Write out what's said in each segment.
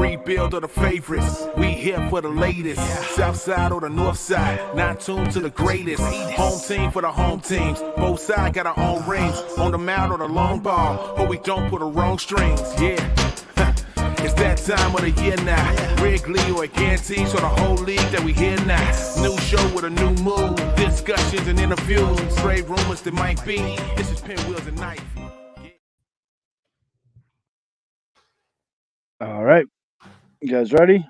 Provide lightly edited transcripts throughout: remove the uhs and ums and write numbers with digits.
rebuild or the favorites. We here for the latest. South side or the north side. Not tuned to the greatest. Home team for the home teams. Both sides got our own rings. On the mound or the long ball. But we don't pull the wrong strings. Yeah. It's that time of the year now. Wrigley or Gantes or the whole league that we hear now. New show with a new mood. Discussions and interviews. Trade rumors that might be. This is Pinwheels and Knife. All right. You guys ready?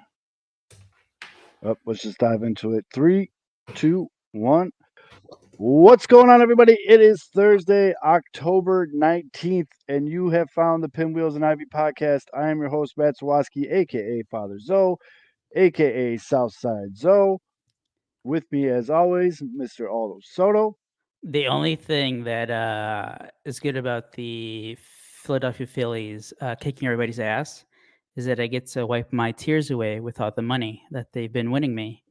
Let's just dive into it. 3, 2, 1. What's going on, everybody? It is Thursday, October 19th, and you have found the Pinwheels and Ivy podcast. I am your host, Matt Zawoski, a.k.a. Father Zoe, a.k.a. Southside Zoe. With me, as always, Mr. Aldo Soto. The only thing that is good about the Philadelphia Phillies kicking everybody's ass is that I get to wipe my tears away with all the money that they've been winning me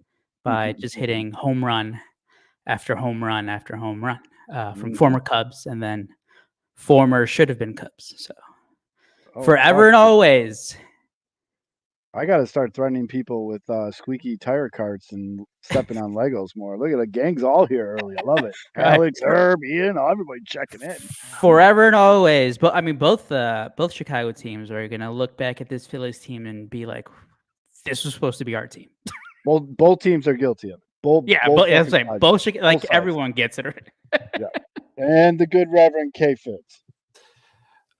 by just hitting home run after home run after home run from former Cubs and then former should have been Cubs. So forever and always. I got to start threatening people with squeaky tire carts and stepping on Legos more. Look at the gang's all here early. I love it. Alex, Herb, Ian, everybody checking in. Forever and always. But I mean, both Chicago teams are going to look back at this Phillies team and be like, "This was supposed to be our team." Well, both teams are guilty of it. Both everyone gets it. Yeah. And the good Reverend K. Fitz.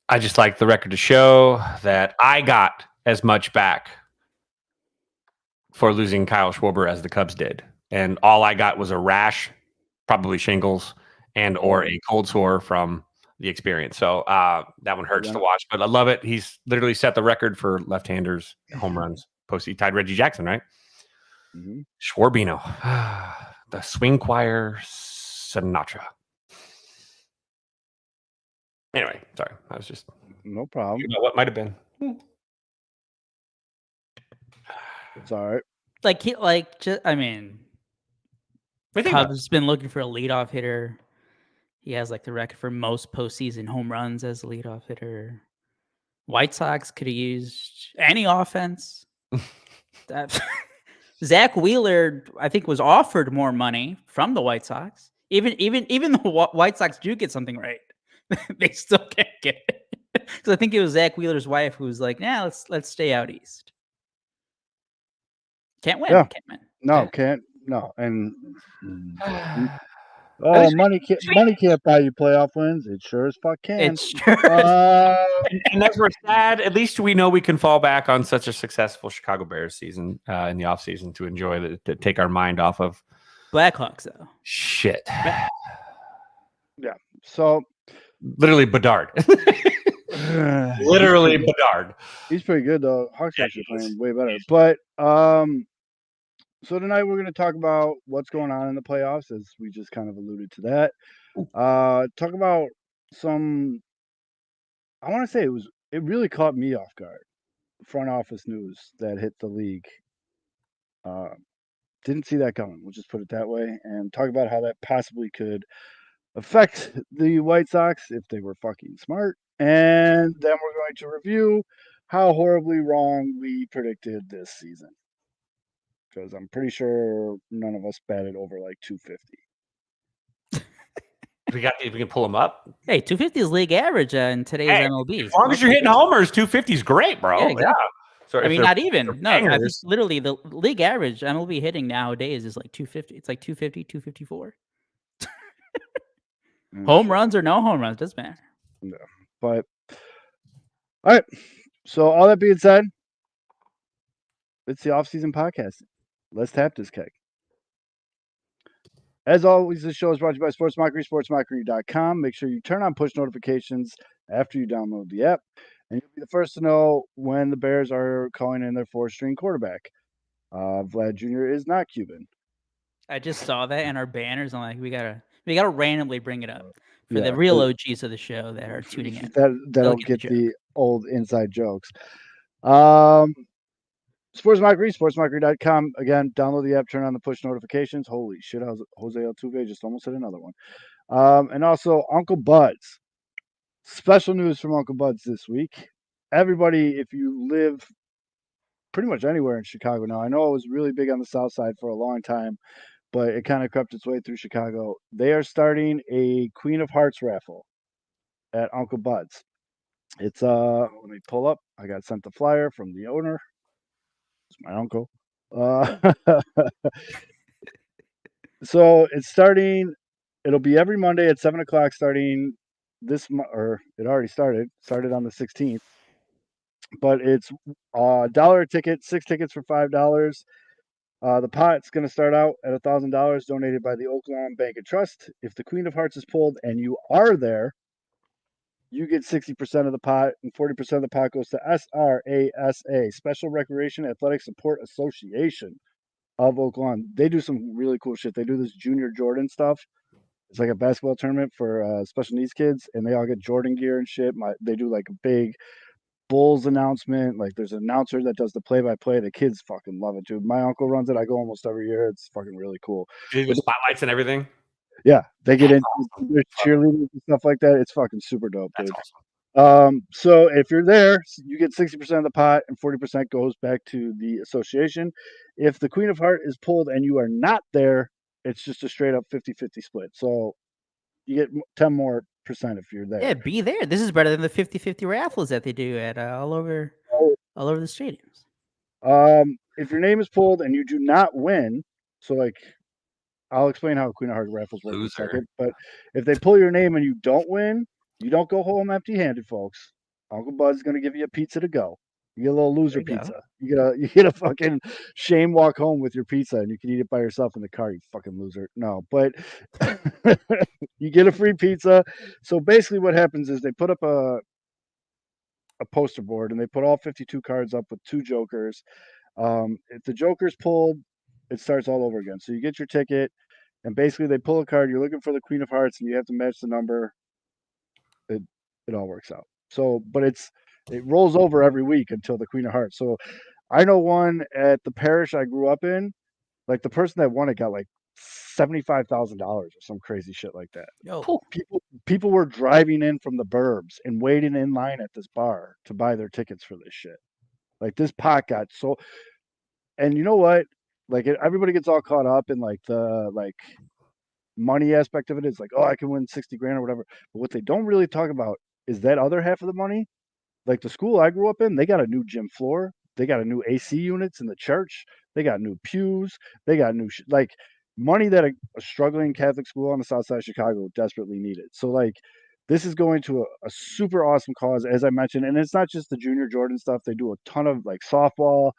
I just like the record to show that I got as much back for losing Kyle Schwarber as the Cubs did. And all I got was a rash, probably shingles, and or a cold sore from the experience. So that one hurts to watch, but I love it. He's literally set the record for left-handers home runs. He tied Reggie Jackson, right? Mm-hmm. Schwarbino, the swing choir Sinatra. Anyway, sorry. I was just no problem. You know what might have been. It's all right. Cubs been looking for a leadoff hitter. He has like the record for most postseason home runs as a leadoff hitter. White Sox could have used any offense. Zach Wheeler, I think, was offered more money from the White Sox. Even the White Sox do get something right, they still can't get it. Because I think it was Zach Wheeler's wife who was like, "Nah, let's stay out east." Can't win. Yeah. Can't win. No, can't. No, and money can't buy you playoff wins. It sure as fuck can. It's true. And as we're sad, at least we know we can fall back on such a successful Chicago Bears season in the offseason to enjoy to take our mind off of Blackhawks, though. Shit. Yeah. So literally Bedard. Literally Bedard. He's pretty good though. Hawks actually playing way better. But so tonight we're going to talk about what's going on in the playoffs, as we just kind of alluded to that. Talk about some. I want to say it really caught me off guard. Front office news that hit the league. Didn't see that coming. We'll just put it that way, and talk about how that possibly could affect the White Sox if they were fucking smart. And then we're going to review how horribly wrong we predicted this season. Because I'm pretty sure none of us batted over like 250. We can pull them up. Hey, 250 is league average in today's MLB. As long as you're hitting homers, 250 is great, bro. Yeah, exactly. So I mean, not even. No, I think literally the league average MLB hitting nowadays is like 250. It's like 250, 254. Home runs or no home runs, doesn't matter. No, but all right. So all that being said, it's the off-season podcast. Let's tap this keg. As always, this show is brought to you by Sports Mockery, sportsmockery.com. Make sure you turn on push notifications after you download the app, and you'll be the first to know when the Bears are calling in their fourth-string quarterback. Vlad Jr. is not Cuban. I just saw that in our banners. I'm like, we gotta randomly bring it up for the real OGs of the show that are tuning in. That don't get the old inside jokes. Sports Mockery, sportsmockery.com. Again, download the app, turn on the push notifications. Holy shit, Jose Altuve just almost hit another one. And also, Uncle Bud's. Special news from Uncle Bud's this week. Everybody, if you live pretty much anywhere in Chicago now. I know it was really big on the South Side for a long time, but it kind of crept its way through Chicago. They are starting a Queen of Hearts raffle at Uncle Bud's. It's let me pull up. I got sent the flyer from the owner. It's my uncle. So it's starting. It'll be every Monday at 7:00 starting this or it already started. Started on the 16th. But it's $1 a ticket, 6 tickets for $5. The pot's going to start out at $1,000, donated by the Oaklawn Bank and Trust. If the Queen of Hearts is pulled and you are there, you get 60% of the pot, and 40% of the pot goes to SRASA, Special Recreation Athletic Support Association of Oaklawn. They do some really cool shit. They do this Junior Jordan stuff. It's like a basketball tournament for special needs kids, and they all get Jordan gear and shit. They do like a big Bulls announcement. Like there's an announcer that does the play-by-play. The kids fucking love it, dude. My uncle runs it. I go almost every year. It's fucking really cool. Do the spotlights and everything? Yeah, they get into cheerleaders and stuff like that. It's fucking super dope, dude. That's awesome. So if you're there, you get 60% of the pot and 40% goes back to the association. If the Queen of Heart is pulled and you are not there, it's just a straight up 50-50 split. So you get 10 more percent if you're there. Yeah, be there. This is better than the 50-50 raffles that they do at all over the stadiums. If your name is pulled and you do not win, so like I'll explain how Queen of Heart raffles work in a second. But if they pull your name and you don't win, you don't go home empty-handed, folks. Uncle Bud's gonna give you a pizza to go. You get a little loser pizza. You get a fucking shame walk home with your pizza, and you can eat it by yourself in the car. You fucking loser. No, but you get a free pizza. So basically, what happens is they put up a poster board, and they put all 52 cards up with 2 jokers. If the joker's pulled, it starts all over again. So you get your ticket, and basically they pull a card. You're looking for the Queen of Hearts, and you have to match the number. It all works out. So, but it rolls over every week until the Queen of Hearts. So I know one at the parish I grew up in. Like the person that won it got like $75,000 or some crazy shit like that. Yo. People were driving in from the burbs and waiting in line at this bar to buy their tickets for this shit. Like this pot got so, and you know what? Like everybody gets all caught up in like the money aspect of it. It's like, oh, I can win 60 grand or whatever. But what they don't really talk about is that other half of the money. Like the school I grew up in, they got a new gym floor. They got a new AC units in the church. They got new pews. They got new like money that a struggling Catholic school on the south side of Chicago desperately needed. So like this is going to a super awesome cause, as I mentioned. And it's not just the Junior Jordan stuff. They do a ton of like softball.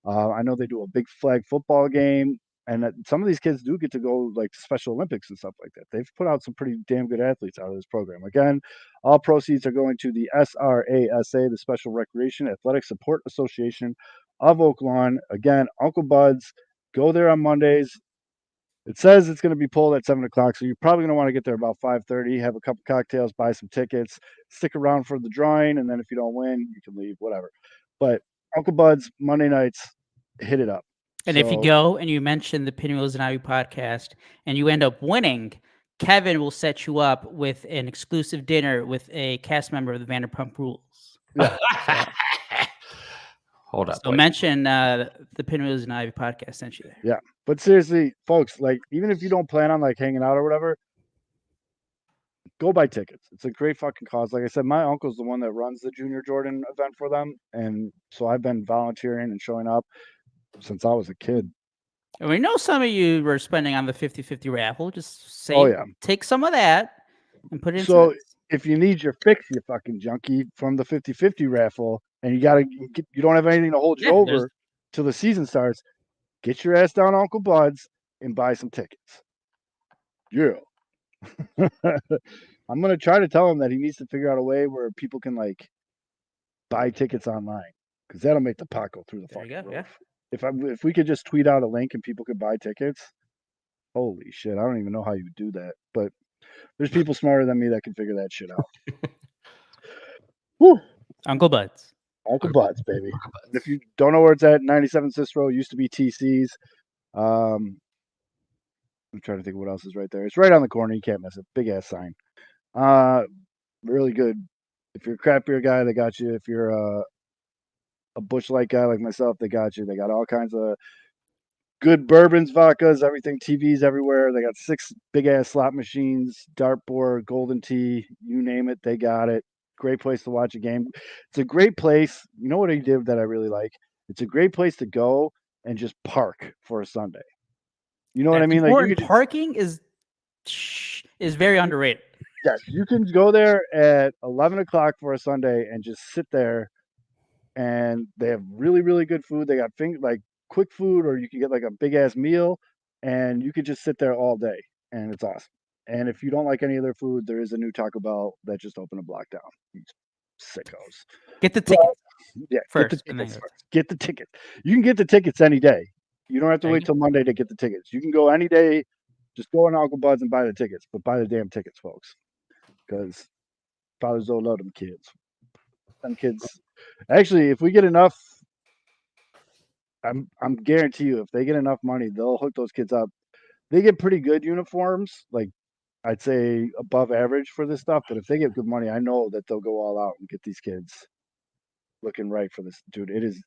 I know they do a big flag football game. And some of these kids do get to go like to Special Olympics and stuff like that. They've put out some pretty damn good athletes out of this program. Again, all proceeds are going to the SRASA, the Special Recreation Athletic Support Association of Oaklawn. Again, Uncle Bud's. Go there on Mondays. It says it's going to be pulled at 7:00, so you're probably going to want to get there about 5:30. Have a couple cocktails, buy some tickets, stick around for the drawing, and then if you don't win, you can leave. Whatever. But Uncle Bud's Monday nights, hit it up. And if you go and you mention the Pinwheels and Ivy podcast and you end up winning, Kevin will set you up with an exclusive dinner with a cast member of the Vanderpump Rules. Yeah. Hold up. So mention the Pinwheels and Ivy podcast sent you there. Yeah. But seriously, folks, like even if you don't plan on like hanging out or whatever, go buy tickets. It's a great fucking cause. Like I said, my uncle's the one that runs the Junior Jordan event for them. And so I've been volunteering and showing up since I was a kid. And we know some of you were spending on the 50-50 raffle. Just say, take some of that and put it in. So if you need your fix, you fucking junkie, from the 50-50 raffle, and you don't have anything to hold you over till the season starts, get your ass down to Uncle Bud's and buy some tickets. Yeah. I'm going to try to tell him that he needs to figure out a way where people can like buy tickets online, because that'll make the pot go through the fucking roof. Yeah. If we could just tweet out a link and people could buy tickets, holy shit, I don't even know how you would do that. But there's people smarter than me that can figure that shit out. Woo. Uncle Bud's. Uncle Bud's, baby. Uncle Bud's. If you don't know where it's at, 97 Cicero, used to be TC's. I'm trying to think of what else is right there. It's right on the corner. You can't miss it. Big ass sign. Really good. If you're a craft beer guy, they got you. If you're a a Busch Light guy like myself, they got you. They got all kinds of good bourbons, vodkas, everything, TVs everywhere. They got 6 big ass slot machines, dartboard, golden tee, you name it, they got it. Great place to watch a game. It's a great place. You know what he did that I really like? It's a great place to go and just park for a Sunday. You know what I mean? Like you could just, parking is very underrated. yes, you can go there at 11 o'clock for a Sunday and just sit there. And they have really, really good food. They got like quick food, or you can get like a big ass meal, and you could just sit there all day, and it's awesome. And if you don't like any of their food, there is a new Taco Bell that just opened a block down. You sickos. Get the ticket Yeah, first. Get the tickets first. Get the ticket. You can get the tickets any day. You don't have to wait till Monday to get the tickets. You can go any day. Just go on Uncle Bud's and buy the tickets, but buy the damn tickets, folks, because fathers don't love them kids. Them kids. Actually, if we get enough, I'm guarantee you, if they get enough money, they'll hook those kids up. They get pretty good uniforms, like I'd say above average for this stuff. But if they get good money, I know that they'll go all out and get these kids looking right for this. Dude, it is.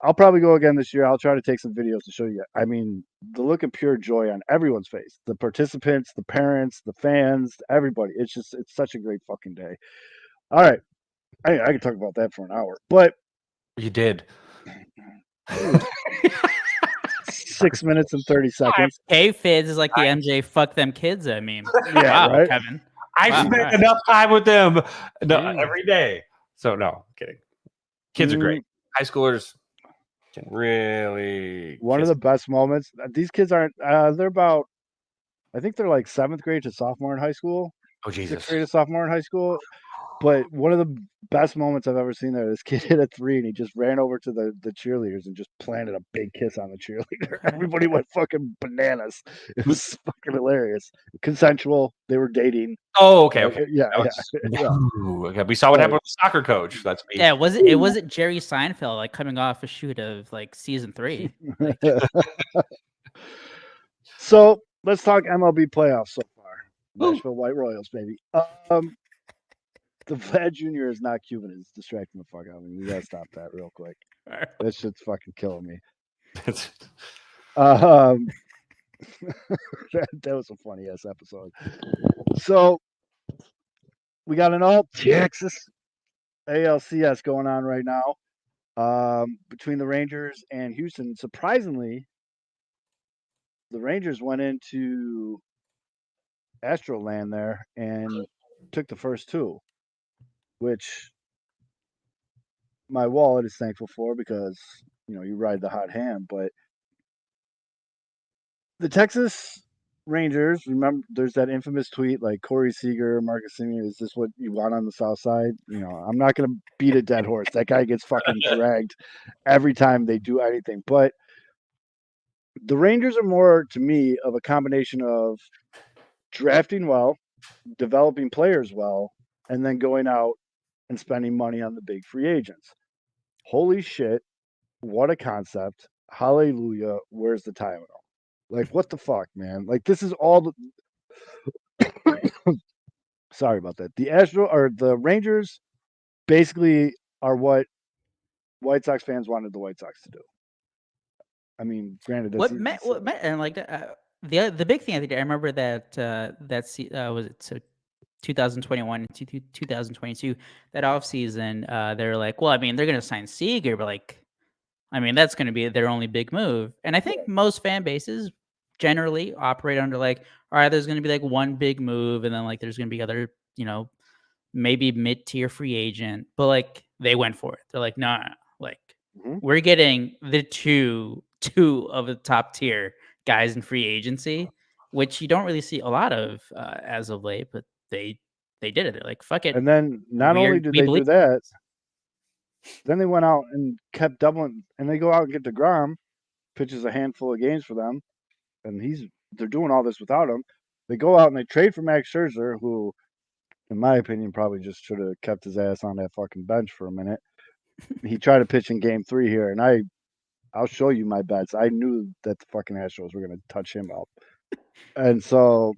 I'll probably go again this year. I'll try to take some videos to show you. I mean, the look of pure joy on everyone's face, the participants, the parents, the fans, everybody. It's such a great fucking day. All right. I could talk about that for an hour, but you did. 6 minutes and 30 seconds. Hey, Fizz is like the MJ fuck them kids. I mean, Yeah, wow, right? Kevin. I spent enough time with them every day. So no, I'm kidding. Kids are great. High schoolers can really. One of the best moments. These kids aren't. They're about. I think they're like 7th grade to sophomore in high school. Oh Jesus! 6th grade to sophomore in high school. But one of the best moments I've ever seen there, this kid hit a 3 and he just ran over to the cheerleaders and just planted a big kiss on the cheerleader. Everybody went fucking bananas. It was fucking hilarious. Consensual. They were dating. Oh, okay. Okay. Yeah. Ooh, okay. We saw what happened with the soccer coach. That's me. Yeah, it wasn't Jerry Seinfeld like coming off a shoot of like season 3. Like, so let's talk MLB playoffs so far. Nashville White Royals, baby. The Vlad Jr. is not Cuban. It's distracting the fuck out of me. We gotta stop that real quick. That shit's fucking killing me. That was a funny ass episode. So we got an all Texas ALCS going on right now between the Rangers and Houston. Surprisingly, the Rangers went into Astroland there and took the first 2. Which my wallet is thankful for because, you ride the hot hand. But the Texas Rangers, remember, there's that infamous tweet like Corey Seager, Marcus Semien, is this what you want on the South Side? I'm not going to beat a dead horse. That guy gets fucking dragged every time they do anything. But the Rangers are more, to me, of a combination of drafting well, developing players well, and then going out and spending money on the big free agents. Holy shit, what a concept. Hallelujah, where's the Tylenol? Like, what the fuck, man? Like, this is all the... Sorry about that. The Rangers basically are what White Sox fans wanted the White Sox to do. I mean, granted, that's... and like the big thing I think I remember that was it so 2021 to 2022, that offseason, they were like, well, I mean, they're going to sign Seager, but like, I mean, that's going to be their only big move. And I think most fan bases generally operate under like, all right, there's going to be like one big move, and then like there's going to be other, maybe mid-tier free agent, but like they went for it. They're like, no, like we're getting the two of the top tier guys in free agency, which you don't really see a lot of as of late, but they did it. They're like, fuck it. And then not only did they do that, then they went out and kept doubling, and they go out and get DeGrom, pitches a handful of games for them, and they're doing all this without him. They go out and they trade for Max Scherzer, who, in my opinion, probably just should have kept his ass on that fucking bench for a minute. He tried to pitch in Game 3 here, and I'll show you my bets. I knew that the fucking Astros were going to touch him up. And so,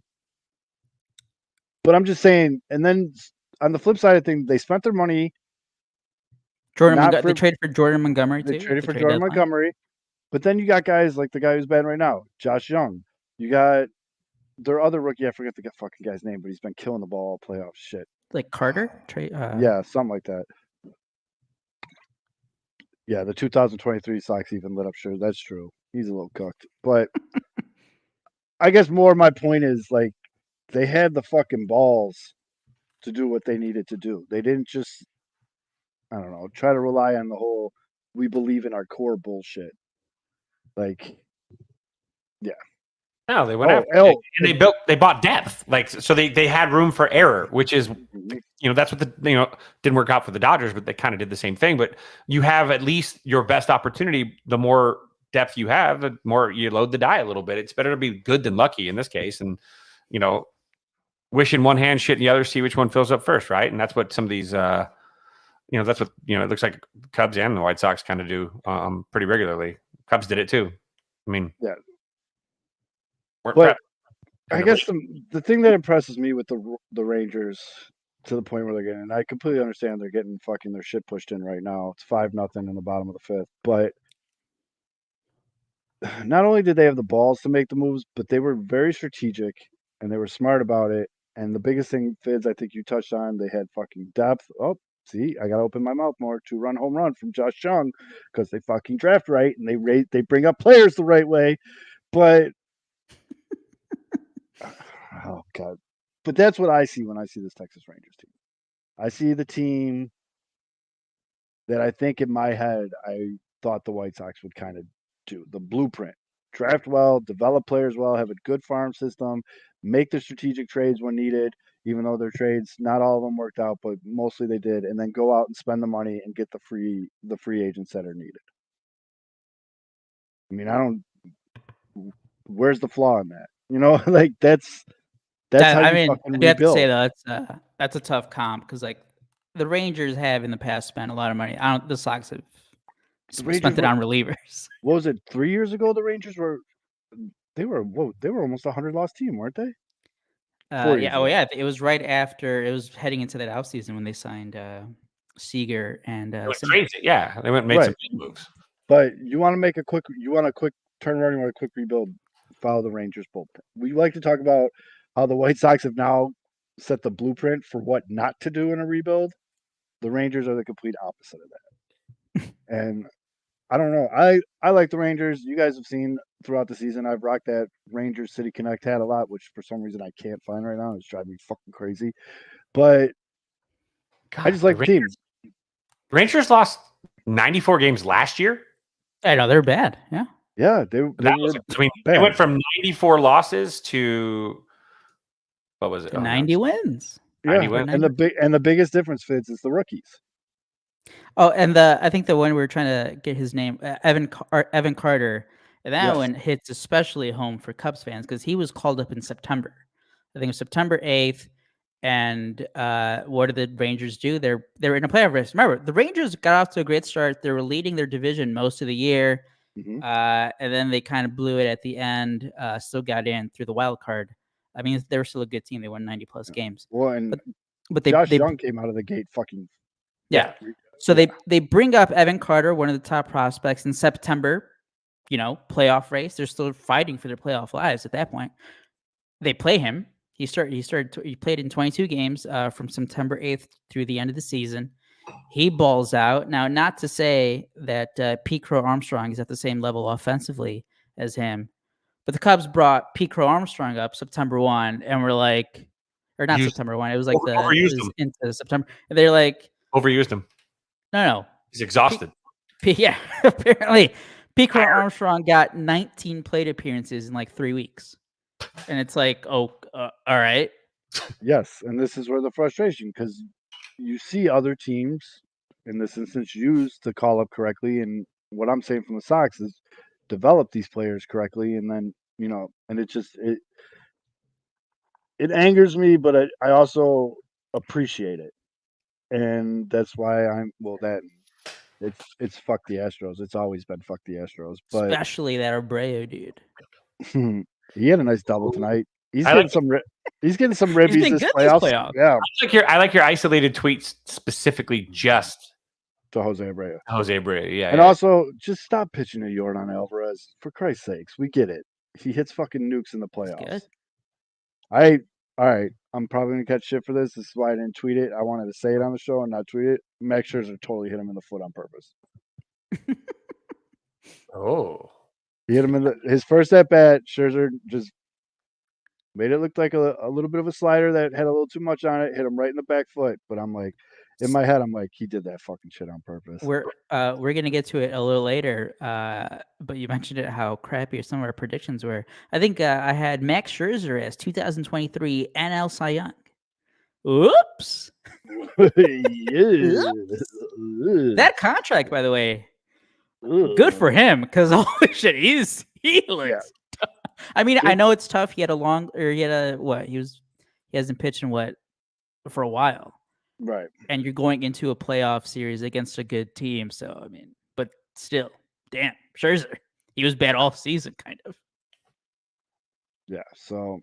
but I'm just saying, and then on the flip side of things, they spent their money They traded for Jordan Montgomery too. They traded for trade Jordan deadline. Montgomery, but then you got guys like the guy who's bad right now, Josh Young. You got their other rookie. I forget the fucking guy's name, but he's been killing the ball all playoffs. Shit. Like Carter. Yeah, something like that. Yeah, the 2023 Sox even lit up. Sure, that's true. He's a little cooked, but I guess more my point is like they had the fucking balls to do what they needed to do. They didn't just, I don't know, try to rely on the whole "we believe in our core" bullshit. Like, yeah. No, they went after it. And they bought depth. Like, so they had room for error, which is, that's what didn't work out for the Dodgers, but they kind of did the same thing. But you have at least your best opportunity. The more depth you have, the more you load the die a little bit. It's better to be good than lucky in this case. And, wish in one hand, shit in the other, see which one fills up first. Right. And that's what some of these, that's what, it looks like Cubs and the White Sox kind of do pretty regularly. Cubs did it too. I mean, yeah. But I guess the thing that impresses me with the Rangers to the point where they're getting, and I completely understand they're getting fucking their shit pushed in right now. It's 5-0 in the bottom of the fifth. But not only did they have the balls to make the moves, but they were very strategic and they were smart about it. And the biggest thing, Fids, I think you touched on, they had fucking depth. Oh, see, I got to open my mouth more. 2-run home run from Josh Young because they fucking draft right and they bring up players the right way. But oh God! But that's what I see when I see this Texas Rangers team. I see the team that I think in my head I thought the White Sox would kind of do. The blueprint: draft well, develop players well, have a good farm system, make the strategic trades when needed. Even though their trades, not all of them worked out, but mostly they did, and then go out and spend the money and get the free agents that are needed. I mean, where's the flaw in that? Like that's how you fucking rebuild. You have to say though, that's a tough comp because like the Rangers have in the past spent a lot of money. The Sox have spent it on relievers. What was it? 3 years ago, the Rangers were almost a 100-loss team, weren't they? Yeah. It was right after. It was heading into that offseason when they signed Seager and. It was crazy. Yeah, they went and made some big moves. But you want a quick turnaround, you want a quick rebuild. Follow the Rangers bullpen. We like to talk about how the White Sox have now set the blueprint for what not to do in a rebuild. The Rangers are the complete opposite of that. And I don't know. I like the Rangers. You guys have seen throughout the season, I've rocked that Rangers City Connect hat a lot, which for some reason I can't find right now. It's driving me fucking crazy. But God, I just like the team. Rangers lost 94 games last year. I know they're bad. Yeah. Yeah, they went from 94 losses to what was it? 90 wins. Yeah, 90 wins. And the biggest difference, Fitz, is the rookies. Oh, and I think the one we were trying to get his name, Evan Carter, and that one hits especially home for Cubs fans because he was called up in September. I think it was September 8th. And what did the Rangers do? They're in a playoff race. Remember, the Rangers got off to a great start. They were leading their division most of the year. Mm-hmm. And then they kind of blew it at the end, still got in through the wild card. I mean, they were still a good team. They won 90-plus games. Well, and but Josh Young came out of the gate fucking... Yeah. So they bring up Evan Carter, one of the top prospects, in September, playoff race. They're still fighting for their playoff lives at that point. They play him. He played in 22 games from September 8th through the end of the season. He balls out. Now, not to say that Pete Crow Armstrong is at the same level offensively as him, but the Cubs brought Pete Crow Armstrong up September 1, and we're like, or not September 1. It was like into September. And they're like, overused him. No. He's exhausted. Yeah, apparently. Pete Crow Armstrong got 19 plate appearances in like 3 weeks. And it's like, all right. Yes, and this is where the frustration, because you see other teams, in this instance, use the call-up correctly, and what I'm saying from the Sox is develop these players correctly, and then, and it just, it angers me, but I also appreciate it. And that's why it's fuck the Astros. It's always been fuck the Astros. But especially that Abreu dude. He had a nice double tonight. He's getting some ribbies this playoffs. Yeah. I like your isolated tweets specifically just to Jose Abreu. Jose Abreu, yeah. And yeah. also, just stop pitching to Yordan Alvarez. For Christ's sakes, we get it. He hits fucking nukes in the He's playoffs. good. All right. I'm probably gonna catch shit for this. This is why I didn't tweet it. I wanted to say it on the show and not tweet it. Max Scherzer totally hit him in the foot on purpose. Oh. He hit him in his first at bat. Scherzer just made it look like a little bit of a slider that had a little too much on it. Hit him right in the back foot. But I'm like, in my head, I'm like, he did that fucking shit on purpose. We're gonna get to it a little later, but you mentioned it how crappy some of our predictions were. I think I had Max Scherzer as 2023 NL Cy Young. Oops. That contract, by the way, good for him because holy shit, he looks. I mean, I know it's tough. He had he hasn't pitched in for a while. Right. And you're going into a playoff series against a good team. So, I mean, but still, damn, Scherzer, he was bad all season, kind of. Yeah. So,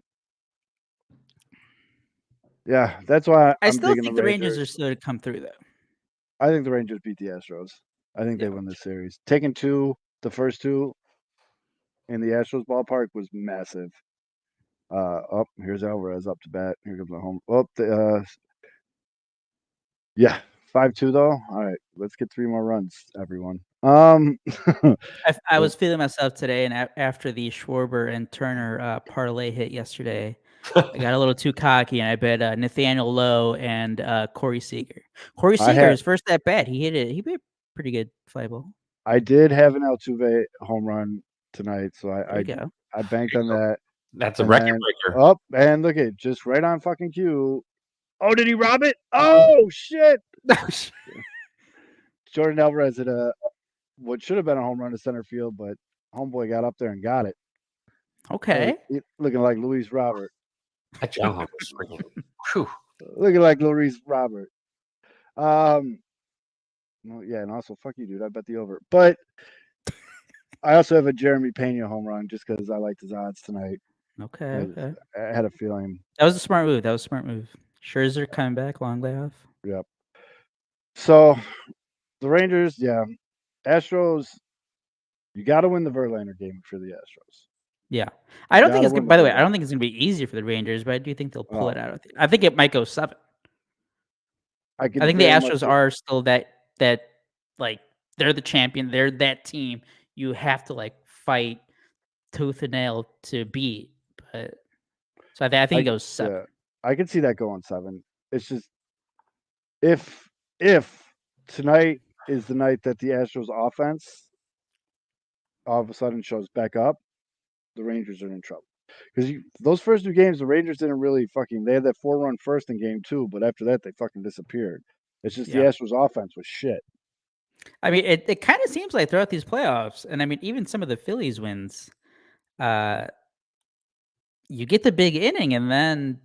yeah, that's why I still think the Rangers are still to come through, though. I think the Rangers beat the Astros. I think they win this series. Taking the first two in the Astros ballpark was massive. Here's Alvarez up to bat. Here comes the home. Yeah, 5-2 though. All right, let's get 3 more runs, everyone. I was feeling myself today, and after the Schwarber and Turner parlay hit yesterday, I got a little too cocky, and I bet Nathaniel Lowe and Corey Seager. Corey Seager, his first at bat, he hit it. He hit pretty good fly ball. I did have an Altuve home run tonight, so I banked on that. That's a record breaker. Oh, and look at just right on fucking cue. Oh, did he rob it? Oh shit! Jordan Alvarez hit what should have been a home run to center field, but homeboy got up there and got it. Okay, looking like Luis Robert. That young home was freaking. Looking like Luis Robert. Well, yeah, and also fuck you, dude. I bet the over, but I also have a Jeremy Pena home run just because I liked his odds tonight. Okay. I had a feeling that was a smart move. Scherzer coming back, long layoff. Yep. So the Rangers, Astros. You got to win the Verlander game for the Astros. Yeah, I don't think it's. By the way, I don't think it's going to be easy for the Rangers, but I do think they'll pull it out. I think it might go 7. I think the Astros are still that like they're the champion. They're that team you have to like fight tooth and nail to beat. But so I think it goes 7. Yeah, I can see that going 7. It's just if tonight is the night that the Astros offense all of a sudden shows back up, the Rangers are in trouble. Because those first 2 games, the Rangers didn't really they had that 4-run first in game 2, but after that they fucking disappeared. It's just the Astros offense was shit. I mean, it kind of seems like throughout these playoffs, and I mean, even some of the Phillies wins, you get the big inning, and then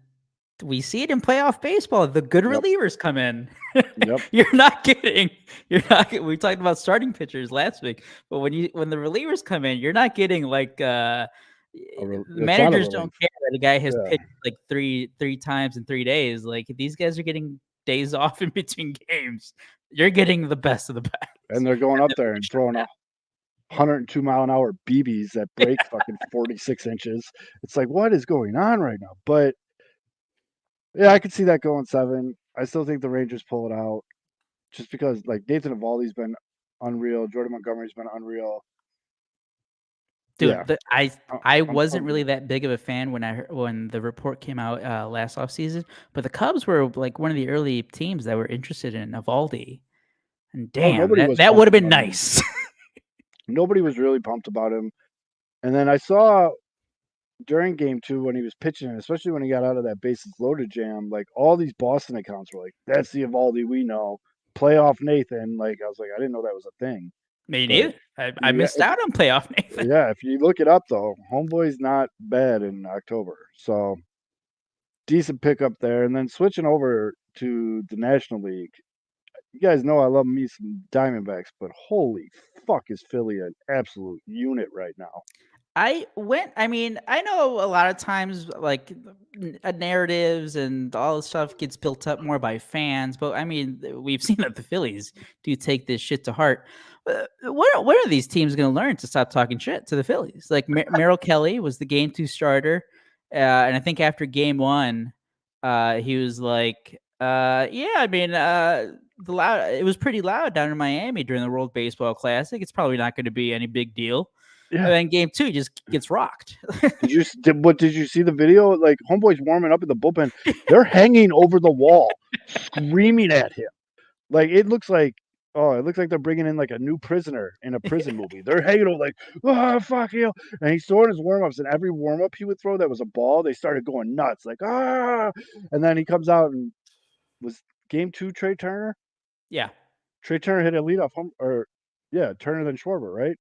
we see it in playoff baseball. The good relievers come in. Yep. You're not getting. We talked about starting pitchers last week, but when the relievers come in, you're not getting like managers don't care that a guy has pitched like three times in 3 days. Like these guys are getting days off in between games. You're getting the best of the best, and they're going up there and throwing 102-mile-an-hour BBs that break fucking 46 inches. It's like, what is going on right now? But yeah, I could see that going 7. I still think the Rangers pull it out just because, like, Nathan Eovaldi's been unreal. Jordan Montgomery's been unreal. Dude, I wasn't really that big of a fan when the report came out last offseason, but the Cubs were like one of the early teams that were interested in Eovaldi. And damn, that would have been nice. Nobody was really pumped about him. And then I saw during game 2 when he was pitching, especially when he got out of that bases loaded jam, like all these Boston accounts were like, that's the Eovaldi we know. Playoff Nathan. Like, I was like, I didn't know that was a thing. Me neither. I missed out on playoff Nathan. Yeah, if you look it up though, homeboy's not bad in October. So decent pickup there. And then switching over to the National League. You guys know I love me some Diamondbacks, but holy fuck is Philly an absolute unit right now. I mean, I know a lot of times like narratives and all this stuff gets built up more by fans, but I mean, we've seen that the Phillies do take this shit to heart. When are these teams going to learn to stop talking shit to the Phillies? Like Merrill Kelly was the game 2 starter, and I think after game 1, he was like, "Yeah, I mean, it was pretty loud down in Miami during the World Baseball Classic. It's probably not going to be any big deal." Yeah. And then game 2 just gets rocked. Did you see the video? Like homeboy's warming up in the bullpen. They're hanging over the wall, screaming at him. Like it looks like they're bringing in like a new prisoner in a prison movie. They're hanging over like, oh fuck you. And he's throwing his warm ups, and every warm up he would throw that was a ball, they started going nuts, like ah. And then he comes out and was game 2 Trey Turner. Yeah. Trey Turner hit a leadoff home, or yeah, Turner then Schwarber, right?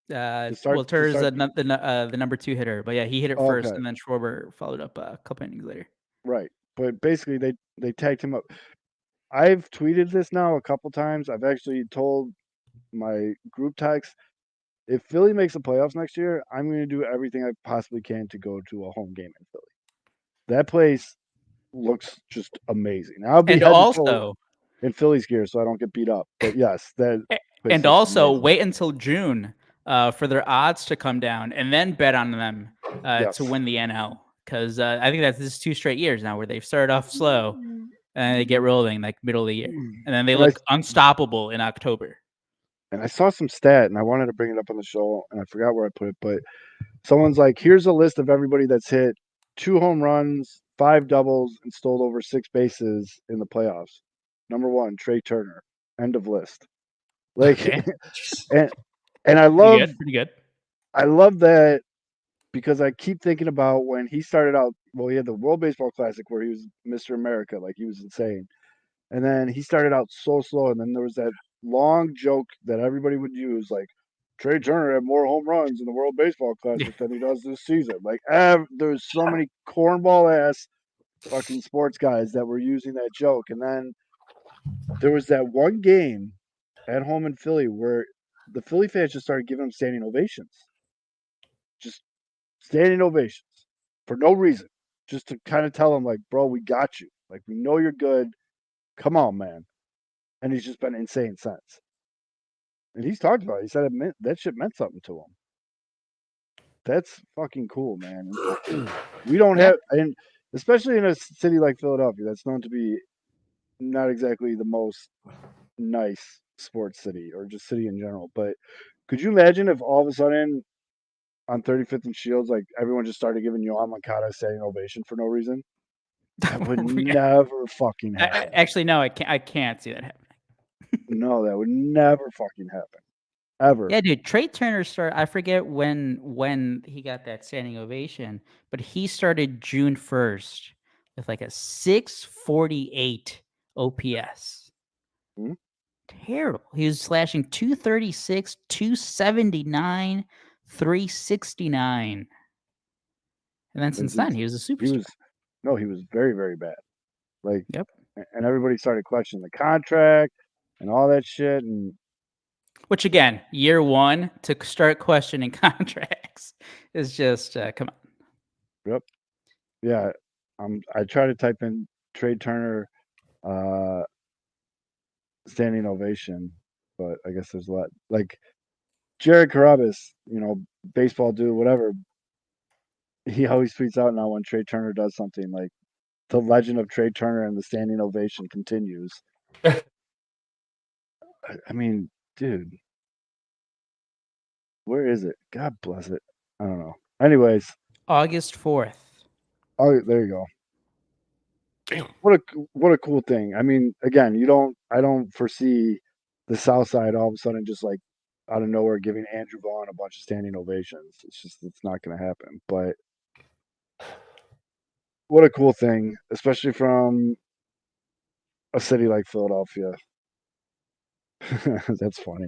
Well, Turner's the number 2 hitter, but yeah, he hit it first, Okay. and then Schwarber followed up a couple innings later. Right. But basically they tagged him up. I've tweeted this now a couple times. I've actually told my group text, if Philly makes the playoffs next year, I'm going to do everything I possibly can to go to a home game in Philly. That place looks just amazing. I'll be And head to toe also in Philly's gear so I don't get beat up. But yes, that place and looks also amazing. wait until June for their odds to come down, and then bet on them Yes. to win the NL, because I think this is 2 straight years now where they've started off slow and they get rolling like middle of the year, and then they And look unstoppable in October. And I saw some stat, and I wanted to bring it up on the show, and I forgot where I put it, but someone's like, here's a list of everybody that's hit 2 home runs, 5 doubles, and stole over 6 bases in the playoffs. Number 1, Trey Turner. End of list. Like, Okay. and I love Pretty good. I love that, because I keep thinking about when he started out. Well, he had the World Baseball Classic where he was Mr. America, like he was insane. And then he started out so slow, and then there was that long joke that everybody would use, like Trey Turner had more home runs in the World Baseball Classic than he does this season. Like there's so many cornball ass fucking sports guys that were using that joke. And then there was that one game at home in Philly where the Philly fans just started giving him standing ovations. Just standing ovations for no reason. Just to kind of tell him, like, bro, we got you. Like, we know you're good. Come on, man. And he's just been insane since. And he's talked about it. He said that shit meant something to him. That's fucking cool, man. We don't have, and especially in a city like Philadelphia, that's known to be not exactly the most nice sports city, or just city in general. But could you imagine if all of a sudden on 35th and Shields, like everyone just started giving Yohan Moncada a standing ovation for no reason? That would never fucking happen. Actually, no, I can't see that happening. No, that would never fucking happen. Ever. Yeah, dude. Trey Turner started. I forget when he got that standing ovation, but he started June 1st with like a 648 OPS. Hmm? Terrible. He was slashing 236, 279, 369. And then since then, he was a superstar. He was very, very bad. Like, Yep. And everybody started questioning the contract and all that shit. And which, again, year 1 to start questioning contracts is just come on. Yep. Yeah. I try to type in Trey Turner standing ovation, but I guess there's a lot. Like Jared Carabas, baseball dude, whatever. He always tweets out now when Trey Turner does something, like, the legend of Trey Turner and the standing ovation continues. I mean, dude, where is it? God bless it. I don't know. Anyways, August 4th. Oh, there you go. Damn. What a cool thing. I mean, again, I don't foresee the South Side all of a sudden just like out of nowhere giving Andrew Vaughn a bunch of standing ovations. It's not going to happen. But what a cool thing, especially from a city like Philadelphia. That's funny.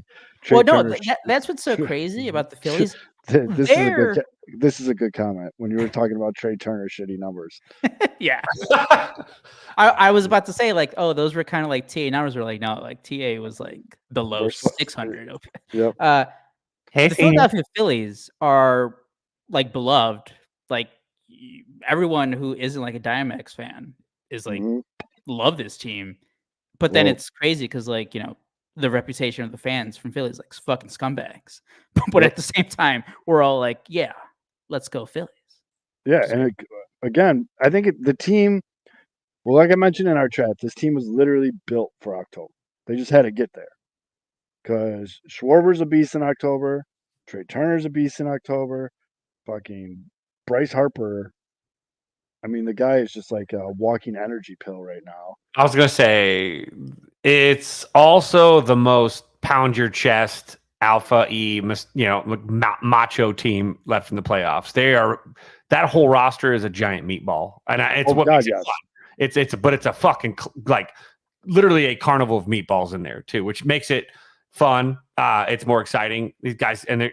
Well, no, that's what's so crazy about the Phillies. This is a good comment when you were talking about Trey Turner shitty numbers. Yeah. I was about to say, like, oh, those were kind of like TA numbers. Were like, no, like TA was like below 600. Yep. The Philadelphia Phillies are like beloved. Like everyone who isn't like a Diamondbacks fan is like love this team. But then Well, it's crazy because like the reputation of the fans from Philly is like fucking scumbags. But Yep. at the same time, we're all like, yeah, let's go Phillies. Yeah, and again, I think the team. Well, like I mentioned in our chat, this team was literally built for October. They just had to get there because Schwarber's a beast in October. Trey Turner's a beast in October. Fucking Bryce Harper. I mean, the guy is just like a walking energy pill right now. I was gonna say it's also the most pound your chest alpha macho team left in the playoffs. That whole roster is a giant meatball, and it's what makes it fun. It's a fucking like literally a carnival of meatballs in there too, which makes it fun. It's more exciting. These guys, and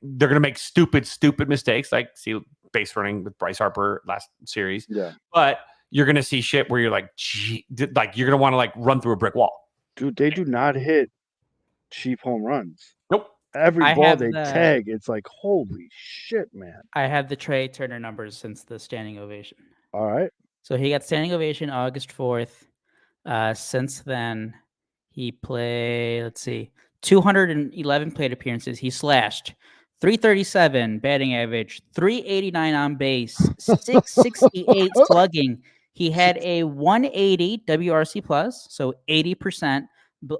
they're gonna make stupid mistakes, like see base running with Bryce Harper last series. Yeah, but you're gonna see shit where you're like, gee, like you're gonna want to like run through a brick wall. dude, they do not hit cheap home runs. Nope. Every I ball have they tag, it's like holy shit, man. I have the Trey Turner numbers since the standing ovation. All right. So he got standing ovation August 4th. Since then, he played, let's see, 211 plate appearances. He slashed 337 batting average, 389 on base, 668 slugging. He had a 180 WRC plus, so 80%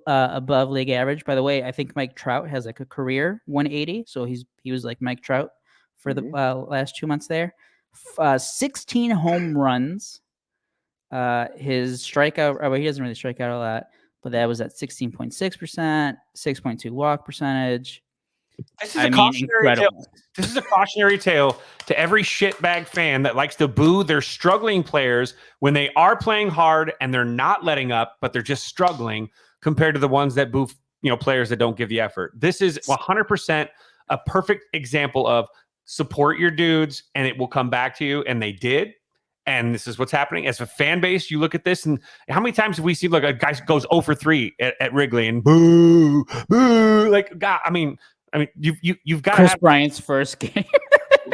above league average. By the way, I think Mike Trout has like a career 180, so he was like Mike Trout for the last 2 months there. 16 home runs. His strikeout, well, he doesn't really strike out a lot, but that was at 16.6%, 6.2 walk percentage. This is a cautionary tale. This is a cautionary tale to every shitbag fan that likes to boo their struggling players when they are playing hard and they're not letting up, but they're just struggling compared to the ones that boo, players that don't give the effort. This is 100% a perfect example of support your dudes and it will come back to you. And they did. And this is what's happening. As a fan base, you look at this, and how many times have we seen like a guy goes 0 for 3 at Wrigley and boo, boo? Like, God, I mean, you've got Chris Bryant's first game.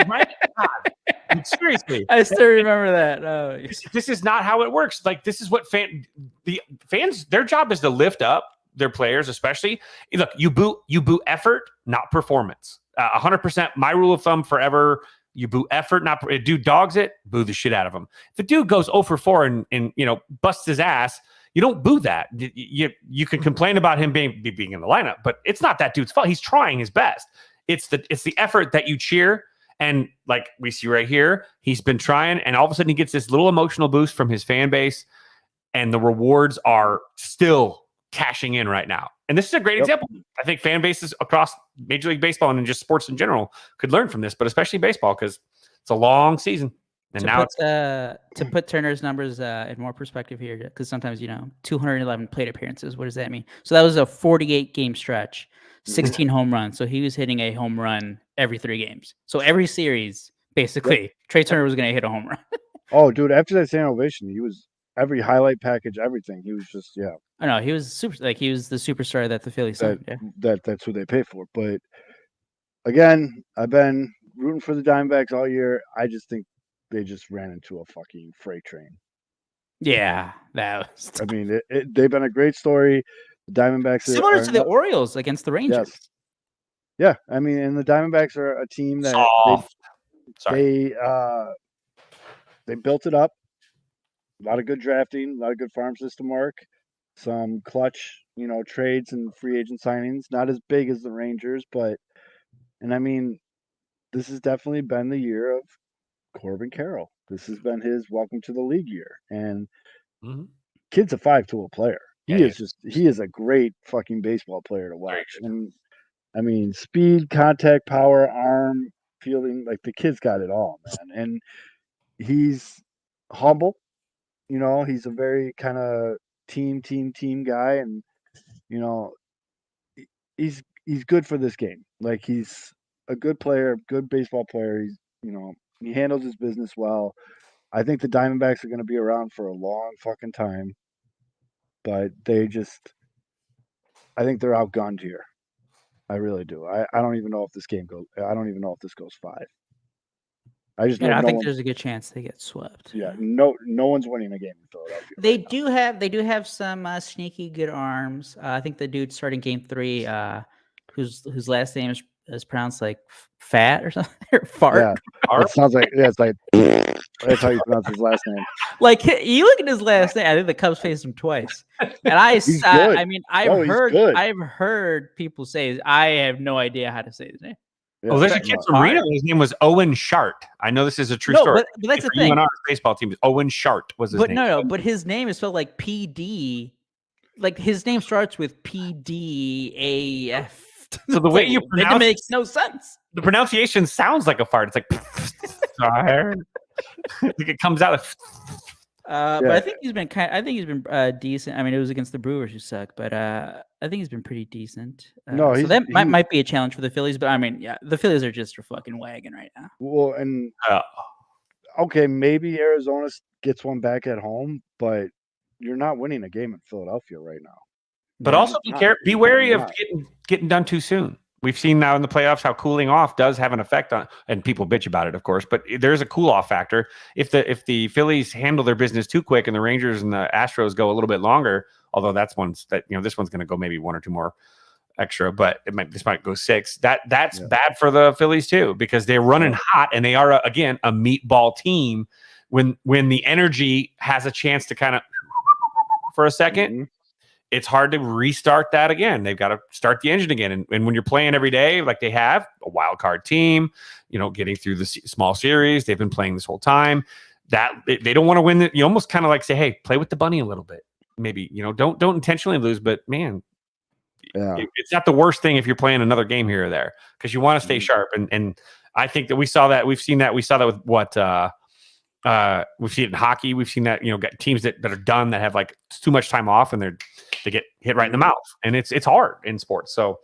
Right? God, seriously, I still remember that. Oh, this is not how it works. Like, this is what the fans, their job is to lift up their players, especially. Look, you boo effort, not performance. 100%. My rule of thumb forever. You boo effort, not if a dude dogs it, boo the shit out of him. If a dude goes 0 for 4 and busts his ass, you don't boo that. You can complain about him being in the lineup, but it's not that dude's fault. He's trying his best. It's the effort that you cheer. And like we see right here, he's been trying, and all of a sudden he gets this little emotional boost from his fan base, and the rewards are still cashing in right now. And this is a great example. I think fan bases across Major League Baseball and just sports in general could learn from this, but especially baseball because it's a long season. And to put Turner's numbers in more perspective here, because sometimes 211 plate appearances. What does that mean? So that was a 48 game stretch, 16 home runs. So he was hitting a home run every 3 games. So every series, basically, Trey Turner was going to hit a home run. Oh, dude! After that standing ovation, he was every highlight package, everything. He was just I know he was super. Like he was the superstar that the Phillies signed. That's who they pay for. But again, I've been rooting for the Diamondbacks all year. I just think they just ran into a fucking freight train. Yeah, that was. I mean, they've been a great story. The Diamondbacks similar to the Orioles against the Rangers. Yes. Yeah, I mean, and the Diamondbacks are a team that they built it up. A lot of good drafting, a lot of good farm system work, some clutch, trades and free agent signings. Not as big as the Rangers, and I mean, this has definitely been the year of Corbin Carroll. This has been his welcome to the league year, and kid's a 5-tool player. He is a great fucking baseball player to watch. And I mean, speed, contact, power, arm, fielding, like the kid's got it all, man. And he's humble. He's a very kind of team guy, and he's good for this game. Like he's a good player, good baseball player. He's he handles his business well. I think the Diamondbacks are going to be around for a long fucking time, but I think they're outgunned here. I really do. I don't even know if this game goes. I don't even know if this goes 5. I just know I no think one. there's a good chance they get swept. Yeah, no one's winning a game in Philadelphia. They right now. do have some sneaky good arms. I think the dude starting game 3, whose last name is pronounced like fat or something or fart. Yeah, it sounds like it's like that's how you pronounce his last name. Like you look at his last name. I think the Cubs faced him twice, and He's good. I mean, He's good. I've heard people say I have no idea how to say his name. Yeah, Oh, there's a kid from Reno. His name was Owen Shart. I know this is a true story. But that's the For thing. UNR's baseball team, Owen Shart was his name. No, but his name is spelled like PD. Like his name starts with PDAF. So the way you pronounce it makes no sense. The pronunciation sounds like a fart. It's like it comes out of. But I think he's been decent. I mean, it was against the Brewers who suck, but I think he's been pretty decent. No, so that might be a challenge for the Phillies. But I mean, yeah, the Phillies are just a fucking wagon right now. Well, and okay, maybe Arizona gets one back at home, but you're not winning a game in Philadelphia right now. But also be wary of getting done too soon. We've seen now in the playoffs how cooling off does have an effect on, and people bitch about it, of course, but there's a cool off factor. If the Phillies handle their business too quick and the Rangers and the Astros go a little bit longer, although this one's going to go maybe 1 or 2 more extra, but this might go 6. That's bad for the Phillies too, because they're running hot and they are again a meatball team. When the energy has a chance to kind of for a second, it's hard to restart that again. They've got to start the engine again. And when you're playing every day, like they have a wild card team, getting through the small series, they've been playing this whole time. That they don't want to win. You almost kind of like say, hey, play with the bunny a little bit. Maybe don't intentionally lose, but man, it's not the worst thing if you're playing another game here or there because you want to stay sharp. And I think that we saw that. We've seen that. We saw that with what. We've seen it in hockey. We've seen that, got teams that are done that have like too much time off and they get hit right in the mouth, and it's hard in sports. So,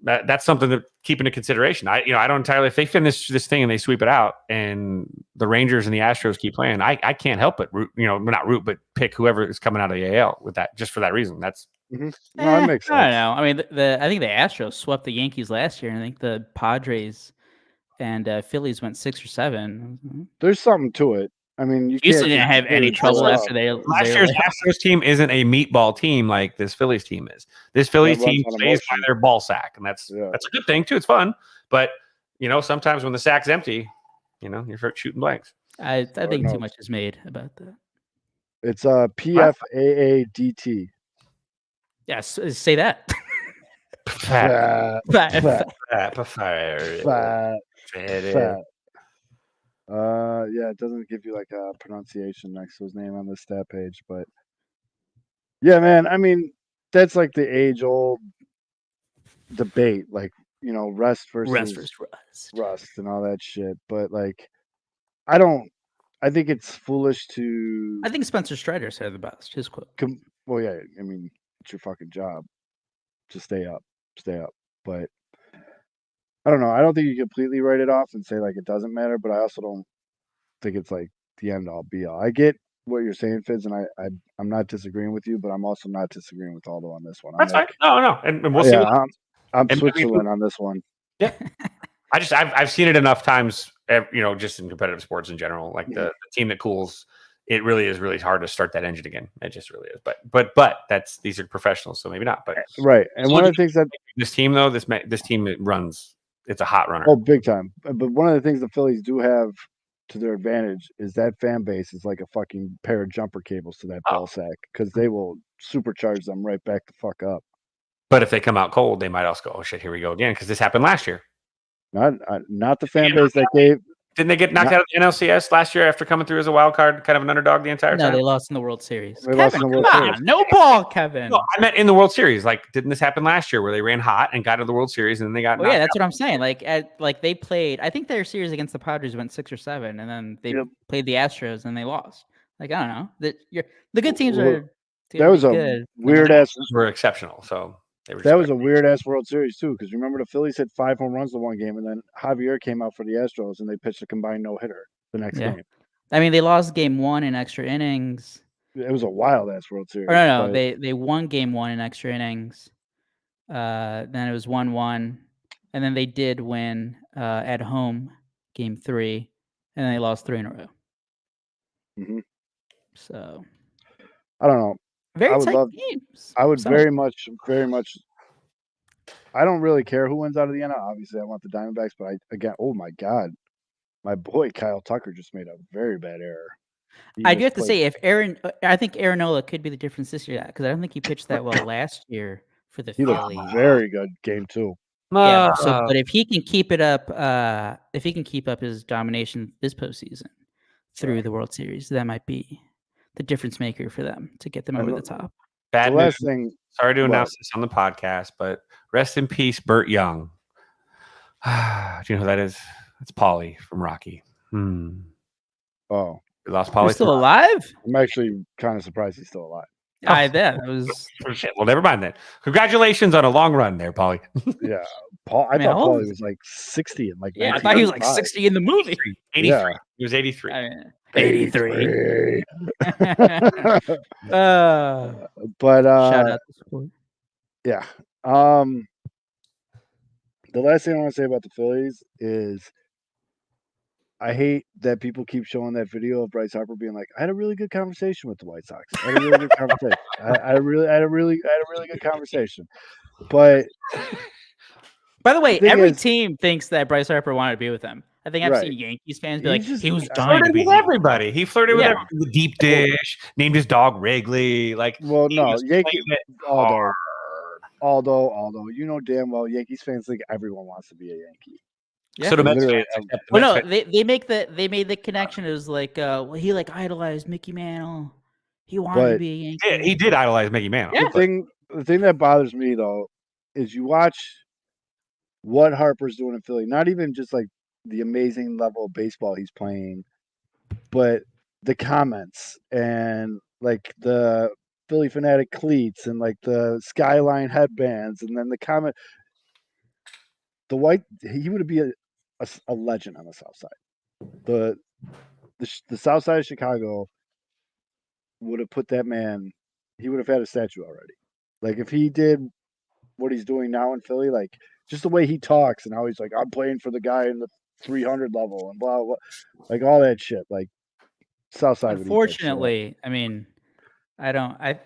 that's something to keep into consideration. I don't entirely, if they finish this thing and they sweep it out and the Rangers and the Astros keep playing, I can't help but root, not root, but pick whoever is coming out of the AL with that, just for that reason. That's no, that makes sense. I don't know. I mean, I think the Astros swept the Yankees last year, and I think the Padres and Phillies went 6 or 7. There's something to it. I mean, you Houston didn't have any trouble after last year's Astros team isn't a meatball team like this Phillies team is. This Phillies team plays by their ball sack, and that's a good thing too. It's fun, but sometimes when the sack's empty, you start shooting blanks. I think too much is made about that. It's PFAADT. Yes, say that. Fat. It doesn't give you like a pronunciation next to his name on the stat page, but yeah, man. I mean, that's like the age-old debate, like rust versus rust and all that shit. But like, I think it's foolish to. I think Spencer Strider said the best. His quote. Well, yeah. I mean, it's your fucking job to stay up. But I don't know. I don't think you completely write it off and say like it doesn't matter, but I also don't think it's like the end all be all. I get what you're saying, Fitz, and I'm not disagreeing with you, but I'm also not disagreeing with Aldo on this one. That's fine. No, and we'll see. I'm Switzerland on this one. Yeah, I've seen it enough times, just in competitive sports in general. Like the team that cools, it really is really hard to start that engine again. It just really is. But these are professionals, so maybe not. But right. And one of the things that this team though, this team it runs, it's a hot runner. Oh, big time. But one of the things the Phillies do have to their advantage is that fan base is like a fucking pair of jumper cables to that ball sack because they will supercharge them right back the fuck up. But if they come out cold, they might also go, oh shit, here we go again, because this happened last year. Not the fan base that gave. Didn't they get knocked out of the NLCS last year after coming through as a wild card, kind of an underdog the entire time? No, they lost in the World Series. Series. No ball, Kevin. No, I meant in the World Series. Like, didn't this happen last year where they ran hot and got to the World Series and then they got? Well, yeah, that's what I'm saying. Like they played. I think their series against the Padres went 6 or 7, and then they played the Astros and they lost. Like I don't know. The good teams are. That was a weird ass. Were exceptional. So. That was a weird ass World Series too, because remember the Phillies hit 5 home runs the one game, and then Javier came out for the Astros, and they pitched a combined no hitter the next game. I mean, they lost game 1 in extra innings. It was a wild ass World Series. No, they won game 1 in extra innings. Then it was 1-1, and then they did win at home game 3, and they lost 3 in a row. Mhm. So I don't know. very I would tight love- games. I would Some- very much. I don't really care who wins out of the NL. Obviously, I want the Diamondbacks, but oh my God, my boy Kyle Tucker just made a very bad error. I do have to say, I think Aaron Nola could be the difference this year because I don't think he pitched that well last year for the he Phillies. looked very good game 2. Yeah, but if he can keep it up, if he can keep up his domination this postseason through the World Series, that might be the difference maker for them to get them over the top. Bad The last news. thing, Sorry to what? announce this on the podcast, but rest in peace, Burt Young. Do you know who that is? It's Paulie from Rocky. Oh, We lost He's Paulie. still alive? I'm actually kind of surprised he's still alive. I bet it was. Oh, shit. Well, never mind then. Congratulations on a long run there, Paulie. Yeah, Paul. I Man, thought how old Paulie is was like 60 and like Yeah, I thought he was like 1995. 60 in the movie. 83. Yeah. He was 83. 83. But Shout out to sport. yeah. The last thing I want to say about the Phillies is I hate that people keep showing that video of Bryce Harper being like, I had a really good conversation with the White Sox. I had a really good conversation. I had a really good conversation. But By the way, thing every is- team thinks that Bryce Harper wanted to be with them. I think I've Right. seen Yankees fans be He's like, just- he was I dying to Flirted be with here. everybody. He flirted with Yeah. everybody. The deep dish, named his dog Wrigley. Like, well, he no, was Yankee playing it although hard. you know damn well Yankees fans think everyone wants to be a Yankee. Yeah. So the Mets Literally fans, except the Well, Mets no, fans. they made the connection. It was like, well, he like idolized Mickey Mantle. He wanted to But- be a Yankee. Yeah, he did idolize Mickey Mantle. Yeah. The thing that bothers me though is you watch what Harper's doing in Philly. Not even just like the amazing level of baseball he's playing, but the comments and like the Philly fanatic cleats and like the skyline headbands and then the comment. He would be a legend on the South Side. The South Side of Chicago would have put that man. He would have had a statue already. Like if he did what he's doing now in Philly, like just the way he talks and how he's like, I'm playing for the guy in the 300 level and blah blah, like all that shit. Like Southside. Unfortunately, I mean, I don't. I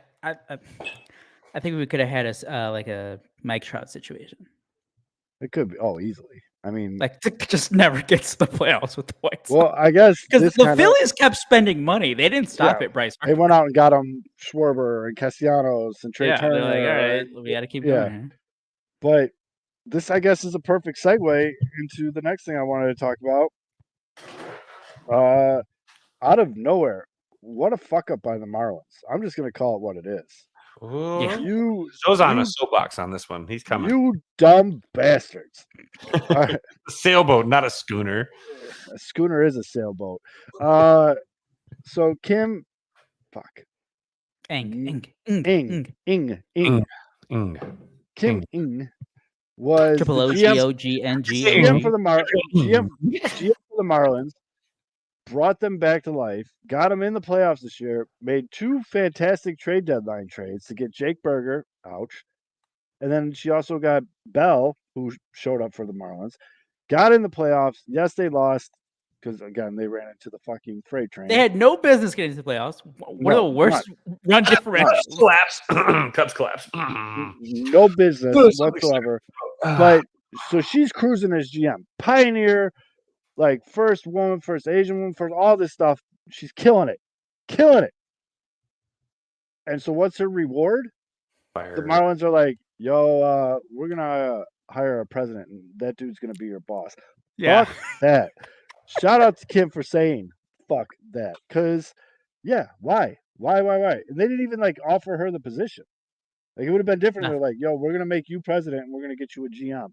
think we could have had like a Mike Trout situation. It could be easily. I mean, Like just never gets to the playoffs with the White Sox. well, I guess Because the Phillies kept spending money. They didn't stop Yeah, at Bryce they Harper. went out and got him Schwarber and Castellanos and Trey Yeah, Turner. they're like, all right, we got to keep Yeah. going here. But this, I guess, is a perfect segue into the next thing I wanted to talk about. Out of nowhere, what a fuck up by the Marlins. I'm just gonna call it what it is. Yeah. Joe's on a soapbox on this one. He's coming. You dumb bastards. All right. A sailboat, not a schooner. A schooner is a sailboat. So Kim, fuck. Ing. Kim Ing was Triple the O GM G O G N G. GM for the Marlins, brought them back to life, got them in the playoffs this year, made 2 fantastic trade deadline trades to get Jake Berger, ouch, and then she also got Bell, who showed up for the Marlins, got in the playoffs. Yes, they lost because again they ran into the fucking freight train. They had no business getting to the playoffs. One of the worst run differentials. Collapse. Cubs collapse. No business whatsoever. But so she's cruising as GM, pioneer. Like first woman, first Asian woman, first all this stuff. She's killing it. And so what's her reward? The Marlins are like, yo, we're going to hire a president and that dude's going to be your boss. Yeah. Fuck that. Shout out to Kim for saying fuck that. Because, yeah, why? And they didn't even like offer her the position. Like it would have been different. No. They're like, yo, we're going to make you president and we're going to get you a GM.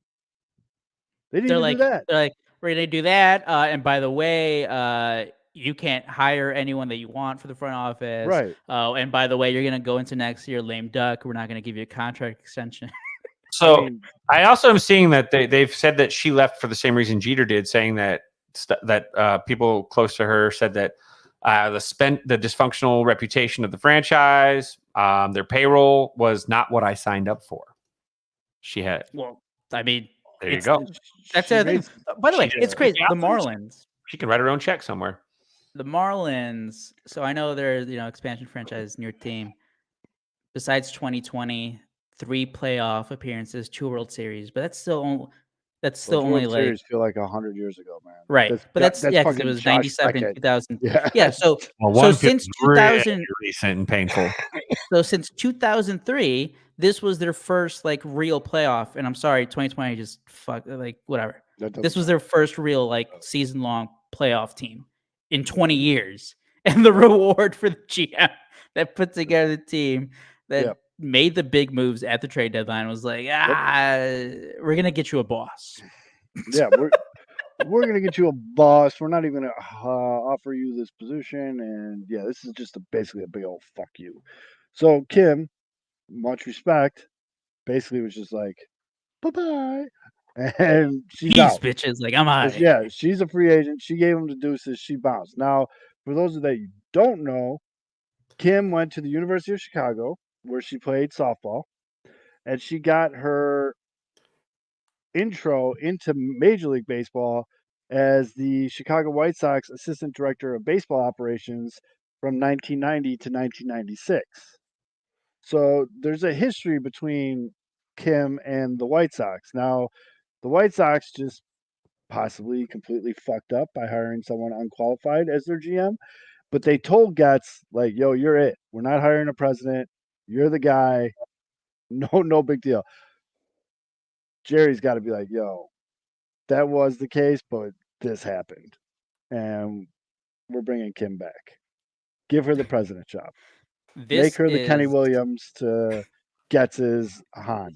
They didn't They're even like, do that. they're like, we're gonna do that. And by the way, you can't hire anyone that you want for the front office. Right. Oh, and by the way, you're gonna go into next year lame duck. We're not gonna give you a contract extension. So I also am seeing that they've said that she left for the same reason Jeter did, saying that people close to her said that the dysfunctional reputation of the franchise, their payroll was not what I signed up for. She had. Well, I mean, There you it's- go. That's She the thing. made- By the way, she it's did. crazy. Yeah, The Marlins. She can write her own check somewhere. The Marlins. So I know they're expansion franchise in your team. Besides 2020, 3 playoff appearances, 2 World Series, but that's still only Those only World like Series feel like 100 years ago, man. right. But that's that's because it fucking was Josh 97 and Beckett. 2000. Yeah. Yeah. So Well, so one since feels really 2000, recent and painful. so since 2003, this was their first like real playoff. And I'm sorry, 2020 just whatever. That doesn't This was count. their first real like season long playoff team in 20 years. And the reward for the GM that put together the team that Yep. made the big moves at the trade deadline was like, we're gonna get you a boss. Yeah, we're gonna get you a boss. We're not even gonna offer you this position, and yeah, this is just basically a big old fuck you. So Kim, much respect, basically was just like, bye bye, and she's These out. bitches, like I'm out. Yeah, she's a free agent. She gave him the deuces. She bounced. Now, for those of that you don't know, Kim went to the University of Chicago where she played softball, and she got her intro into Major League Baseball as the Chicago White Sox assistant director of baseball operations from 1990 to 1996. So there's a history between Kim and the White Sox. Now, the White Sox just possibly completely fucked up by hiring someone unqualified as their GM, but they told Getz, like, yo, you're it. We're not hiring a president. You're the guy. No big deal. Jerry's got to be like, yo, that was the case, but this happened. And we're bringing Kim back. Give her the president job. Make her the Kenny Williams to Getz's Han.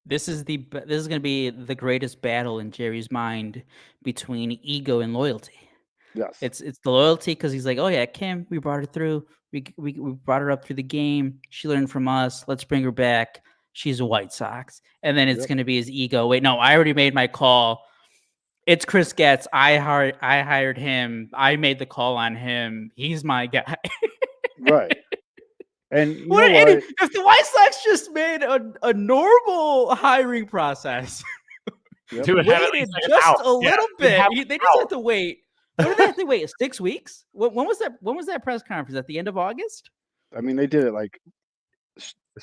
This is going to be the greatest battle in Jerry's mind between ego and loyalty. Yes. It's the loyalty because he's like, oh yeah, Kim, we brought her through. We brought her up through the game. She learned from us. Let's bring her back. She's a White Sox. And then it's going to be his ego. Wait, no, I already made my call. It's Chris Getz. I hired him. I made the call on him. He's my guy. Right. And you know what? what? If the White Sox just made a normal hiring process, Yep. waited just a little bit, they just have to wait. What did they have to wait? 6 weeks? When was that? When was that press conference? At the end of August? I mean, they did it like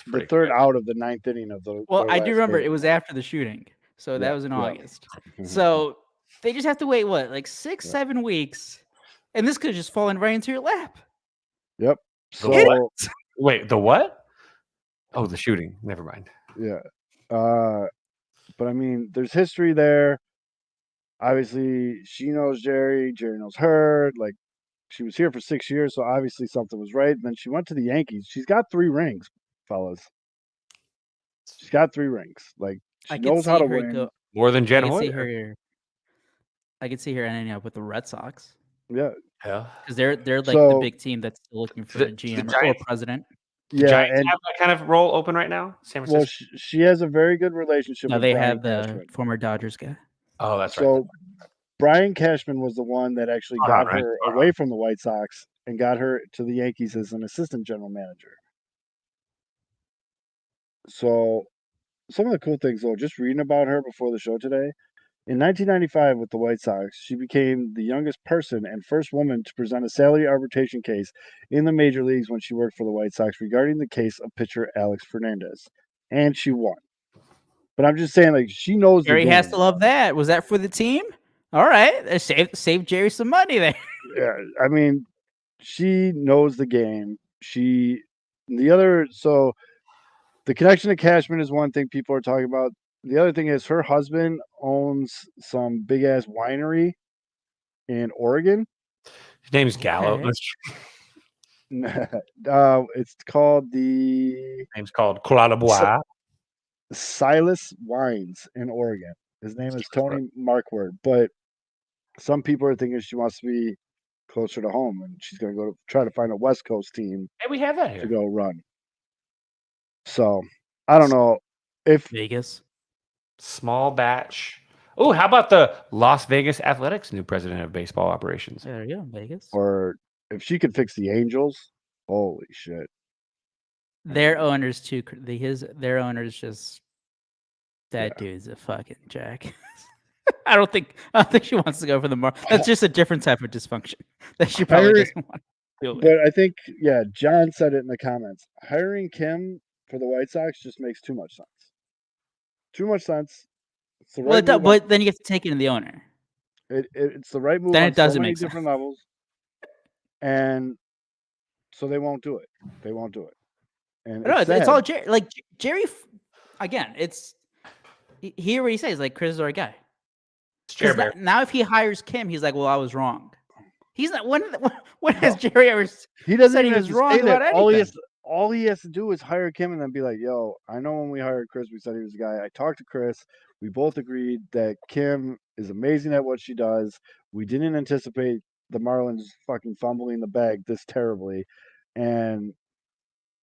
the third out of the ninth inning of the. Well, I do remember it was after the shooting, so that was in August. So they just have to wait what, like 6-7 weeks, and this could just fall right into your lap. Yep. So wait, the what? Oh, the shooting. Never mind. Yeah. But I mean, there's history there. Obviously, she knows Jerry. Jerry knows her. Like, she was here for 6 years, so obviously something was right. And then she went to the Yankees. She's got 3 rings, fellas. She's got 3 rings. Like, she knows how to win. More than Jen Hoyer. I could see her ending up with the Red Sox. Yeah. Because they're like the big team that's still looking for a GM or president. The Giants have that kind of role open right now. San Francisco. Well, she has a very good relationship. No, with they Brian have the Cashman. former Dodgers guy. Oh, that's right. So Brian Cashman was the one that actually got her away from the White Sox and got her to the Yankees as an assistant general manager. So some of the cool things, though, just reading about her before the show today. In 1995, with the White Sox, she became the youngest person and first woman to present a salary arbitration case in the major leagues when she worked for the White Sox regarding the case of pitcher Alex Fernandez. And she won. But I'm just saying, like, she knows Jerry has to love that. Was that for the team? All right. Save Jerry some money there. Yeah. I mean, she knows the game. So the connection to Cashman is one thing people are talking about. The other thing is her husband owns some big ass winery in Oregon. His name's Gallo. It's called the name's called Croix de Bois. Silas Wines in Oregon. His name is Tony Markward, but some people are thinking she wants to be closer to home and she's going to go try to find a West Coast team. Hey, we have that here to go run. So I don't know if Vegas. Small batch. Oh, how about the Las Vegas Athletics new president of baseball operations? There you go, Vegas. Or if she could fix the Angels, holy shit. Their owners too. Their owners just dude's a fucking jack. I don't think she wants to go for the Marlins. That's just a different type of dysfunction that she probably Hiring- doesn't want to deal with. But I think, yeah, John said it in the comments. Hiring Kim for the White Sox just makes too much sense. Too much sense. It's the Well, right it does, move. but then you have to take it in the owner. It's the right move Then on it doesn't so many make sense. different levels, and so they won't do it. They won't do it. And No, it's it's all sad. Jerry. Like Jerry, again, it's he already says like Chris is our guy. Chair 'Cause Bear. now if he hires Kim, he's like, well, I was wrong. He's not. When has Jerry ever He doesn't said he even have was to wrong say that. about All he has to do is hire Kim and then be like, "Yo, I know when we hired Chris, we said he was the guy. I talked to Chris. We both agreed that Kim is amazing at what she does. We didn't anticipate the Marlins fucking fumbling the bag this terribly, and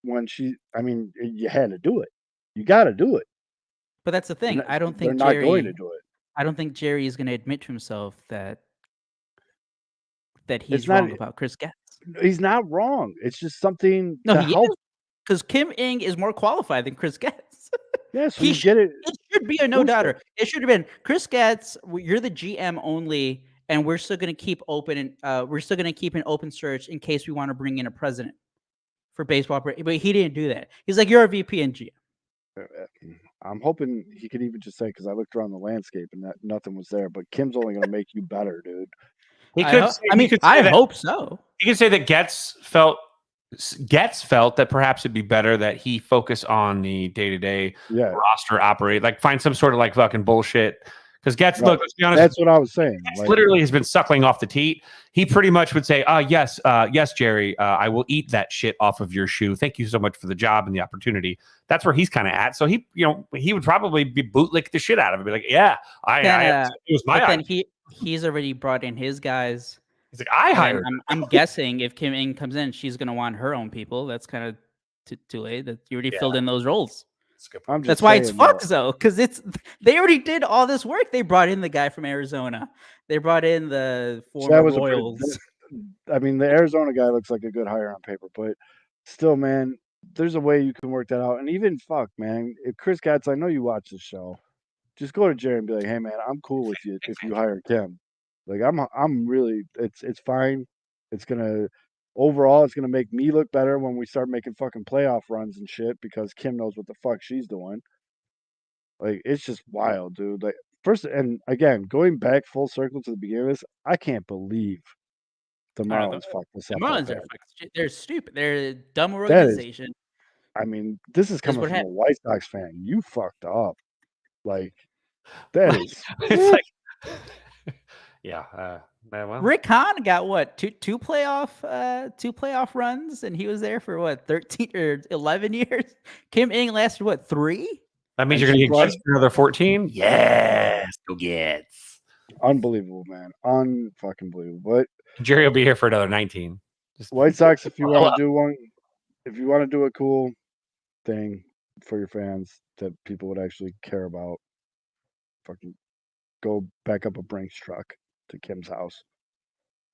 when you had to do it. You got to do it. But that's the thing. I don't They're think not Jerry. going to do it. I don't think Jerry is going to admit to himself that he's It's not- wrong about Chris Getz. He's not wrong. It's just something No, to he help. is, because Kim Ng is more qualified than Chris Getz. Yeah, so He you get it. It should be a no doubter. It should have been Chris Getz. You're the GM only, and we're still going to keep open. And we're still going to keep an open search in case we want to bring in a president for baseball. But he didn't do that. He's like, you're a VP and GM. I'm hoping he could even just say, because I looked around the landscape and that nothing was there. But Kim's only going to make you better, dude. He could. I hope so. He could say that Getz felt that perhaps it'd be better that he focus on the day-to-day roster operate, like find some sort of like fucking bullshit. Because Getz, look, let's be honest. That's what I was saying. Getz literally has been suckling off the teat. He pretty much would say, yes, Jerry, I will eat that shit off of your shoe. Thank you so much for the job and the opportunity. That's where he's kind of at. So he would probably be bootlick the shit out of it. Be like, yeah, it was my idea. Then he's already brought in his guys. He's like, I hired. I'm guessing if Kim Ng comes in, she's going to want her own people. That's kind of too late. That you already filled in those roles. That's why it's fucked though, because they already did all this work. They brought in the guy from Arizona. They brought in the former Royals. The Arizona guy looks like a good hire on paper, but still, man, there's a way you can work that out. And even man, if Chris Getz, I know you watch this show, just go to Jerry and be like, hey man, I'm cool with you if you hire Kim. Like I'm really, it's fine. Overall, it's gonna make me look better when we start making fucking playoff runs and shit because Kim knows what the fuck she's doing. Like, it's just wild, dude. Like, first, and again, going back full circle to the beginning of this, I can't believe the Marlins fucked this up. The Marlins they're stupid. They're a dumb organization. This is coming from a White Sox fan. You fucked up. Like, that is. It's like, yeah. Well. Rick Hahn got what two playoff runs, and he was there for what 13 or 11 years. Kim Ng lasted what 3? That means you're going to get Getz for another 14. Yes, go Getz. Unbelievable, man. Unfucking believable. But Jerry will be here for another 19. White Sox, if you want to do a cool thing for your fans that people would actually care about, fucking go back up a Brinks truck to Kim's house.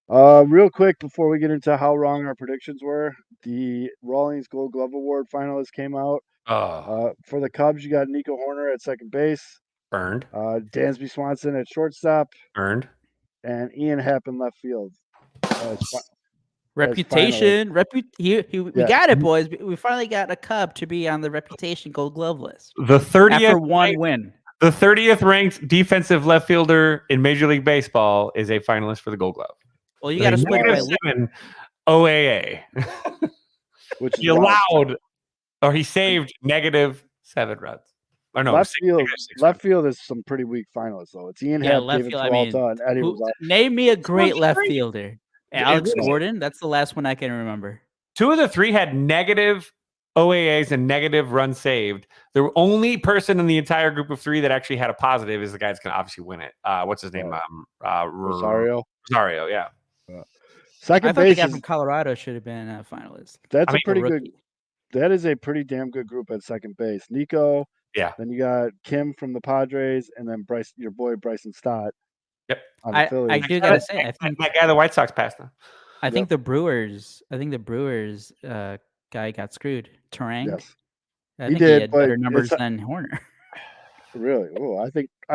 Real quick before we get into how wrong our predictions were, the Rawlings Gold Glove Award finalists came out. For the Cubs, you got Nico Horner at second base, earned. Dansby Swanson at shortstop, earned, and Ian Happ in left field. Reputation, we got it, boys. We finally got a Cub to be on the Reputation Gold Glove list. The 30th after one win. The 30th ranked defensive left fielder in Major League Baseball is a finalist for the Gold Glove. Well, you got to split by 7 OAA, which he allowed, or he saved -7 runs. Or no, left field is some pretty weak finalists though. It's Ian Happ, David Peralta, and Eddie Rosario. Name me a great left fielder. Alex Gordon. That's the last one I can remember. 2 of the 3 had negative OAAs and negative runs saved. The only person in the entire group of 3 that actually had a positive is the guy that's going to obviously win it. What's his name? Rosario. Rosario, yeah. Second base. The guy from Colorado should have been a finalist. That's a pretty good. That is a pretty damn good group at second base. Nico. Yeah. Then you got Kim from the Padres, and then your boy Bryson Stott. Yep. I do gotta say, I think that guy the White Sox passed him. I think the Brewers. Guy got screwed. Terang. Yes. I think he had better numbers than Horner. Really? Oh, I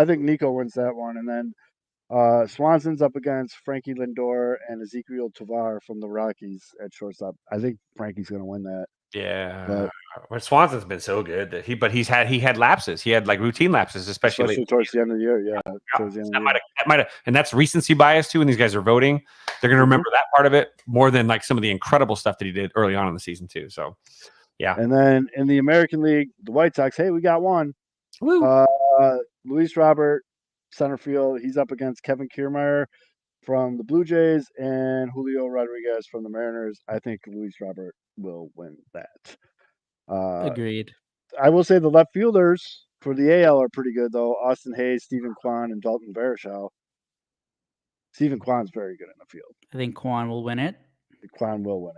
think Nico wins that one, and then Swanson's up against Frankie Lindor and Ezequiel Tovar from the Rockies at shortstop. I think Frankie's going to win that. Yeah, but Swanson's been so good that he had lapses. He had like routine lapses, especially towards the end of the year. Yeah, towards the end of the year. That might have, and that's recency bias too. When these guys are voting, they're going to remember that part of it more than like some of the incredible stuff that he did early on in the season too. So, yeah. And then in the American League, the White Sox. Hey, we got one. Woo. Luis Robert, center field. He's up against Kevin Kiermaier from the Blue Jays and Julio Rodriguez from the Mariners. I think Luis Robert will win that. Agreed. I will say the left fielders for the AL are pretty good, though. Austin Hayes, Stephen Kwan, and Dalton Varsho. Stephen Kwan's very good in the field. I think Kwan will win it. Kwan will win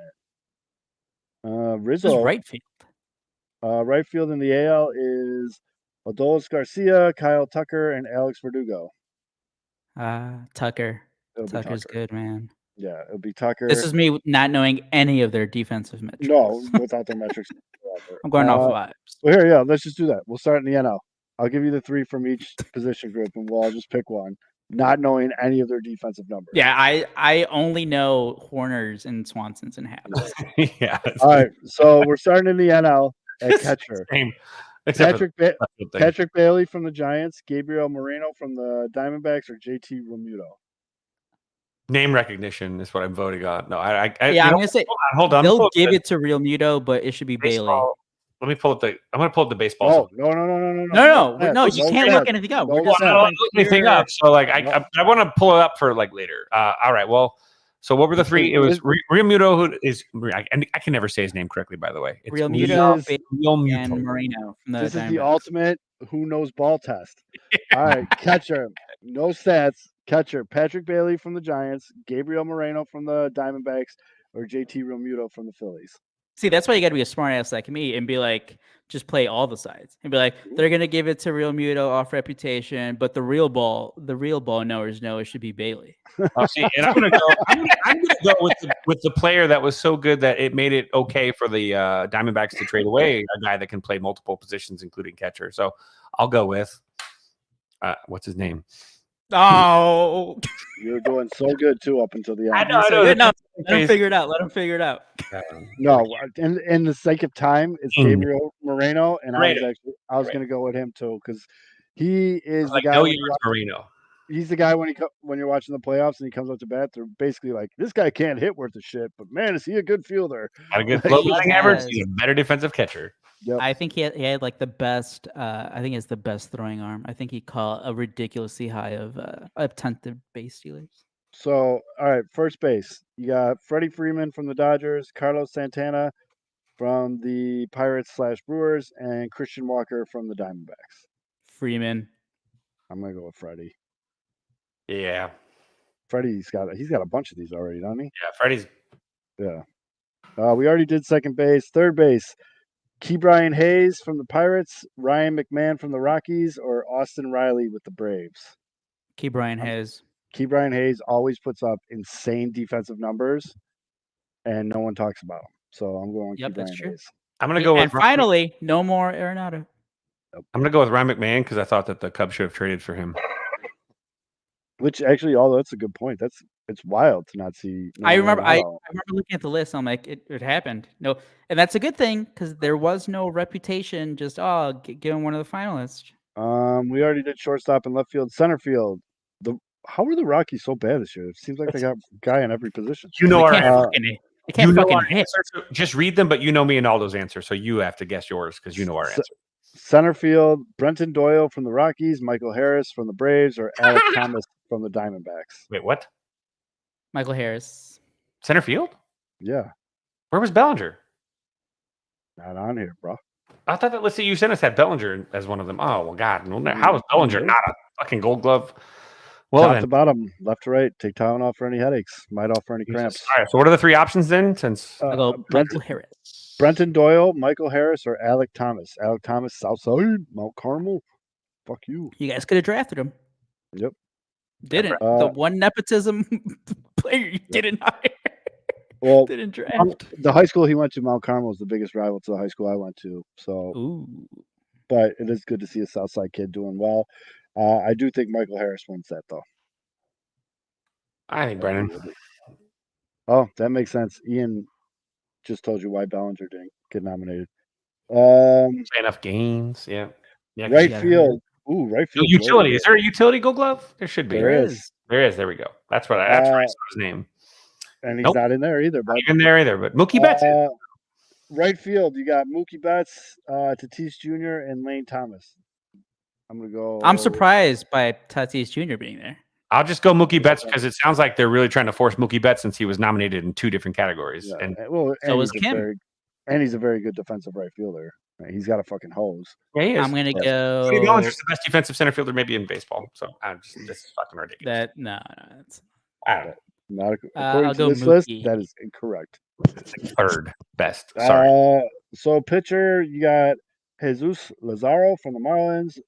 it. Rizzo. Who's right field? Right field in the AL is Adolis Garcia, Kyle Tucker, and Alex Verdugo. Tucker. Tucker's good, man. Yeah, it'll be Tucker. This is me not knowing any of their defensive metrics. No, without their metrics. I'm going off vibes. Well, here, yeah, let's just do that. We'll start in the NL. I'll give you the 3 from each position group, and we'll all just pick one, not knowing any of their defensive numbers. Yeah, I only know Horners and Swansons and Habs. Yeah. All right, so we're starting in the NL at catcher. Patrick Bailey from the Giants, Gabriel Moreno from the Diamondbacks, or JT Realmuto? Name recognition is what I'm voting on. No, I'm gonna say hold on. They'll give it to Realmuto, but it should be baseball. Bailey. Let me pull up I'm gonna pull up the baseball. Oh, no. You can't look anything up. We're just look anything up. So like I want to pull it up for like later. All right. Well, so what were the 3? It was Realmuto, who is I can never say his name correctly, by the way. It's Realmuto and Moreno. This is the ultimate who knows ball test. All right, catcher, no stats. Catcher, Patrick Bailey from the Giants, Gabriel Moreno from the Diamondbacks, or JT Realmuto from the Phillies. See, that's why you got to be a smart ass like me and be like, just play all the sides and be like, they're gonna give it to Realmuto off reputation, but the real ball knowers know it should be Bailey. See, and I'm gonna go with the player that was so good that it made it okay for the Diamondbacks to trade away a guy that can play multiple positions, including catcher. So I'll go with what's his name? Oh, you're doing so good too up until the end. I know. Let him figure it out. No, in the sake of time, it's Gabriel Moreno, and I was going to go with him too because he is the guy. Moreno. He's the guy when you're watching the playoffs and he comes up to bat, they're basically like, this guy can't hit worth a shit, but man, is he a good fielder? Got a good float batting average. He's a better defensive catcher. Yep. I think he had like the best. I think he has the best throwing arm. I think he caught a ridiculously high of attempted base stealers. So, all right, first base. You got Freddie Freeman from the Dodgers, Carlos Santana from the Pirates/Brewers, and Christian Walker from the Diamondbacks. Freeman. I'm gonna go with Freddie. Yeah. Freddie's got a bunch of these already, doesn't he? Yeah, Freddie's. Yeah. We already did second base. Third base. Ke'Bryan Hayes from the Pirates, Ryan McMahon from the Rockies, or Austin Riley with the Braves? Ke'Bryan Hayes. Ke'Bryan Hayes always puts up insane defensive numbers, and no one talks about him. So I'm going with Ke'Bryan Hayes. I'm going to go with. And finally, no more Arenado. I'm going to go with Ryan McMahon because I thought that the Cubs should have traded for him. Which actually, that's a good point. It's wild to not see. I remember looking at the list. I'm like, it happened. No, and that's a good thing because there was no reputation. Just give him one of the finalists. We already did shortstop and left field, center field. How were the Rockies so bad this year? It seems like they got a guy in every position. You know our they can't fucking hit. Just read them, but you know me and all those answers, so you have to guess yours because you know our answer. Center field, Brenton Doyle from the Rockies, Michael Harris from the Braves, or Alex Thomas from the Diamondbacks. Wait, what? Michael Harris. Center field? Yeah. Where was Bellinger? Not on here, bro. I thought that, let's see, you sent us that Bellinger as one of them. Oh, well, God. How is Bellinger not a fucking Gold Glove? Well, top to bottom, left to right. Take Tylenol for any headaches. Might off for any cramps. All right, so what are the 3 options then? Since I'll go Michael Harris. Brenton Doyle, Michael Harris, or Alec Thomas. Alec Thomas, Southside, Mount Carmel. Fuck you. You guys could have drafted him. Yep. Didn't. The one nepotism player you didn't hire. Didn't draft. The high school he went to, Mount Carmel, is the biggest rival to the high school I went to. So. Ooh. but it is good to see a Southside kid doing well. I do think Michael Harris wins that though. I think Brennan. Oh, that makes sense. Ian just told you why Bellinger didn't get nominated. Um, Play enough games. Yeah. Yeah. 'cause right got field. Ooh, right field. utility. Is there a utility Gold Glove? There should be. There is. There is. There we go. That's what I saw his name. And he's Nope. not in there either, Not but even there either. But Mookie Betts. right field, you got Mookie Betts, Tatis Jr., and Lane Thomas. I'm gonna go. I'm surprised by Tatis Jr. being there. I'll just go Mookie Betts because it sounds like they're really trying to force Mookie Betts since he was nominated in 2 different categories. Yeah, And so was Kim. He's a very good defensive right fielder. He's got a fucking hose. yeah, he is. I'm gonna Cody go. Bellinger's the best defensive center fielder maybe in baseball. So this is fucking ridiculous. No. I don't know. Not according I'll to go this list. Mookie. That is incorrect. It's like 3rd best. Sorry. So pitcher, you got Jesus Lazaro from the Marlins,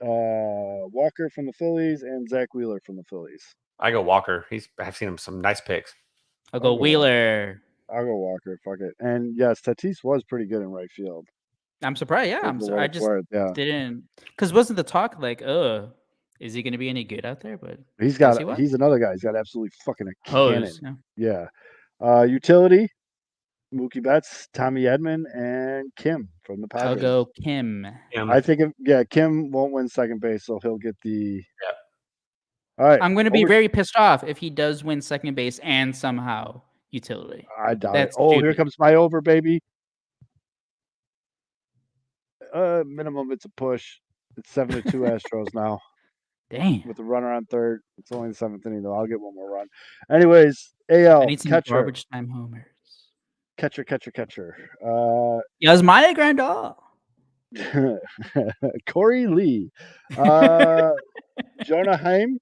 Walker from the Phillies, and Zach Wheeler from the Phillies. I go Walker. I've seen him some nice picks. I'll go Wheeler. I'll go Walker. Fuck it. And yes, Tatis was pretty good in right field. I'm surprised. Yeah, I just didn't because wasn't the talk like, is he going to be any good out there? But he's another guy. He's got absolutely fucking a cannon. Yeah. Utility, Mookie Betts, Tommy Edman, and Kim from the Padres. I'll go Kim. I think Kim won't win second base, so he'll get the. Yeah. All right. I'm going to be very pissed off if he does win second base and somehow utility. I doubt it. Here comes my over, baby. Minimum, it's a push. It's 7-2 Astros now. Damn. With the runner on third. It's only the 7th inning, though. I'll get one more run. Anyways, AL. I need some garbage time homers. Catcher. Yasmani Grandal. Corey Lee. Jonah Heim,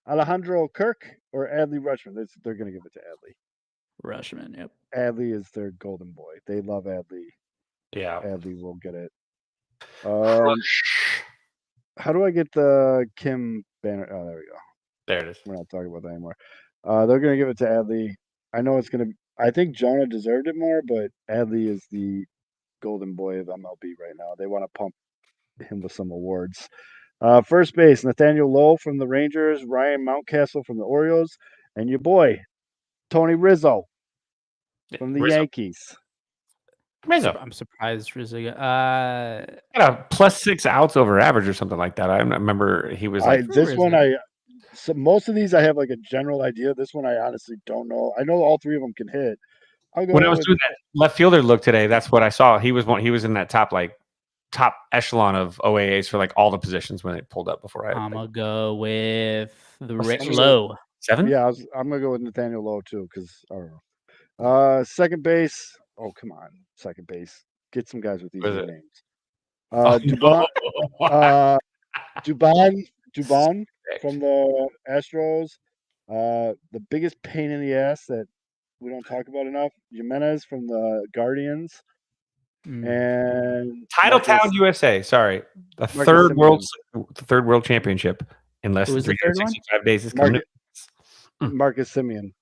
Alejandro Kirk, or Adley Rutschman. They're going to give it to Adley. Rutschman, yep. Adley is their golden boy. They love Adley. Yeah. Adley will get it. How do I get the Kim banner? Oh, there we go. There it is. We're not talking about that anymore. They're going to give it to Adley. I know it's going to. I think Jonah deserved it more, but Adley is the golden boy of MLB right now. They want to pump him with some awards. First base, Nathaniel Lowe from the Rangers, Ryan Mountcastle from the Orioles, and your boy, Tony Rizzo from the Yankees. Rizzo. I'm surprised Rizzo got a +6 outs over average or something like that. I remember he was like so most of these I have like a general idea. This one I honestly don't know. I know all 3 of them can hit. When I was doing that left fielder look today, that's what I saw. He was in that top echelon of OAAs for like all the positions when it pulled up before I'm gonna go with the Low. 7? Yeah, I'm gonna go with Nathaniel Lowe too because I don't know. Second base. Oh come on, second base. Get some guys with these names. Dubon from the Astros. The biggest pain in the ass that we don't talk about enough. Jimenez from the Guardians. And Titletown, USA. Sorry, the third world championship in less than 365 days is coming. Marcus Semien.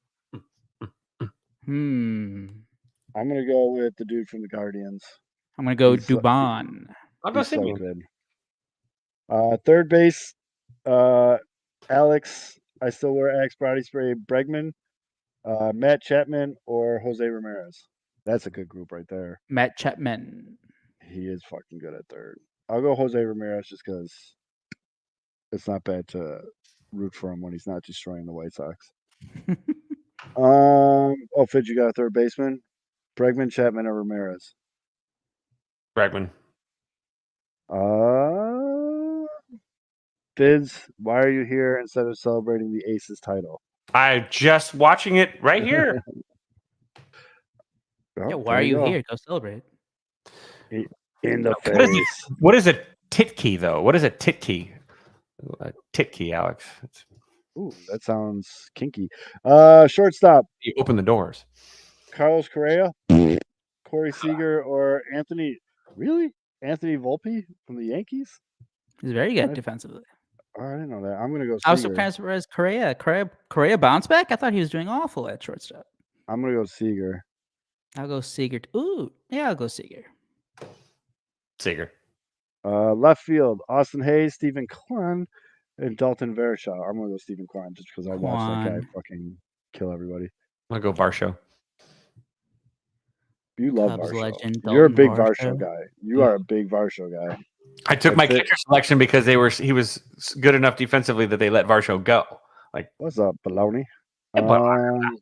I'm gonna go with the dude from the Guardians. I'm gonna go Dubon. I'll go Semien. Third base, Alex. I still wear Axe body spray. Bregman, Matt Chapman, or Jose Ramirez. That's a good group right there. Matt Chapman. He is fucking good at third. I'll go Jose Ramirez just because it's not bad to root for him when he's not destroying the White Sox. Fitz, you got a third baseman? Bregman, Chapman, or Ramirez? Bregman. Fizz, why are you here instead of celebrating the Aces title? I'm just watching it right here. Why are you here? Go celebrate. In the face. What is a tit key, though? What is a tit key? A tit key, Alex. Ooh, that sounds kinky. Shortstop. You open the doors. Carlos Correa, Corey Seager, or Anthony. Really? Anthony Volpe from the Yankees? He's very good defensively. Oh, I didn't know that. I'm going to go Seager. I was surprised Correa bounced back. I thought he was doing awful at shortstop. I'm going to go Seager. I'll go Seager. Ooh, yeah, I'll go Seager. Seager. Left field, Austin Hayes, Stephen Kwan, and Dalton Varshaw. I'm going to go Stephen Kwan just because I watched that guy Kwan. fucking kill everybody. I'm going to go Varsho. You love Cubs Varsho. legend, You're a Dalton big Varsho. Varsho guy. You are a big Varsho guy. I took my That's it. catcher selection because he was good enough defensively that they let Varsho go. Like, What's up, baloney? Hey, baloney.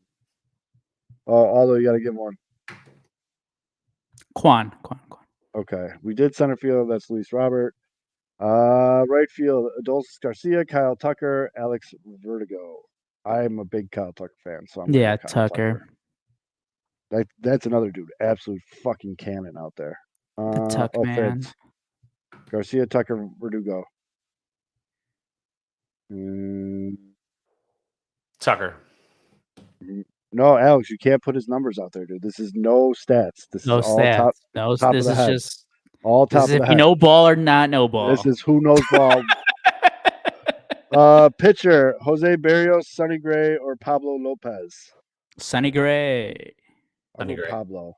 Although you got to give one. Kwan. Okay. We did center field. That's Luis Robert. Right field, Adolphus Garcia, Kyle Tucker, Alex Vertigo. I'm a big Kyle Tucker fan, so I'm going to go Kyle Tucker. That's another dude. Absolute fucking cannon out there. The Tuck man. Offense. Garcia, Tucker, Verdugo. Tucker. No, Alex, you can't put his numbers out there, dude. This is no stats. This No is all stats. top. No, top this of the is head. just all top this is of the if head. you know ball or not know ball. This is who knows ball. Pitcher, Jose Barrios, Sonny Gray, or Pablo Lopez? Sonny Gray. I'll go Pablo.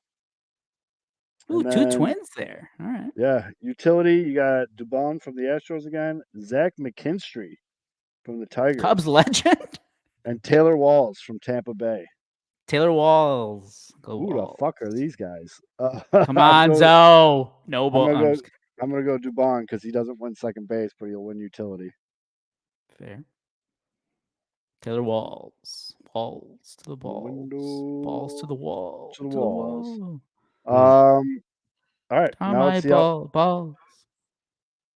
Ooh, two twins there. All right. Yeah. Utility, you got Dubon from the Astros again, Zach McKinstry from the Tigers. Cubs legend. And Taylor Walls from Tampa Bay. Taylor Walls. Who the fuck are these guys? Come on, Zoe. No ball. I'm going to go Dubon because he doesn't win second base, but he'll win utility. Fair. Taylor Walls. Walls to the balls. Balls to the wall. To the walls. Wall. All right. On now my balls.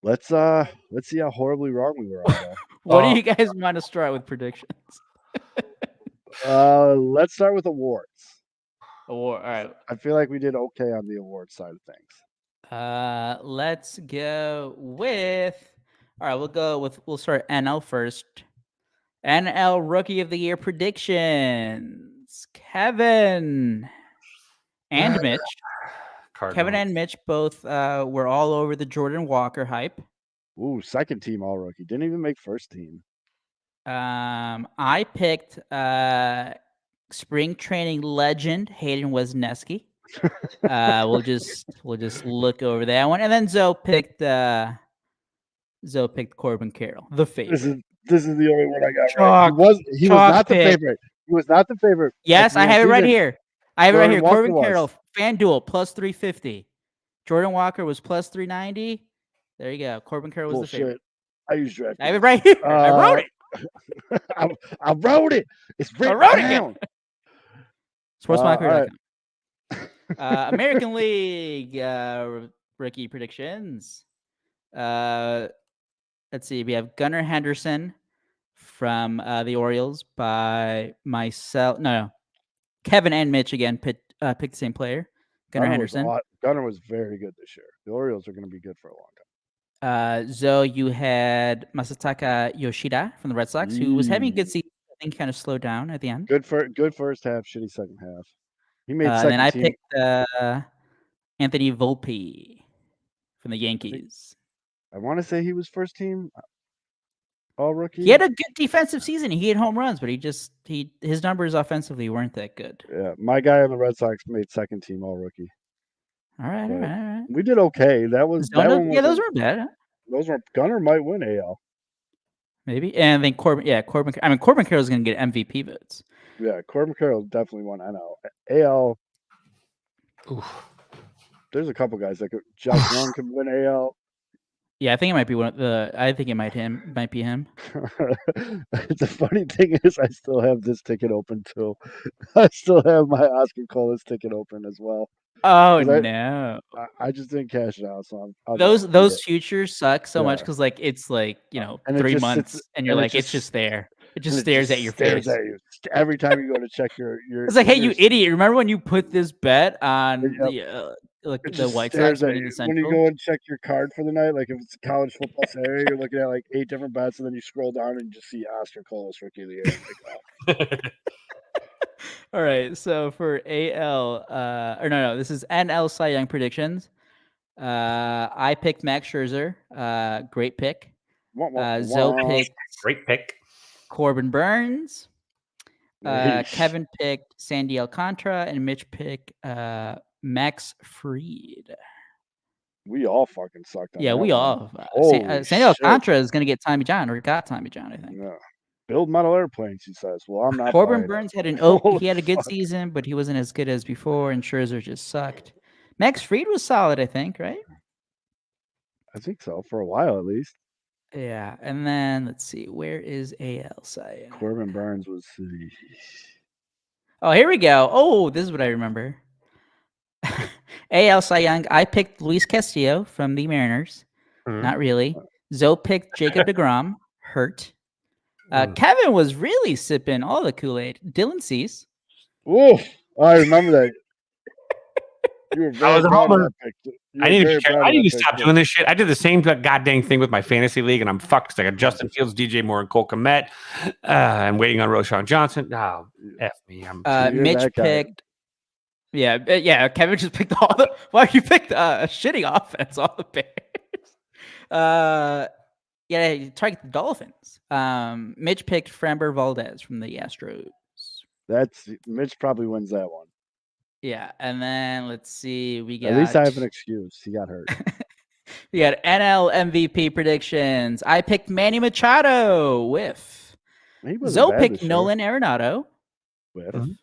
Let's see how horribly wrong we were all there. What do you guys want to start with predictions? Let's start with awards. Award. All right. I feel like we did okay on the award side of things. Let's go with. All right, we'll start NL first. NL Rookie of the Year predictions. Kevin and Mitch. Cardinals. Kevin and Mitch both were all over the Jordan Walker hype. Ooh, second team all rookie. Didn't even make first team. I picked spring training legend Hayden Wesneski. We'll just look over that one, and then Zoe picked Corbin Carroll, the favorite. This is the only one I got right. He was not the favorite. He was not the favorite. Yes, I have it right here. Corbin Carroll, FanDuel plus 350. Jordan Walker was plus 390. There you go. Corbin Carroll was the favorite. I use DraftKings. I have it right here. I wrote it. I wrote it. It's written down. Sportsmonitor.com. American League rookie predictions. Let's see. We have Gunnar Henderson from the Orioles by myself. No. Kevin and Mitch again picked the same player. Gunnar Henderson. Gunnar was very good this year. The Orioles are going to be good for a long time. Zoe, you had Masataka Yoshida from the Red Sox, who was having a good season. I think kind of slowed down at the end. Good first half, shitty second half. He made second then I team. picked Anthony Volpe from the Yankees. I want to say he was first team all rookie. He had a good defensive season. He hit home runs, but his numbers offensively weren't that good. Yeah, my guy on the Red Sox made second team all rookie. All right. We did okay. Those weren't bad. Huh? Those were Gunnar might win AL. Maybe. And then Corbin Carroll's going to get MVP votes. Yeah, Corbin Carroll definitely won NL. AL. Oof. There's a couple guys that Josh Young could win AL. Yeah, I think it might be I think it might be him. The funny thing is, I still have this ticket open too. I still have my Oscar Colas ticket open as well. Oh no! I just didn't cash it out, so those futures suck so much because it's 3 months, and you're like it's just there. It just stares at your face every time you go to check your. It's like, hey, you idiot! Remember when you put this bet on the White Sox when you go and check your card for the night? Like if it's college football Saturday, you're looking at like 8 different bets, and then you scroll down and you just see Oscar Colas Rookie of the Year. Like, All right, so for AL, this is NL Cy Young predictions. I picked Max Scherzer, great pick. Zoe picked great pick. Corbin Burns. Kevin picked Sandy Alcantara, and Mitch picked Max Fried. We all fucking sucked on Yeah, that we one. all. Holy San shit. Alcantara is going to get Tommy John, or got Tommy John, I think. Yeah. Build model airplanes, he says. Well, I'm not Corbin buying Burns it. had an Holy he had a good fuck. season, but he wasn't as good as before, and Scherzer just sucked. Max Fried was solid, I think, right? I think so, for a while at least. Yeah, and then let's see, where is AL Cy Young? Corbin Burns was Oh, here we go. Oh, this is what I remember. AL Cy Young. I picked Luis Castillo from the Mariners. Mhm. Not really. Zoe picked Jacob DeGrom. Hurt. Mm. Kevin was really sipping all the Kool-Aid. Dylan Cease. Oof. I remember that. You were very was a proud of homer. that pick. You I were need very to proud of I need that to pick, stop too. doing this shit. I did the same goddamn thing with my fantasy league, and I'm fucked. 'Cause I got Justin Fields, DJ Moore, and Cole Kmet. I'm waiting on Roshan Johnson. Oh, F me. You're Mitch that guy. picked. Yeah. Kevin just picked all the. Well, you picked shitty offense, all the Bears. Yeah, target the Dolphins. Mitch picked Framber Valdez from the Astros. That's Mitch probably wins that one. Yeah, and then let's see. We got. At least I have an excuse. He got hurt. We got NL MVP predictions. I picked Manny Machado with. He wasn't Zoe bad picked this year. Nolan Arenado. With.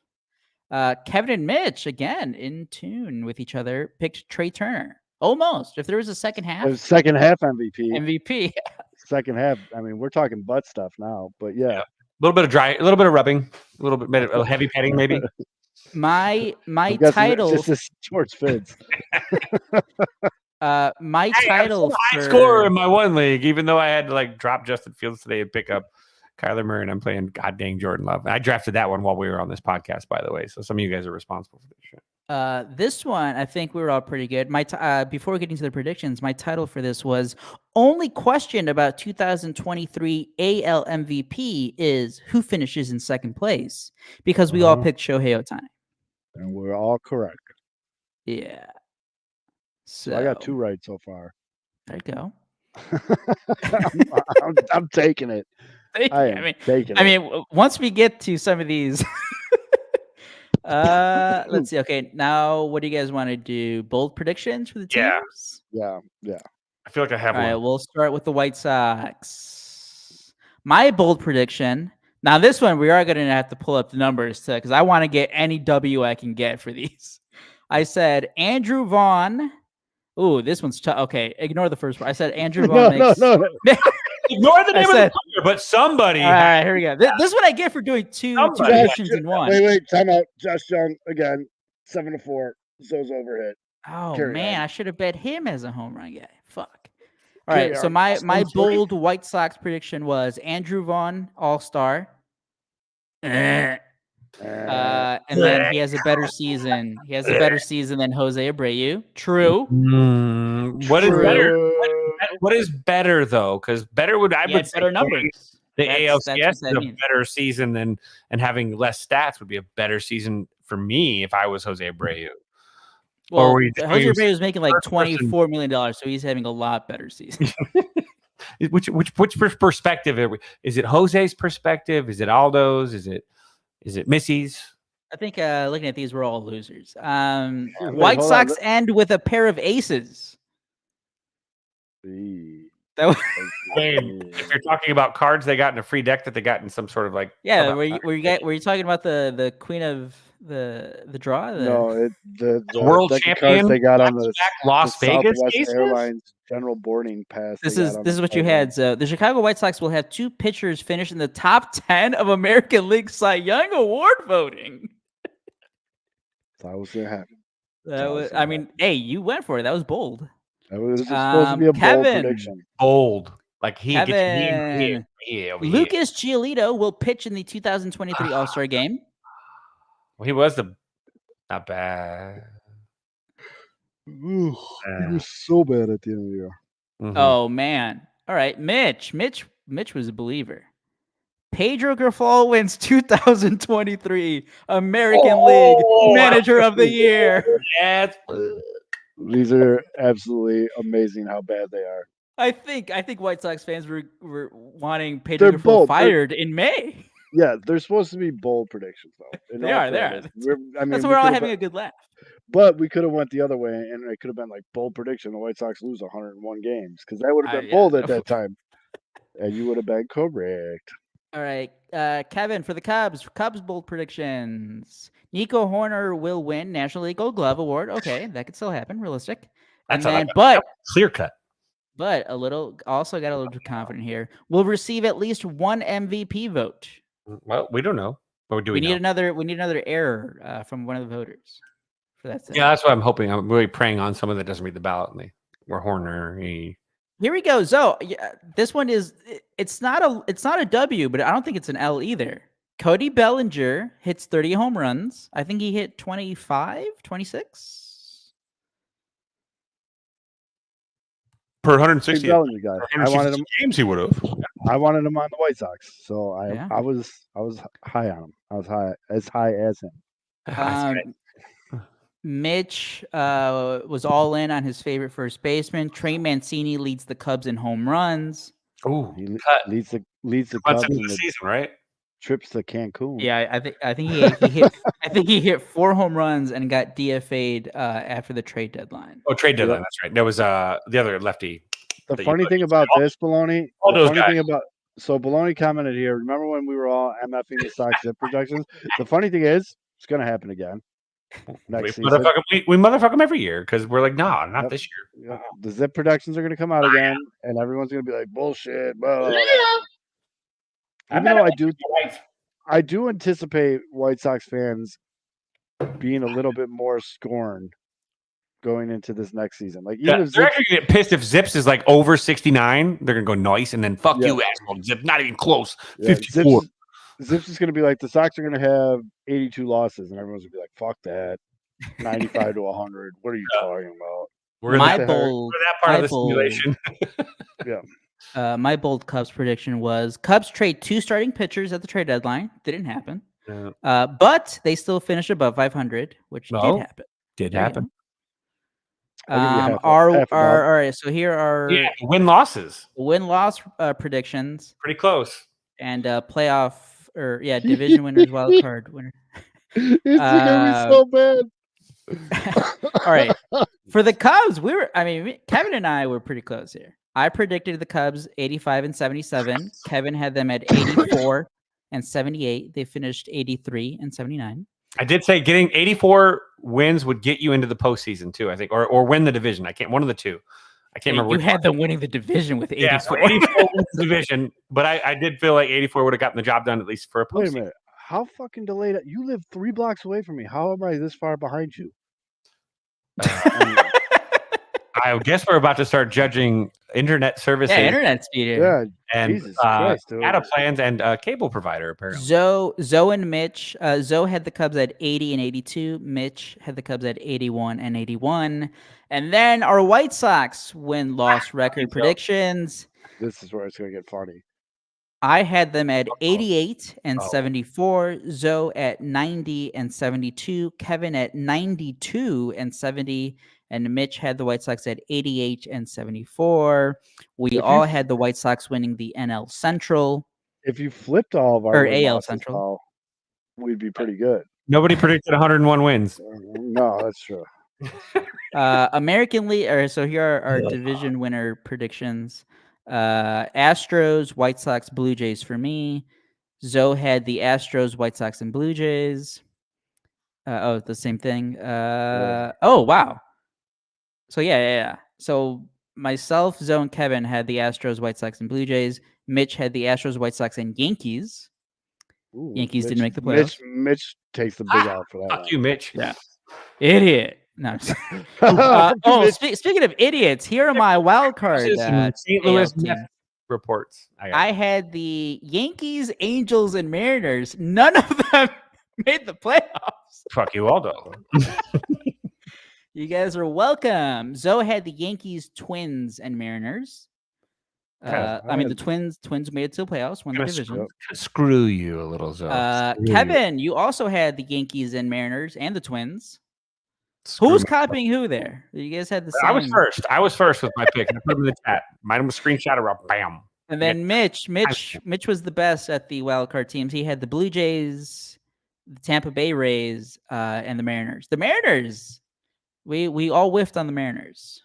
Kevin and Mitch, again, in tune with each other, picked Trey Turner. Almost. If there was a second half. It was second half MVP. MVP. Second half. I mean, we're talking butt stuff now, but yeah. A little bit of dry, a little bit of rubbing, a little bit of heavy petting, maybe. My I'm guessing title. it's just George Fitz. My Hey, title I'm high for scorer in my one league, even though I had to like drop Justin Fields today and pick up Kyler Murray, and I'm playing goddamn Jordan Love. I drafted that one while we were on this podcast, by the way. So some of you guys are responsible for this shit. This one, I think we were all pretty good. Before getting to the predictions, my title for this was only question about 2023 AL MVP is who finishes in second place, because we all picked Shohei Ohtani. And we're all correct. Yeah. So I got 2 right so far. There you go. I'm taking it. I mean, once we get to some of these, let's see. Okay, now what do you guys want to do? Bold predictions for the teams? Yeah. I feel like I have All one. right, we'll start with the White Sox. My bold prediction. Now, this one we are going to have to pull up the numbers because I want to get any W I can get for these. I said Andrew Vaughn. Ooh, this one's tough. Okay, ignore the first part. I said Andrew Vaughn makes. No. Ignore the name of the player, but somebody. All right, here we go. This is what I get for doing two predictions in one. Wait, time out. Josh Young again, 7-4. Zo's overhit. Oh Carry man, on. I should have bet him as a home run guy. Fuck. All Carry right, so on. my bold White Sox prediction was Andrew Vaughn All-Star. And then he has a better season. He has a better season than Jose Abreu. True. What is better? What is better though? Because better would He had better numbers. The That's ALCS is what that a means. better season than, and having less stats would be a better season for me if I was Jose Abreu. Well, were you Jose doing Abreu is making like first person? $24 million, so he's having a lot better season. Which perspective is it? Jose's perspective? Is it Aldo's? Is it Missy's? I think looking at these, we're all losers. Wait, White hold Sox on. end with a pair of aces. That was, If you're talking about cards they got in a free deck that they got in some sort of like yeah. Were you talking about the queen of the draw? No, the World deck of champion cards they got on the Las Vegas Southwest cases? Airlines general boarding pass. This is what you had. So the Chicago White Sox will have 2 pitchers finish in the top 10 of American League Cy Young Award voting. That was gonna happen. I mean, hey, you went for it. That was bold. That was supposed to be a bold Kevin. prediction. Bold. Like he gets Kevin. here. Lucas Giolito will pitch in the 2023 All-Star Game. Well, he was not bad. Ooh, he was so bad at the end of the year. Mhm. Oh man! All right, Mitch was a believer. Pedro Grifol wins 2023 American League Manager of the Year. These are absolutely amazing how bad they are. I think White Sox fans were wanting Pedro They're Grifol bold. fired in May. Yeah, they're supposed to be bold predictions, though. They are. I mean, That's why we're all having a good laugh. But we could have went the other way, and it could have been like bold prediction: the White Sox lose 101 games, because that would have been bold at that time, and you would have been correct. All right, Kevin, for the Cubs bold predictions. Nico Horner will win National League Gold Glove Award. Okay, that could still happen, realistic. That's clear cut. But also got a little too confident here. Will receive at least one MVP vote. Well, we don't know. But do we need know? We need another error from one of the voters for that. Yeah, that's what I'm hoping. I'm really praying on someone that doesn't read the ballot. Or Horner. Here we go. So this one is it's not a W, but I don't think it's an L either. Cody Bellinger hits 30 home runs. I think he hit 25, 26 per 160 I wanted him games. He would have. I wanted him on the White Sox, so I was high on him. I was as high as him. Mitch was all in on his favorite first baseman. Trey Mancini leads the Cubs in home runs. Oh, he leads the Cubs in the season, right? Trips to Cancun. Yeah, I think he hit I think he hit 4 home runs and got DFA'd after the trade deadline. Oh, trade deadline. That's right. There was the other lefty. The funny thing about this, Baloney. So Baloney commented here. Remember when we were all MFing the Sox zip projections? The funny thing is, it's going to happen again. We motherfuck them every year because we're like, no, not this year. Yep. The zip projections are going to come out again, and everyone's going to be like, bullshit. Blah, blah, blah. Even though I do anticipate White Sox fans being a little bit more scorned going into this next season. Like, even if they're actually going to get pissed if Zips is like over 69. They're going to go nice, and then fuck you, asshole. Zip, not even close. 54. Zips is going to be like, the Sox are going to have 82 losses, and everyone's going to be like, fuck that. 95 to 100. What are you talking about? We're in that part of the simulation. My bold Cubs prediction was Cubs trade 2 starting pitchers at the trade deadline. Didn't happen. But they still finished above 500, which did happen. Did happen. All right. So here are win-losses. Win-loss predictions. Pretty close. And playoff division winners, wild card winner. It's gonna be so bad. All right. For the Cubs, Kevin and I were pretty close here. I predicted the Cubs 85 and 77. Kevin had them at 84 and 78. They finished 83 and 79. I did say getting 84 wins would get you into the postseason too, I think, or win the division. One of the two. I can't remember. You had them winning the division with 84. Yeah, so 84 wins the division, but I did feel like 84 would have gotten the job done at least for a postseason. Wait a minute. How fucking delayed? You live 3 blocks away from me. How am I this far behind you? I guess we're about to start judging internet services. Yeah, internet speed. Yeah, and Jesus Christ, data plans and cable provider apparently. Zoe and Mitch. Zoe had the Cubs at 80 and 82. Mitch had the Cubs at 81 and 81. And then our White Sox win-loss record predictions. This is where it's going to get funny. I had them at 88 and 74. Zoe at 90 and 72. Kevin at 92 and 70. And Mitch had the White Sox at 88 and 74. We all had the White Sox winning the NL Central. If you flipped all of our AL Central, we'd be pretty good. Nobody predicted 101 wins. No, that's true. American League. So here are our division winner predictions. Astros, White Sox, Blue Jays for me. Zoe had the Astros, White Sox, and Blue Jays. The same thing. Oh, wow. So yeah. So myself, Zoe, and Kevin had the Astros, White Sox, and Blue Jays. Mitch had the Astros, White Sox, and Yankees. Ooh, Yankees didn't make the playoffs. Mitch takes the big out for that. Fuck you, Mitch. Yeah. Idiot. No. Speaking of idiots, here are my wild card St. Louis reports. I had the Yankees, Angels, and Mariners. None of them made the playoffs. Fuck you, Aldo. You guys are welcome. Zoe had the Yankees, Twins, and Mariners. The Twins made it to the playoffs, won the division. Screw you a little, Zoe. Kevin, you also had the Yankees and Mariners and the Twins. Who's copying who there? You guys had the same. I was first with my pick. I put it in the chat. Mine was screenshot around. Bam. And then Mitch was the best at the wild card teams. He had the Blue Jays, the Tampa Bay Rays, and the Mariners. The Mariners We all whiffed on the Mariners.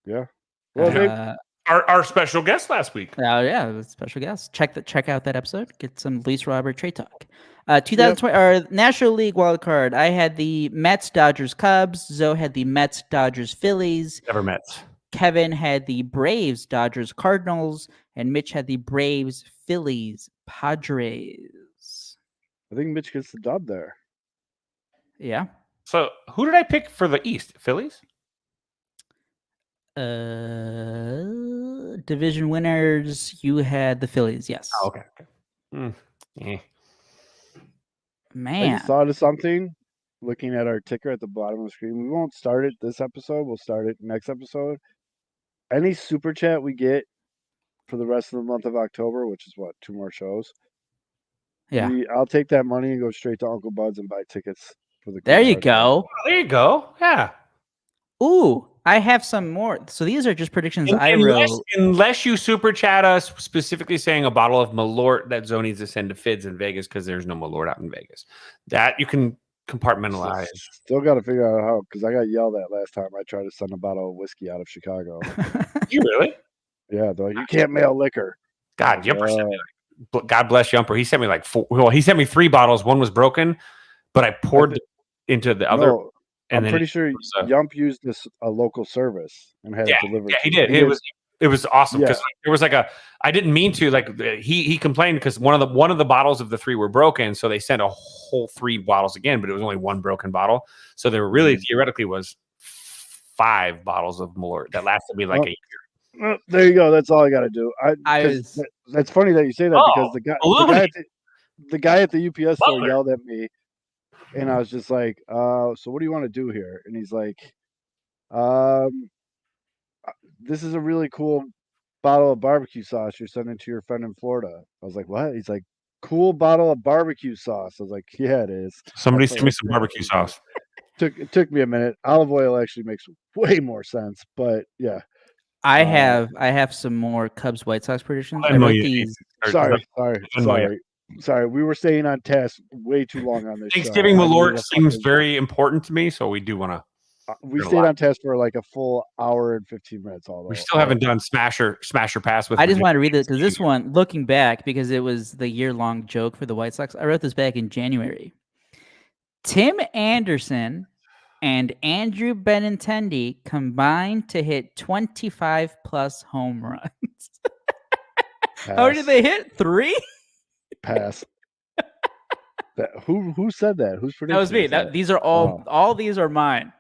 Yeah. Well, Uh, Our special guest last week. yeah, special guest. Check out that episode. Get some Luis Robert trade talk. 2020 or National League wild card. I had the Mets, Dodgers, Cubs. Zoe had the Mets, Dodgers, Phillies. Never met. Kevin had the Braves, Dodgers, Cardinals, and Mitch had the Braves, Phillies, Padres. I think Mitch gets the dub there. Yeah. So who did I pick for the East? Phillies? Division winners. You had the Phillies. Yes. Oh, okay. Yeah. I Man. just thought of something. Looking at our ticker at the bottom of the screen, we won't start it this episode. We'll start it next episode. Any super chat we get for the rest of the month of October, which is what, 2 more shows. Yeah. I'll take that money and go straight to Uncle Bud's and buy tickets for the. There you Cubs Hard go. Oh, there you go. Yeah. Ooh, I have some more. So these are just predictions I wrote. Unless you super chat us specifically saying a bottle of Malort that Zoe needs to send to Fids in Vegas because there's no Malort out in Vegas. That you can compartmentalize. Still got to figure out how, because I got yelled at last time I tried to send a bottle of whiskey out of Chicago. You really? Yeah, though you can't mail liquor. God, Yumper sent me God bless Yumper. He sent me like 4. Well, he sent me 3 bottles. One was broken, but I poured into the other. No, and I'm pretty sure Yump used a local service and had it delivered. Yeah, he did. It was awesome because there was like I didn't mean to, like he complained because one of the bottles of the 3 were broken, so they sent a whole 3 bottles again, but it was only 1 broken bottle. So there really theoretically was 5 bottles of Malort that lasted me like a year. Well, there you go. That's all I got to do. That's funny that you say that because the guy at the UPS store yelled at me, and I was just like, "So what do you want to do here?" And he's like, "This is a really cool bottle of barbecue sauce you're sending to your friend in Florida." I was like, "What?" He's like, "Cool bottle of barbecue sauce." I was like, "Yeah, it is." Somebody send me some barbecue sauce. It took me a minute. Olive oil actually makes way more sense, but yeah. I have some more Cubs White Sox predictions. I wrote these. Sorry. We were staying on task way too long on this. Thanksgiving Malort seems very important to me, so we do want to. We stayed on task for like a full hour and 15 minutes. Although we still haven't done smasher pass with. I just wanted to read it because this one, looking back, because it was the year-long joke for the White Sox. I wrote this back in January. Tim Anderson and Andrew Benintendi combined to hit 25 plus home runs. How many did they hit? 3? Pass. Who said that? Who's predicting? That was me. These are all these are mine.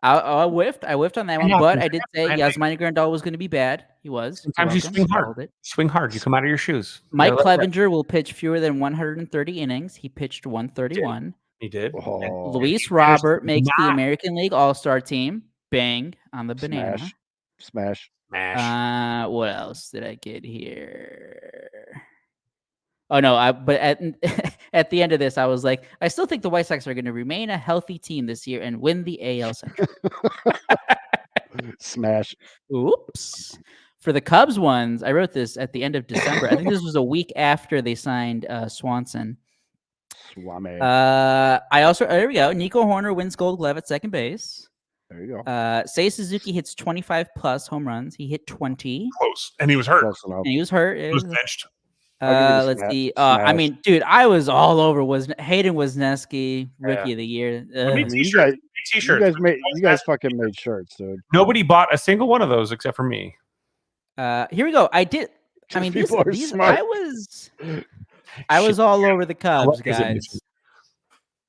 I whiffed. I whiffed on that one, but I did say Yasmani Grandal was going to be bad. He was. Sometimes you swing hard. Swing hard. You come out of your shoes. Mike Clevenger will pitch fewer than 130 innings. He pitched 131. He did. Luis Robert makes the American League All-Star team. Bang on the banana. Smash. What else did I get here? Oh no! But at the end of this, I was like, I still think the White Sox are going to remain a healthy team this year and win the AL Central. Smash. Oops. For the Cubs ones, I wrote this at the end of December. I think this was a week after they signed Swanson. There we go. Nico Horner wins Gold Glove at second base. There you go. Seiya Suzuki hits 25 plus home runs. He hit 20. Close. And he was hurt. And he was hurt. He was benched. Let's see. I mean, dude, I was all over. Hayden Wesneski, Rookie of the Year. You guys fucking made shirts, dude. Nobody bought a single one of those except for me. Here we go. I did. I mean, these I was all over the Cubs, guys.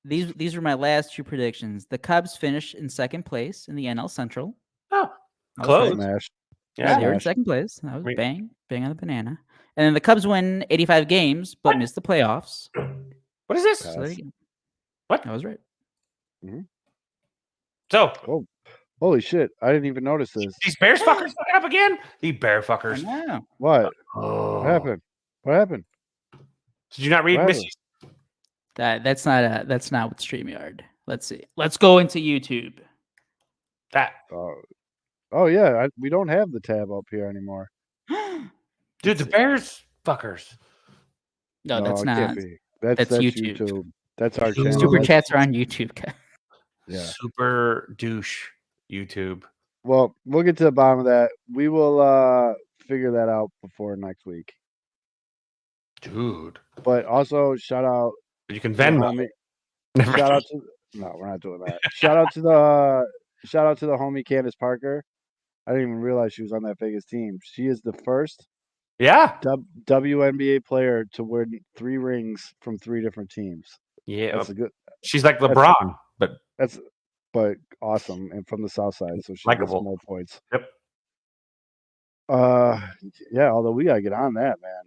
These were my last 2 predictions. The Cubs finished in second place in the NL Central. Oh, close. Smash. Yeah, they were in second place. That was bang on the banana. And then the Cubs win 85 games, but missed the playoffs. What is this? What? I was right. Mm-hmm. So, holy shit! I didn't even notice this. These Bears fuckers fucking up again. These Bear fuckers. I know. What? What happened? What happened? Did you not read Missy? That's not with StreamYard. Let's see. Let's go into YouTube. Oh yeah, we don't have the tab up here anymore. Dude, the Bears fuckers. No, that's not. Can't be. That's YouTube. That's our channel. Super That's- chats are on YouTube. Yeah. Super douche YouTube. Well, we'll get to the bottom of that. We will figure that out before next week. Dude. But also shout out You can to the Venmo. homie. Never Shout out to we're not doing that. Shout out to the homie Candace Parker. I didn't even realize she was on that Vegas team. She is the first Yeah. WNBA player to win 3 rings from 3 different teams. Yeah. That's a good. She's like LeBron, but But awesome, and from the South Side, so she Likeable. gets more points. Yep. Yeah. Although we gotta get on that, man.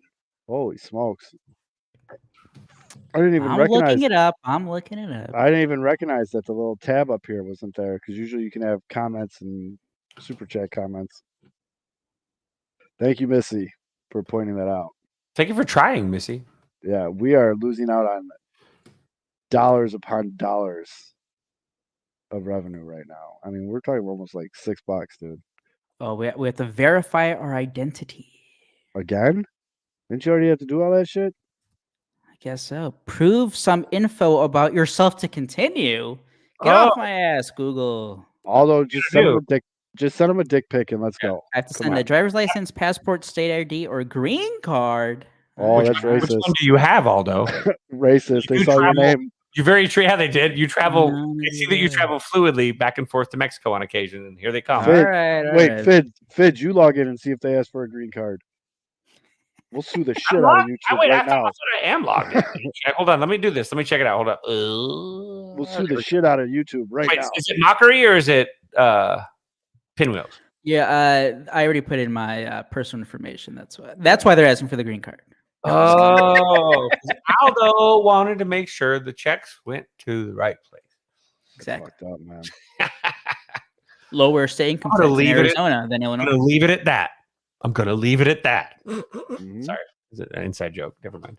Holy smokes! I didn't even I'm recognize. looking it up. I'm looking it up. I didn't even recognize that the little tab up here wasn't there because usually you can have comments and super chat comments. Thank you, Missy, for pointing that out. Thank you for trying, Missy. Yeah, we are losing out on dollars upon dollars of revenue right now. I mean, we're talking almost like $6, dude. Oh, we have to verify our identity. Again? Didn't you already have to do all that shit? I guess so. Prove some info about yourself to continue. Get Oh. off my ass, Google. Although just send them a dick pic and let's go. I have to Come send on. a driver's license, passport, state ID, or green card. Oh, that's Which racist. one do you have, Aldo? Racist. They You saw your travel- name. You very true. Yeah, they did. You travel. None I of see you that you did. travel fluidly back and forth to Mexico on occasion, and here they come. Fid, All right. Wait, Fid, you log in and see if they ask for a green card. We'll sue the shit out of YouTube right now. I am logged in. Hold on, let me do this. Let me check it out. Hold on. We'll sue the shit out of YouTube right Wait, now. is it mockery or is it pinwheels? Yeah, I already put in my personal information. That's why they're asking for the green card. Oh, 'cause Aldo wanted to make sure the checks went to the right place. Exactly. Fucked up, man. Lower state income I'm gonna tax in leave it at- Arizona than I'm Illinois. gonna leave it at that. I'm gonna leave it at that. Mhm. Sorry, is it an inside joke? Never mind.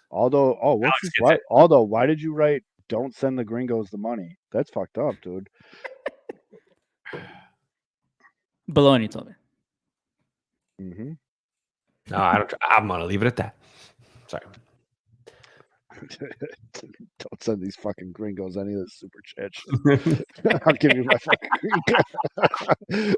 Although, what's Alex this? gets Why, it. although, why did you write "Don't send the gringos the money"? That's fucked up, dude. Baloney told me. Mm-hmm. No, I don't. I'm gonna leave it at that. Sorry. Don't send these fucking gringos any of this super chat shit. I'll give you my fucking green card.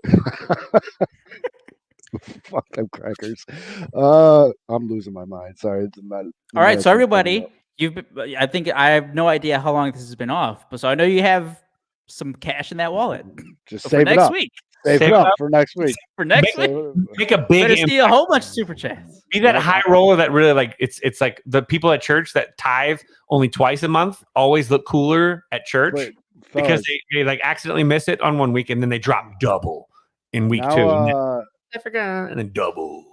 Fuck them crackers. I'm losing my mind. Sorry. All right, so everybody, I think I have no idea how long this has been off, but so I know you have some cash in that wallet. Just So save for it next up. week. Save it up for next week. For next Make- week, Make a better big see a whole bunch of super chats. Be that high roller that really like it's like the people at church that tithe only twice a month always look cooler at church But, because fellas, they like accidentally miss it on 1 week and then they drop double in week now, 2. And then, I forgot, and then double.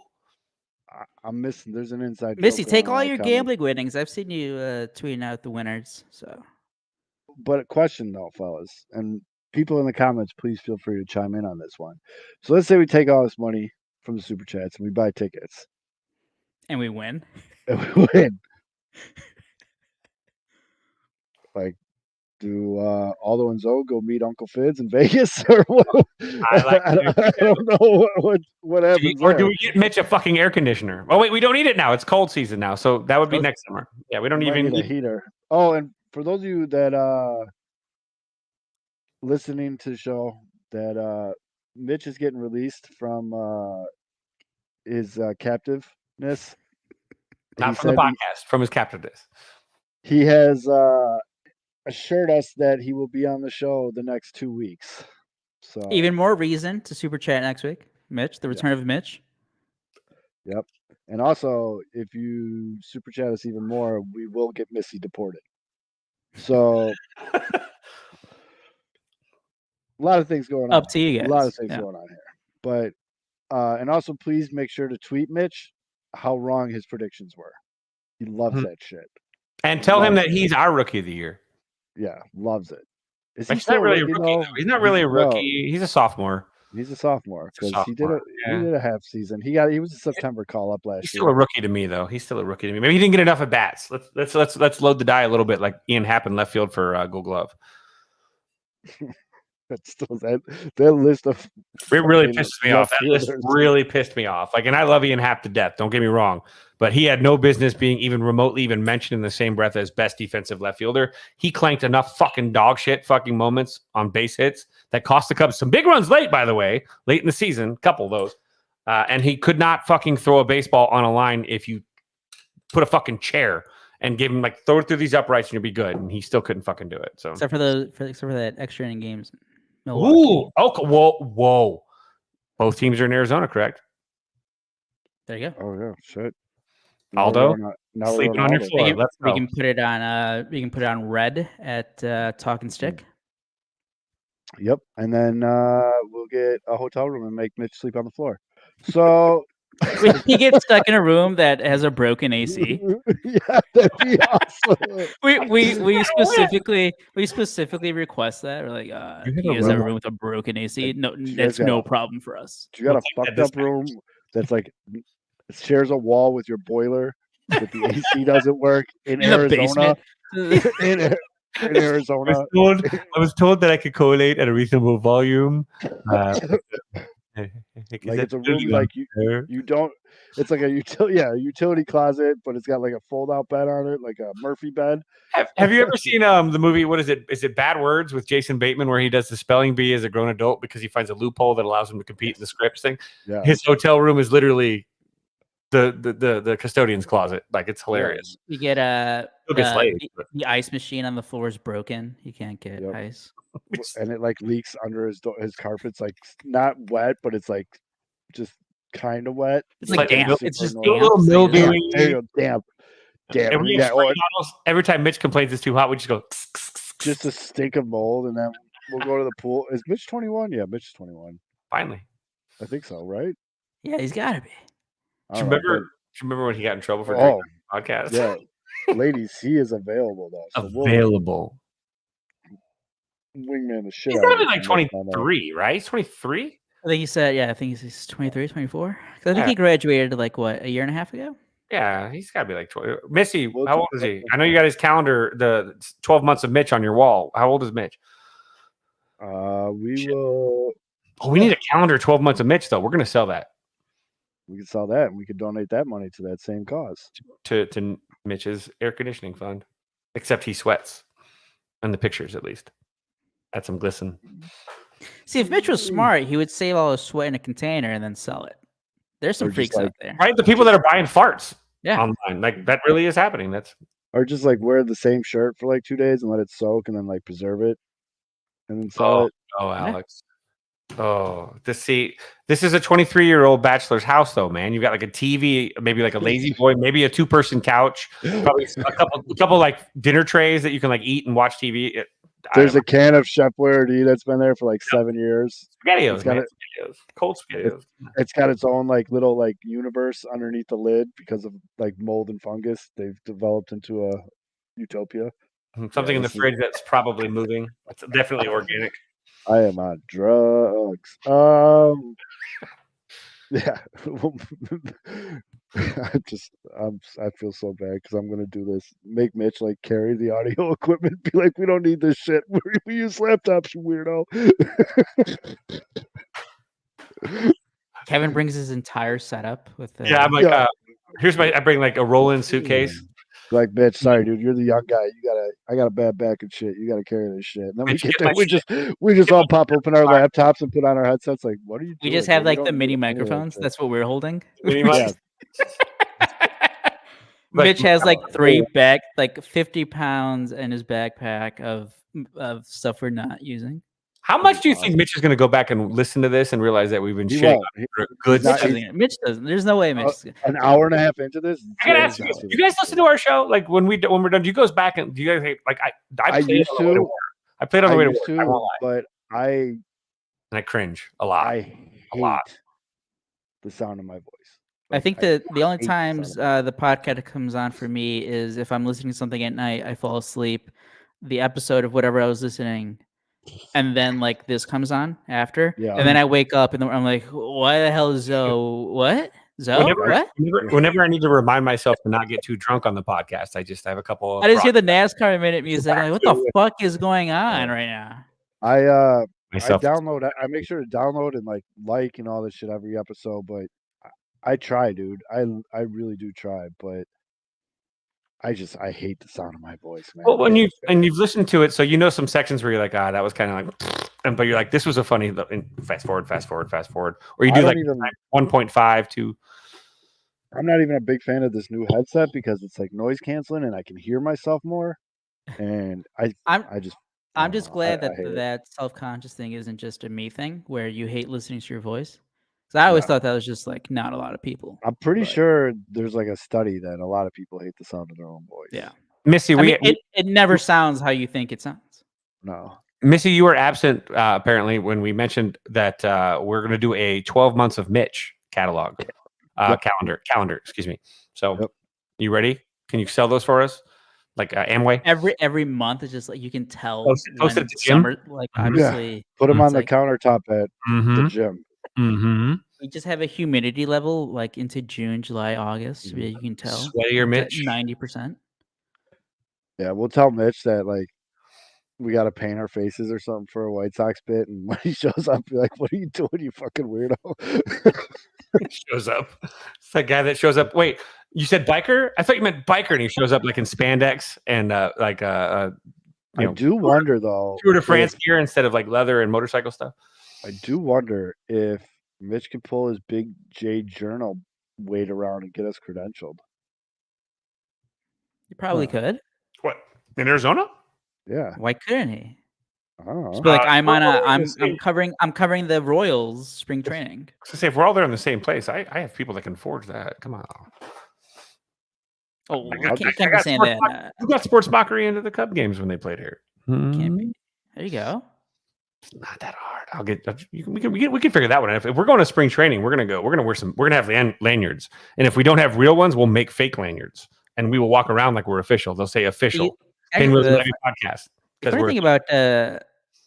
I'm missing. There's an inside. Missy, joke take going all on in your the comments. gambling winnings. I've seen you tweeting out the winners. So But a question though, fellas, and people in the comments, please feel free to chime in on this one. So let's say we take all this money from the super chats and we buy tickets and we win. and we win. Like, do Aldo and Zoe go meet Uncle Fids in Vegas, or what? I don't know what happens. Or there. do we get Mitch a fucking air conditioner? Oh wait, we don't need it now. It's cold season now, so that would be next summer. Yeah, we don't We might even need a heater. Oh, and for those of you that listening to the show, that Mitch is getting released from his captiveness. not from the podcast, from his captiveness. He has assured us that he will be on the show the next 2 weeks. So Even more reason to super chat next week. Mitch, the return of Mitch. Yep. And also, if you super chat us even more, we will get Missy deported. So a lot of things going on. Up to you guys. A lot of things Yeah. going on here. But and also please make sure to tweet Mitch how wrong his predictions were. He loves that shit. And tell him that he's our rookie of the year. Yeah, loves it. Is He's still not really a rookie, rookie. though? Though. He's not really a No, rookie. He's a sophomore. he's a sophomore He's a because he sophomore, did a half season. He was a September call up last He's year. still a rookie to me, though. He's still a rookie to me. Maybe he didn't get enough at bats. Let's load the die a little bit, like Ian Happ in left field for Gold Glove. That's still that list of It really fucking pisses me off. left That list fielders. really pissed me off. Like, and I love Ian Happ to death. Don't get me wrong, but he had no business being even remotely even mentioned in the same breath as best defensive left fielder. He clanked enough fucking dog shit fucking moments on base hits that cost the Cubs some big runs late, by the way, late in the season, a couple of those. And he could not fucking throw a baseball on a line if you put a fucking chair and gave him like throw it through these uprights and you'll be good. And he still couldn't fucking do it. So except for that extra inning games. Milwaukee. ooh, okay, whoa. Both teams are in Arizona, correct? There you go. Oh yeah, shit. Aldo, now we're sleeping on on your Aldo. floor. Let's We go. can put it on. We can put it on red at Talking Stick. Yep, and then we'll get a hotel room and make Mitch sleep on the floor. So He gets stuck in a room that has a broken AC. yeah, that'd be awesome. We specifically request that. We're like, You have you a guys have a room- room with a broken AC. No, you that's guys got no a- problem for us. You got We'll a take that fucked up dispatch. room that's like shares a wall with your boiler, but the AC doesn't work in In the Arizona. basement. in Arizona. I was told that I could collate at a reasonable volume. Like it's a room like you don't. It's like a utility closet, but it's got like a fold out bed on it, like a Murphy bed. Have you ever seen the movie? What is it? Is it Bad Words with Jason Bateman, where he does the spelling bee as a grown adult because he finds a loophole that allows him to compete in the scripts thing? Yeah, His hotel room is literally the custodian's closet. Like it's hilarious. You get He'll get slayed, but- the ice machine on the floor is broken. You can't get Yep. ice. and it like leaks under his carpet's like not wet, but it's like just kind of wet. It's like damp. super It's just annoying. a little damp. Damp. mildewy. There you go. Damp. And we Yeah, or every time Mitch complains it's too hot, we just go. just a stink of mold, and then we'll go to the pool. Is Mitch 21? Yeah, Mitch is 21. Finally. I think so, right? Yeah, he's got to be. I Do you don't know, remember when he got in trouble for but- drinking on the podcast? yeah, ladies, he is available though. So we'll Available. wingman the shit He's out gotta of be it like from next time out. 23, right? He's 23. I think he said, I think he's 23, 24. 'Cause I think Yeah. he graduated like what, a year and a half ago? Yeah, he's got to be like 20. Missy, Well, how old is he? I know you got his calendar, the 12 months of Mitch on your wall. How old is Mitch? We Shit. will. Oh, we need a calendar 12 months of Mitch, though. We're going to sell that We could sell that, and we could donate that money to that same cause. to Mitch's air conditioning fund, except he sweats in the pictures, at least. Add some glisten. See, if Mitch was smart, he would save all his sweat in a container and then sell it. There's some Or just freaks like- out there. Right? The people that are buying farts Yeah. online. Like, that really is happening. That's Or just like wear the same shirt for like 2 days and let it soak, and then like preserve it, and then sell it. Oh, Alex. Oh, this is a 23-year-old bachelor's house, though, man. You've got like a TV, maybe like a lazy boy, maybe a 2-person couch, probably a couple like dinner trays that you can like eat and watch TV. There's a can of Chef Boyardee that's been there for like 7 years. SpaghettiOs, it's got man. SpaghettiOs. Cold SpaghettiOs. It's got its own like little like universe underneath the lid because of like mold and fungus. They've developed into a utopia. Something in the this is- fridge that's probably moving. It's definitely organic. I am on drugs. Yeah. I feel so bad because I'm gonna do this. Make Mitch like carry the audio equipment. Be like, we don't need this shit. We use laptops, you weirdo. Kevin brings his entire setup with the Yeah, I'm like, Yeah. I bring like a roll-in suitcase. Like, bitch, sorry, dude, you're the young guy. I got a bad back and shit. You gotta carry this shit. And then we Bitch, get get there, my we just all pop open our laptops and put on our headsets. Like, what are you doing? we just have dude? We like the don't mini need any of that microphones. shit. That's what we're holding. Pretty much. Yeah. Mitch has like 50 pounds in his backpack of stuff we're not using. How much do you think Mitch is going to go back and listen to this and realize that we've been He shitting won't. on him for a good not- seven? Mitch doesn't. There's no way Mitch. An hour and a half into this. I gotta ask you guys, do you guys listen to our show? Like when we're done, do you guys back and do you guys like I played used on the way to. work. I played on the way to work. I won't lie. But And I cringe a lot. I a lot. hate the sound of my voice. I Like, think that the only hate the times sound of the podcast comes on for me is if I'm listening to something at night, I fall asleep, the episode of whatever I was listening, and then like this comes on after, Yeah. and then I wake up and I'm like, why the hell is Zoe? What? Zoe? What? Whenever I need to remind myself to not get too drunk on the podcast, I have a couple of I just hear the NASCAR minute music. I'm like, what the to it. fuck is going on right now? I myself. I make sure to download and like and all this shit every episode, but I try, dude. I really do try, but I hate the sound of my voice, man. Well, when you've listened to it, so you know some sections where you're like, that was kind of like, but you're like, this was a funny. Fast forward, or you do like 1.5 to. I'm not even a big fan of this new headset because it's like noise canceling and I can hear myself more. And I'm just glad that hate that self-conscious thing isn't just a me thing where you hate listening to your voice. Because I always thought that was just like not a lot of people. I'm pretty sure there's like a study that a lot of people hate the sound of their own voice. Yeah, Missy, it never sounds how you think it sounds. No, Missy, you were absent apparently when we mentioned that we're going to do a 12 months of Mitch catalog calendar. Excuse me. So, you ready? Can you sell those for us? Like Amway? Every month is just like you can tell. Post it at the gym. Summer, like obviously, put them on the countertop at the gym. Mm-hmm. We just have a humidity level like into June, July, August. Where you can tell. Sweatier Mitch. 90%. Yeah, we'll tell Mitch that like we got to paint our faces or something for a White Sox bit, and when he shows up, you're like, "What are you doing, you fucking weirdo?" Shows up. It's that guy that shows up. Wait, you said biker? I thought you meant biker, and he shows up like in spandex and I do wonder though. Tour de France gear instead of like leather and motorcycle stuff. I do wonder if Mitch could pull his big J journal weight around and get us credentialed. You probably could. What, in Arizona? Yeah. Why couldn't he? I don't know. Just be like, I'm covering the Royals spring training. So say if we're all there in the same place, I have people that can forge that. Come on. Oh, I can't be saying that. We got sports mockery into the Cub games when they played here. Can't be. There you go. It's not that hard. We can figure that one out. If we're going to spring training, we're gonna have lanyards, and if we don't have real ones, we'll make fake lanyards, and we will walk around like we're official. They'll say official. Podcast. The funny thing about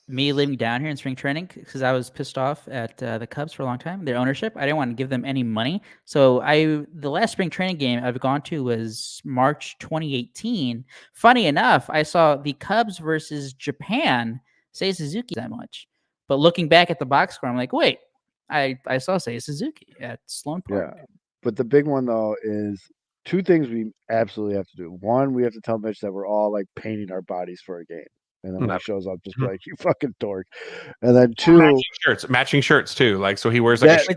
me living down here in spring training, because I was pissed off at the Cubs for a long time, their ownership. I didn't want to give them any money. So the last spring training game I've gone to was March 2018. Funny enough, I saw the Cubs versus Japan Seiya Suzuki that much. But looking back at the box score, I'm like, wait, I saw Seiya Suzuki at Sloan Park. Yeah, but the big one though is two things we absolutely have to do. One, we have to tell Mitch that we're all like painting our bodies for a game. And then when he shows up, just be like, "You fucking dork." And then two, matching shirts too. Like, so he wears like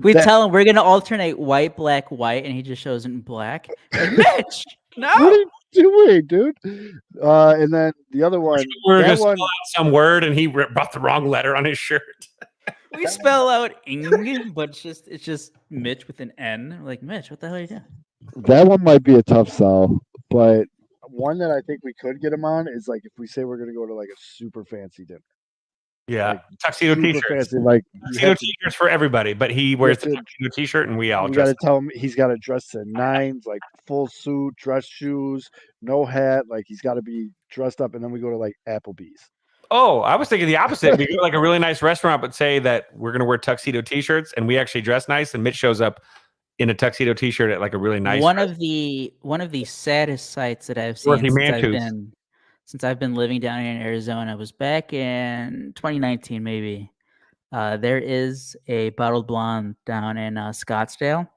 we tell him we're gonna alternate white, black, white, and he just shows it in black. Like, Mitch, no, what are you doing, dude? And then the other one, we're gonna spell out some word, and he brought the wrong letter on his shirt. We spell out Ing, but it's just Mitch with an N. Like, Mitch, what the hell are you doing? That one might be a tough sell, but one that I think we could get him on is like if we say we're going to go to like a super fancy dinner. Yeah, like tuxedo t-shirts. Fancy, like tuxedo t-shirts for everybody, but he wears the tuxedo t-shirt, and we all got to tell him he's got to dress to nines, like full suit, dress shoes, no hat. Like he's got to be dressed up, and then we go to like Applebee's. Oh, I was thinking the opposite. We go to like a really nice restaurant, but say that we're going to wear tuxedo t-shirts, and we actually dress nice, and Mitch shows up in a tuxedo t-shirt at like a really nice one of the saddest sights that I've seen since I've been living down here in Arizona was back in 2019 maybe. There is a bottled blonde down in Scottsdale.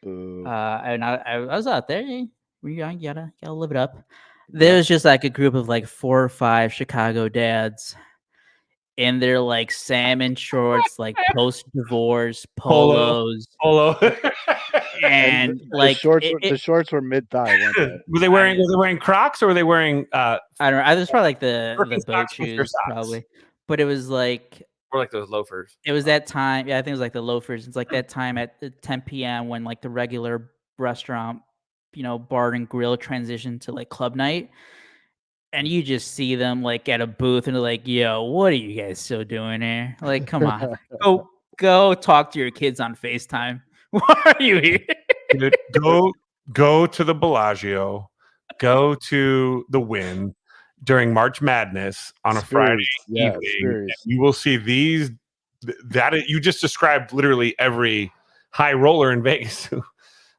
And I was out there. You gotta live it up. There was just like a group of like 4 or 5 Chicago dads in their like salmon shorts, like post-divorce polos. Polo. And like the shorts were mid-thigh. Were they wearing Crocs or were they wearing I don't know. It was probably like the boat shoes probably. But it was like or like those loafers. It was that time. Yeah, I think it was like the loafers. It's like that time at 10 p.m. when like the regular restaurant, bar and grill transitioned to like club night. And you just see them like at a booth and they're like, "Yo, what are you guys still doing here? Like, come on, go talk to your kids on FaceTime. Why are you here? Dude, go to the Bellagio, go to the Wynn during March Madness on a Friday evening. You will see these. That you just described literally every high roller in Vegas who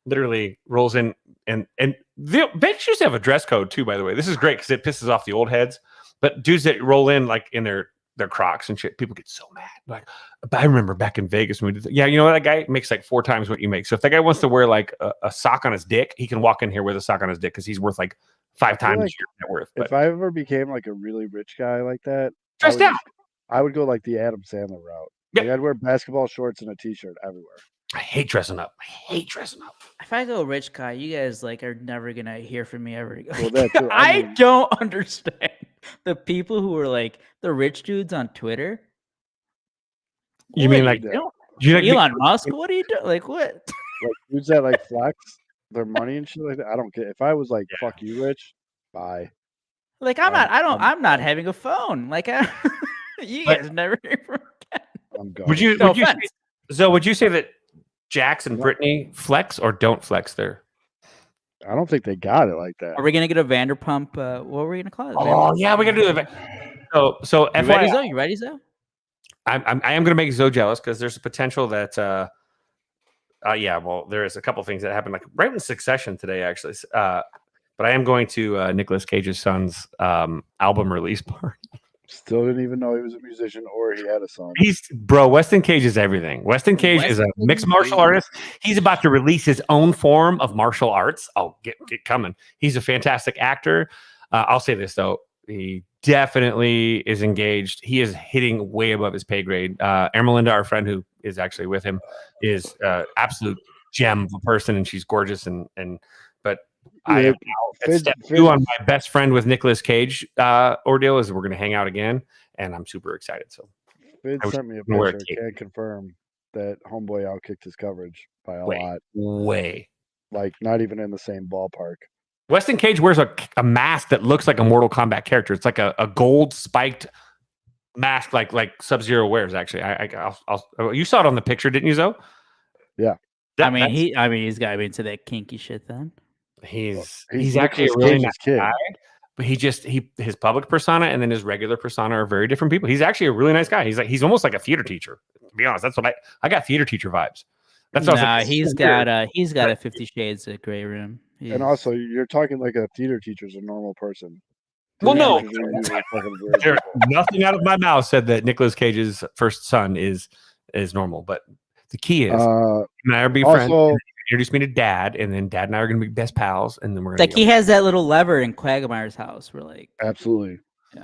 literally rolls in. And Vegas used to have a dress code too, by the way. This is great because it pisses off the old heads. But dudes that roll in like in their their Crocs and shit. People get so mad. Like, but I remember back in Vegas when we did. Yeah, you know what? That guy makes like 4 times what you make. So if that guy wants to wear like a sock on his dick, he can walk in here with a sock on his dick because he's worth like 5 times like your net worth. But if I ever became like a really rich guy like that, dressed out. I would go like the Adam Sandler route. Yep. Like I'd wear basketball shorts and a t-shirt everywhere. I hate dressing up. If I go rich guy, you guys like are never gonna hear from me ever again. Well, that too. I don't understand the people who are like the rich dudes on Twitter. You What mean are like you doing? you like Elon Musk? What are you doing? Like what? Like dudes that like flex their money and shit like that. I don't care. If I was like, fuck you, rich, bye. Like I'm not having a phone. Like you guys never hear from me again. I'm gone. Would you say that Jax and No. Brittany flex or don't flex there? I don't think they got it like that. Are we gonna get a Vanderpump? What were we gonna call it? Oh yeah, we gotta do that. So You ready, FYI, Zoe? You ready, Zoe? I am gonna make Zoe jealous because there's a potential that well, there is a couple things that happened like right in succession today actually. But I am going to Nicolas Cage's son's album release party. Still didn't even know he was a musician or he had a song. Weston Cage is everything. Weston Cage is a mixed martial artist. He's about to release his own form of martial arts. Oh, get coming. He's a fantastic actor. I'll say this though. He definitely is engaged. He is hitting way above his pay grade. Ermelinda, our friend who is actually with him, is absolute gem of a person, and she's gorgeous. But I am now at step 2 on my best friend with Nicolas Cage ordeal is we're going to hang out again, and I'm super excited. So Fid sent me a picture. Can confirm that homeboy outkicked his coverage by a lot. Way. Like not even in the same ballpark. Weston Cage wears a mask that looks like a Mortal Kombat character. It's like a gold spiked mask, like Sub-Zero wears. Actually, you saw it on the picture, didn't you, Zoe? Yeah. He's got to be into that kinky shit then. He's actually a really nice guy, but his public persona and then his regular persona are very different people. He's actually a really nice guy. He's almost like a theater teacher. To be honest, that's what I got theater teacher vibes. That's what he's got a 50 Shades of Grey room. And also, you're talking like a theater teacher's a normal person. Well, no, nothing out of my mouth said that Nicolas Cage's first son is normal. But the key is, you and I are be friends. Introduce me to Dad, and then Dad and I are going to be best pals, and then we're going to he has that little lever in Quagmire's house. We're like, absolutely, yeah.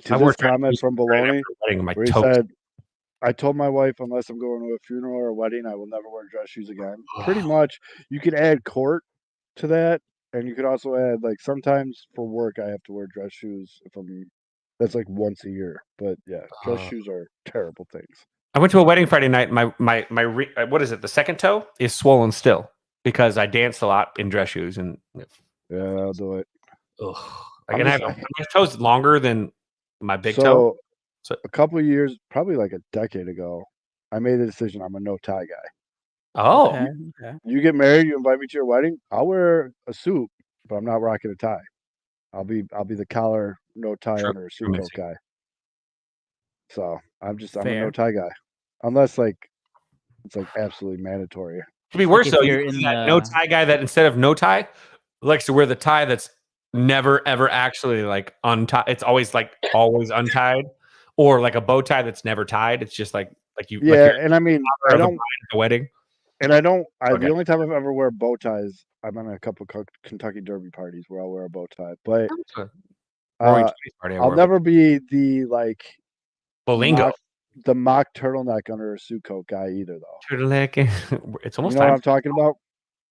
To this comment from Baloney, where he said, I told my wife, unless I'm going to a funeral or a wedding, I will never wear dress shoes again. Pretty much, you could add court to that, and you could also add, like, sometimes for work, I have to wear dress shoes. That's like once a year. But yeah, dress shoes are terrible things. I went to a wedding Friday night. My what is it? The second toe is swollen still because I danced a lot in dress shoes. And yeah, I'll do it. I have my toes longer than my big toe. So a couple of years, probably like a decade ago, I made the decision I'm a no tie guy. Oh, okay. You get married, you invite me to your wedding, I'll wear a suit, but I'm not rocking a tie. I'll be the collar, no tie under a suit coat guy. So I'm a no tie guy, unless like it's like absolutely mandatory. To be worse though, you're that no tie guy that instead of no tie likes to wear the tie that's never ever actually like untied. It's always untied. Or like a bow tie that's never tied. It's just like you. Yeah, like and I mean, I don't at the wedding. And I don't. The only time I've ever wear bow ties, I'm on a couple of Kentucky Derby parties where I'll wear a bow tie. But I'll never be the like Bolingo, the mock turtleneck under a suit coat guy either, though. Turtleneck. It's almost. You know what I'm talking about?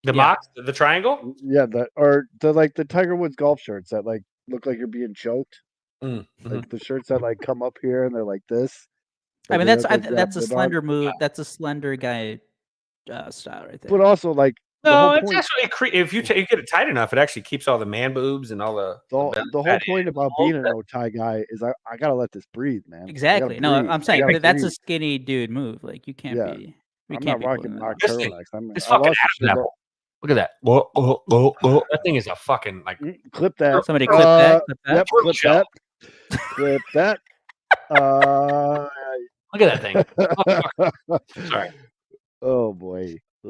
The mock, the triangle. Yeah, the Tiger Woods golf shirts that like look like you're being choked. Like the shirts that like come up here and they're like this. I mean, that's a slender move. That's a slender guy style right there. But also, like, no, it's actually if you get it tight enough, it actually keeps all the man boobs and all the whole point about being a no tie guy is I gotta let this breathe, man. Exactly. No, I'm saying that's a skinny dude move. Like you can't be. I'm not rocking mock turtlenecks. It's fucking apple. Look at that. Whoa. That thing is a fucking like. Clip that. Somebody clip that. Yep, clip that. Clip that. Look at that thing. Sorry. Oh boy. I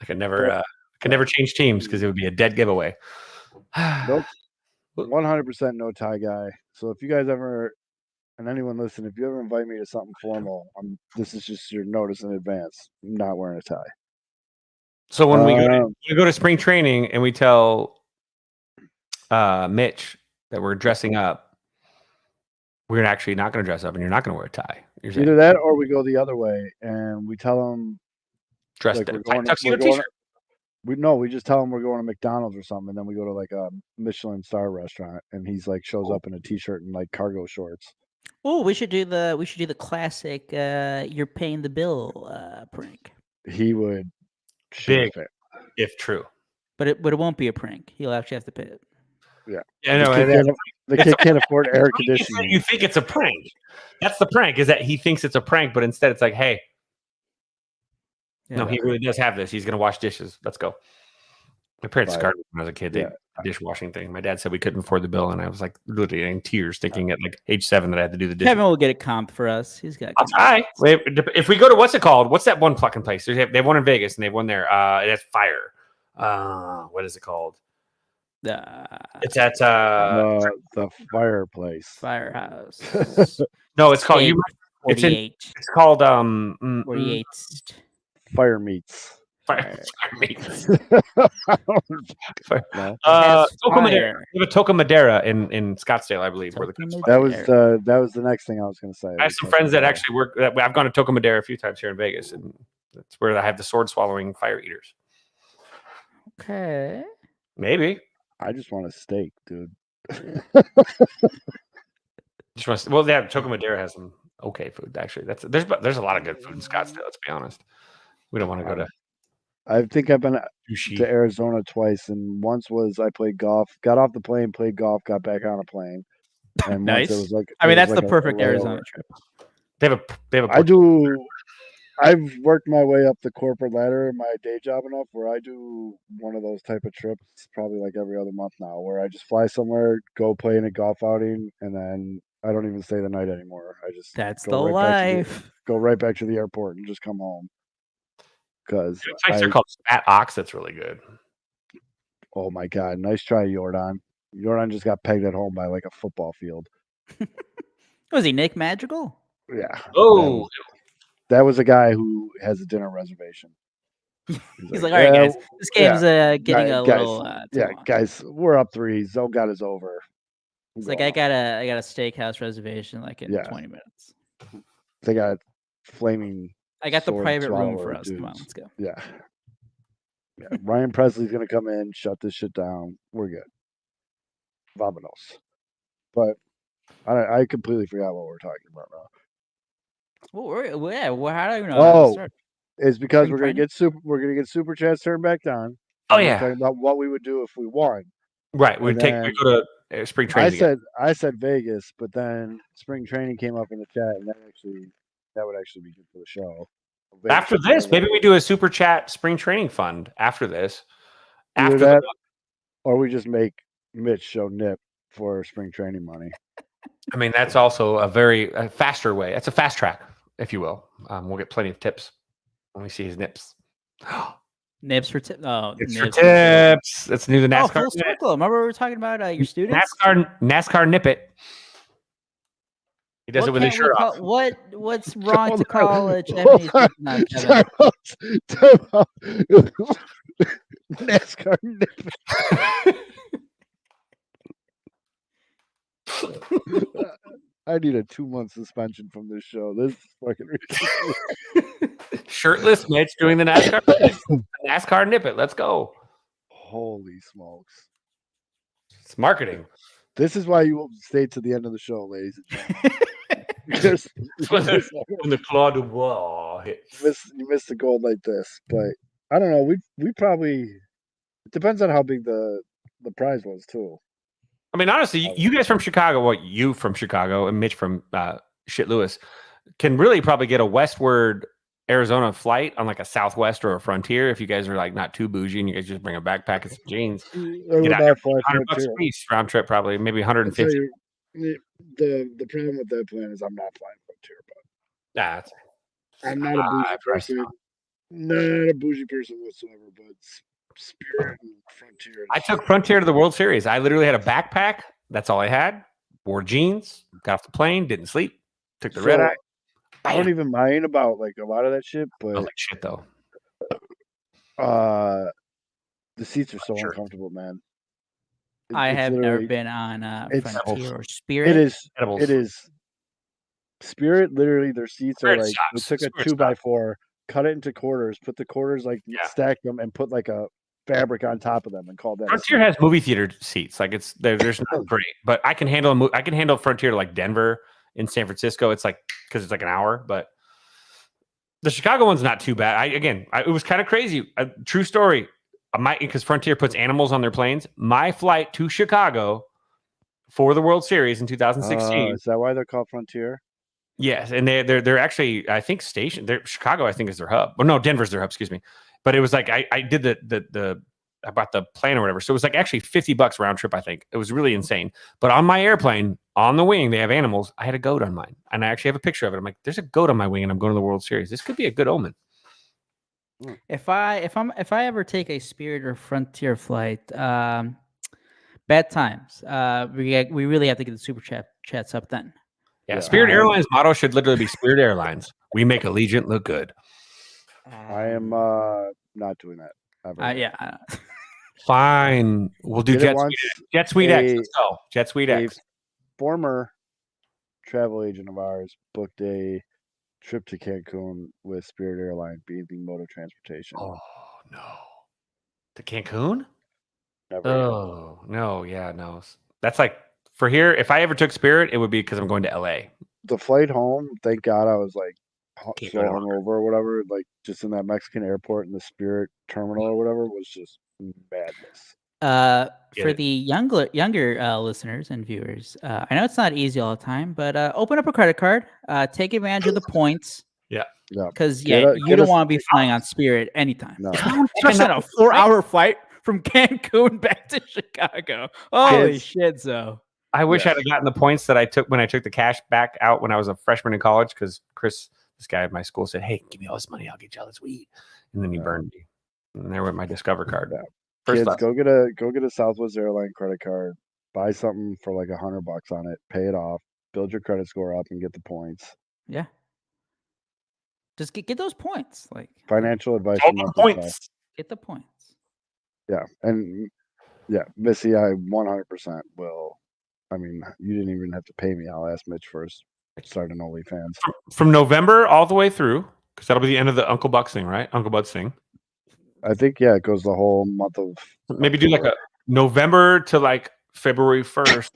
could never change teams because it would be a dead giveaway. Nope. 100% no tie guy. So if you guys ever, and anyone listen, if you ever invite me to something formal, this is just your notice in advance. I'm not wearing a tie. So when we go to spring training and we tell Mitch that we're dressing up, we're actually not going to dress up, and you're not going to wear a tie. Either that, or we go the other way and we tell him dressed we're going. We just tell him we're going to McDonald's or something, and then we go to like a Michelin star restaurant, and he's like shows up in a t-shirt and like cargo shorts. Oh, we should do the classic you're paying the bill prank. He would big if true. But it won't be a prank. He'll actually have to pay it. Yeah. The kid can't afford air conditioning. You think it's a prank. That's the prank, is that he thinks it's a prank, but instead it's like, hey, no, he really does have this. He's going to wash dishes. Let's go. My parents scarred me when I was a kid. The dishwashing thing. My dad said we couldn't afford the bill, and I was like literally in tears, thinking at like age 7 that I had to do the dishes. Kevin will get a comp for us. He's got. Hi. If we go to what's it called? What's that one fucking place? They have one in Vegas, and they have one there. It has fire. What is it called? It's at the fireplace. Firehouse. No, it's called 48. It's called 48. Fire meats. Fire meats. No. Toca Madera. We have a Toca Madera in Scottsdale, I believe. That was the next thing I was going to say. I have some friends that actually work. I've gone to Toca Madera a few times here in Vegas, and that's where I have the sword swallowing fire eaters. Okay. Maybe. I just want a steak, dude. Toca Madera has some okay food actually. There's a lot of good food in Scottsdale. Let's be honest. We don't want to go to. I think I've been to Arizona twice, and once was I played golf, got off the plane, played golf, got back on a plane, and nice. Once it was like that's the perfect Arizona trip. They have a. I've worked my way up the corporate ladder in my day job enough where I do one of those type of trips probably like every other month now, where I just fly somewhere, go play in a golf outing, and then I don't even stay the night anymore. I just go right back to the airport and just come home. Because they're called Fat Ox. That's really good. Oh my god! Nice try, Jordan. Jordan just got pegged at home by like a football field. Was he Nick Magical? Yeah. Oh. That was a guy who has a dinner reservation. He's like, all right, guys, this game's getting a little. Guys, we're up 3. Zone got us over. It's like I got a steakhouse reservation like in 20 minutes. They got flaming. I got the private room for us. Dudes. Come on, let's go. Yeah. Ryan Presley's gonna come in, shut this shit down. We're good. Vamonos. But I completely forgot what we're talking about now. Well, how do you know? Oh, it's because we're gonna get super chats turned back on. Oh yeah, talking about what we would do if we won. Right, we go to spring training. I said Vegas, but then spring training came up in the chat, and that would actually be good for the show. Vegas after this, maybe we do a super chat spring training fund after this. After that, or we just make Mitch show Nip for spring training money. I mean, that's also a faster way. That's a fast track, if you will. We'll get plenty of tips when we see his nips. Nips for tips. Oh, nips for tips. That's new to NASCAR. Oh, full circle. Remember we were talking about your students? NASCAR nip it. He does it with his shirt off. What's wrong to call a Japanese person? NASCAR nip it. I need a 2-month suspension from this show. This is fucking ridiculous. Shirtless Mitch doing the NASCAR nip it. Let's go. Holy smokes. It's marketing. This is why you stay to the end of the show, ladies and gentlemen. when the Claude de Bois hits. You missed the goal like this. But I don't know. We probably, it depends on how big the prize was too. I mean, honestly, you guys from Chicago, you from Chicago and Mitch from Shit Lewis can really probably get a westward Arizona flight on like a Southwest or a Frontier if you guys are like not too bougie and you guys just bring a backpack and some jeans. Get out $100 a piece round trip, probably maybe 150. The problem with that plan is I'm not flying Frontier, but I'm not a bougie person. Not a bougie person whatsoever, but Spirit and Frontier. I took Frontier to the World Series. I literally had a backpack. That's all I had. Wore jeans. Got off the plane. Didn't sleep. Took the red eye. I don't even mind about like a lot of that shit, I was but like shit though. the seats are so uncomfortable, man. I It's have never literally- been on it's- Frontier or Spirit. It is. Edibles. It is. Spirit, literally, their seats are Spirit like we sucks. took a Spirit 2x4, cut it into quarters, put the quarters like Yeah. stack them, and put like a fabric on top of them, and called that. Frontier has movie theater seats. Like it's there's not great, but I can handle I can handle Frontier to like Denver in San Francisco. It's like because it's like an hour, but the Chicago one's not too bad. It was kind of crazy. A true story. Because Frontier puts animals on their planes. My flight to Chicago for the World Series in 2016. Is that why they're called Frontier? Yes, and they're actually I think stationed. Chicago I think is their hub. Well, no, Denver's their hub. Excuse me. But it was like I did I bought the plane or whatever. So it was like actually $50 round trip. I think it was really insane. But on my airplane on the wing they have animals. I had a goat on mine, and I actually have a picture of it. I'm like, there's a goat on my wing, and I'm going to the World Series. This could be a good omen. If I ever take a Spirit or Frontier flight, bad times. We really have to get the super chats up then. Yeah, Spirit Airlines motto should literally be Spirit Airlines. We make Allegiant look good. I am not doing that. Ever. Yeah. Fine. We'll do Jet Suite X. Let's go. Jet Suite X. Former travel agent of ours booked a trip to Cancun with Spirit Airlines being mode of transportation. Oh, no. To Cancun? Never. Oh, no. Yeah, no. That's like, for here, if I ever took Spirit, it would be because I'm going to LA. The flight home, thank God I was like so hungover or whatever, like just in that Mexican airport in the Spirit terminal or whatever, was just madness. For the younger listeners and viewers, I know it's not easy all the time, but open up a credit card, take advantage of the points. Yeah. Because you don't want to be flying on Spirit anytime. No. Especially on a 4-hour flight from Cancun back to Chicago. Holy shit, Zoe. I wish I'd have gotten the points that I took when I took the cash back out when I was a freshman in college, because Chris, this guy at my school, said, "Hey, give me all this money, I'll get you all this weed." And then he burned me. And there went my Discover card. Yeah. Kids, go get a Southwest Airline credit card, buy something for like $100 on it, pay it off, build your credit score up, and get the points. Yeah. Just get those points. Like financial advice. Points. Get the points. Yeah, and Missy, I 100% will. I mean, you didn't even have to pay me. I'll ask Mitch first. Start an OnlyFans from November all the way through, because that'll be the end of the Uncle Bucks thing, right? Uncle Bud's thing. I think it goes the whole month of. Maybe do like a November to like February 1st.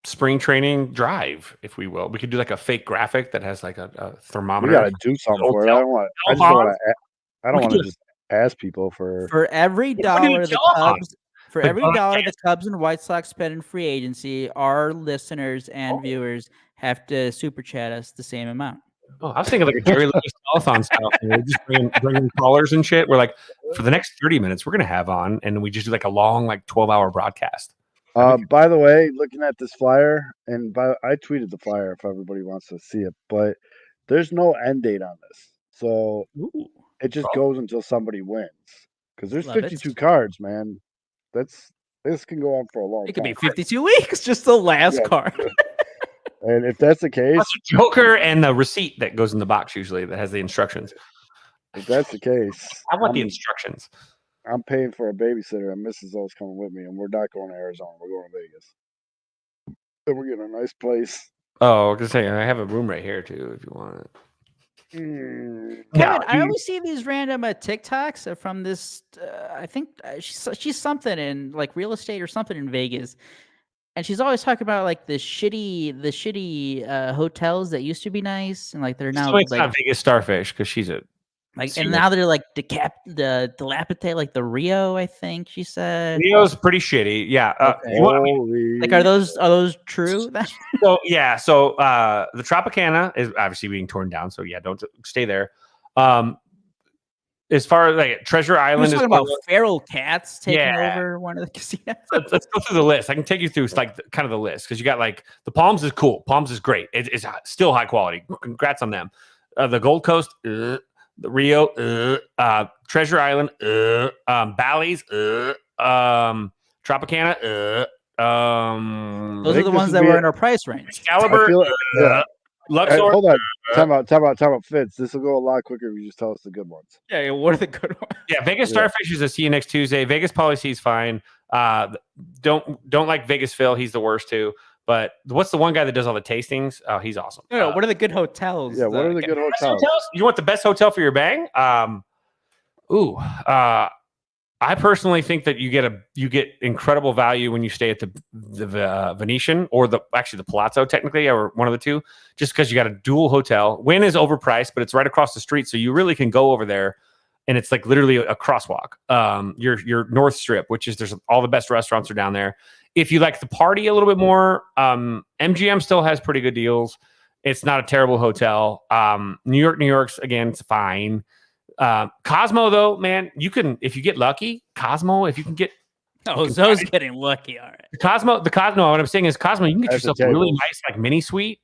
Spring training drive, if we will. We could do like a fake graphic that has like a thermometer. We gotta do something for it. I don't want to just ask people for every dollar the Cubs. For every dollar the Cubs and White Sox spend in free agency, our listeners and viewers have to super chat us the same amount. Oh, I was thinking like a Jerry Lewis telethon style thing. We're just bringing callers and shit. We're like, for the next 30 minutes, we're gonna have on, and we just do like a long, like 12-hour broadcast. By the way, looking at this flyer, and I tweeted the flyer if everybody wants to see it, but there's no end date on this, so it just goes until somebody wins. Because there's 52 cards, man. This can go on for a long time. It could be 52 weeks, just the last card. And if that's the case, that's a Joker and the receipt that goes in the box usually that has the instructions. If that's the case, I want the instructions. I'm paying for a babysitter, and Mrs. O's coming with me, and we're not going to Arizona. We're going to Vegas. And we're getting a nice place. Oh, I was just saying, I have a room right here too, if you want it. Kevin, I always see these random TikToks from this. I think she's something in like real estate or something in Vegas, and she's always talking about like the shitty hotels that used to be nice, and like they're now so it's like, not Vegas Starfish because she's a like, and now they're like dilapidated, like the Rio. I think she said Rio's pretty shitty. Yeah. Like, are those true? So the Tropicana is obviously being torn down. So yeah, don't stay there. As far as like Treasure Island, talking about feral cats taking over one of the casinos. Let's go through the list. I can take you through like kind of the list because you got like the Palms is cool. Palms is great. It's still high quality. Congrats on them. The Gold Coast. the Rio, Treasure Island, Bally's, Tropicana, Those are the ones that were in our price range. Excalibur, yeah. Luxor. Hold on. Time out, Fitz. This will go a lot quicker if you just tell us the good ones. Yeah, what are the good ones? Yeah, Vegas Starfish is a see you next Tuesday. Vegas Policy is fine. Don't like Vegas Phil. He's the worst too. But what's the one guy that does all the tastings? Oh, he's awesome. No, what are the good hotels? Yeah, what are the good hotels? You want the best hotel for your bang? I personally think that you get incredible value when you stay at the Venetian or the Palazzo, technically, or one of the two, just because you got a dual hotel. Wynn is overpriced, but it's right across the street, so you really can go over there, and it's like literally a crosswalk. Your North Strip, which is there's all the best restaurants are down there. If you like the party a little bit more, MGM still has pretty good deals. It's not a terrible hotel. New York's again, it's fine. Cosmo though, man, you can if you get lucky. Cosmo, if you can get Zoe's getting lucky. All right. The Cosmo. What I'm saying is Cosmo. You can get yourself a really nice like mini suite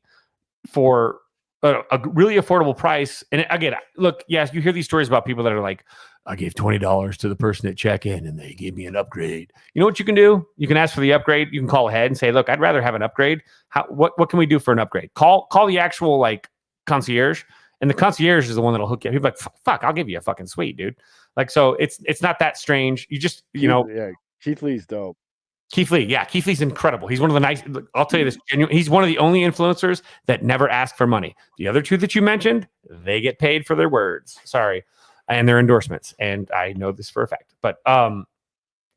for a really affordable price. And again, look, yes, you hear these stories about people that are like, I gave $20 to the person at check-in and they gave me an upgrade. You know what you can do? You can ask for the upgrade. You can call ahead and say, look, I'd rather have an upgrade. What can we do for an upgrade? Call the actual like concierge. And the concierge is the one that'll hook you up. People like, fuck, I'll give you a fucking suite, dude. Like, so it's not that strange. You just, Keith Lee's dope. Keith Lee's incredible. He's one of the nice, I'll tell you this, he's one of the only influencers that never ask for money. The other two that you mentioned, they get paid for their words. Sorry. And their endorsements. And I know this for a fact. But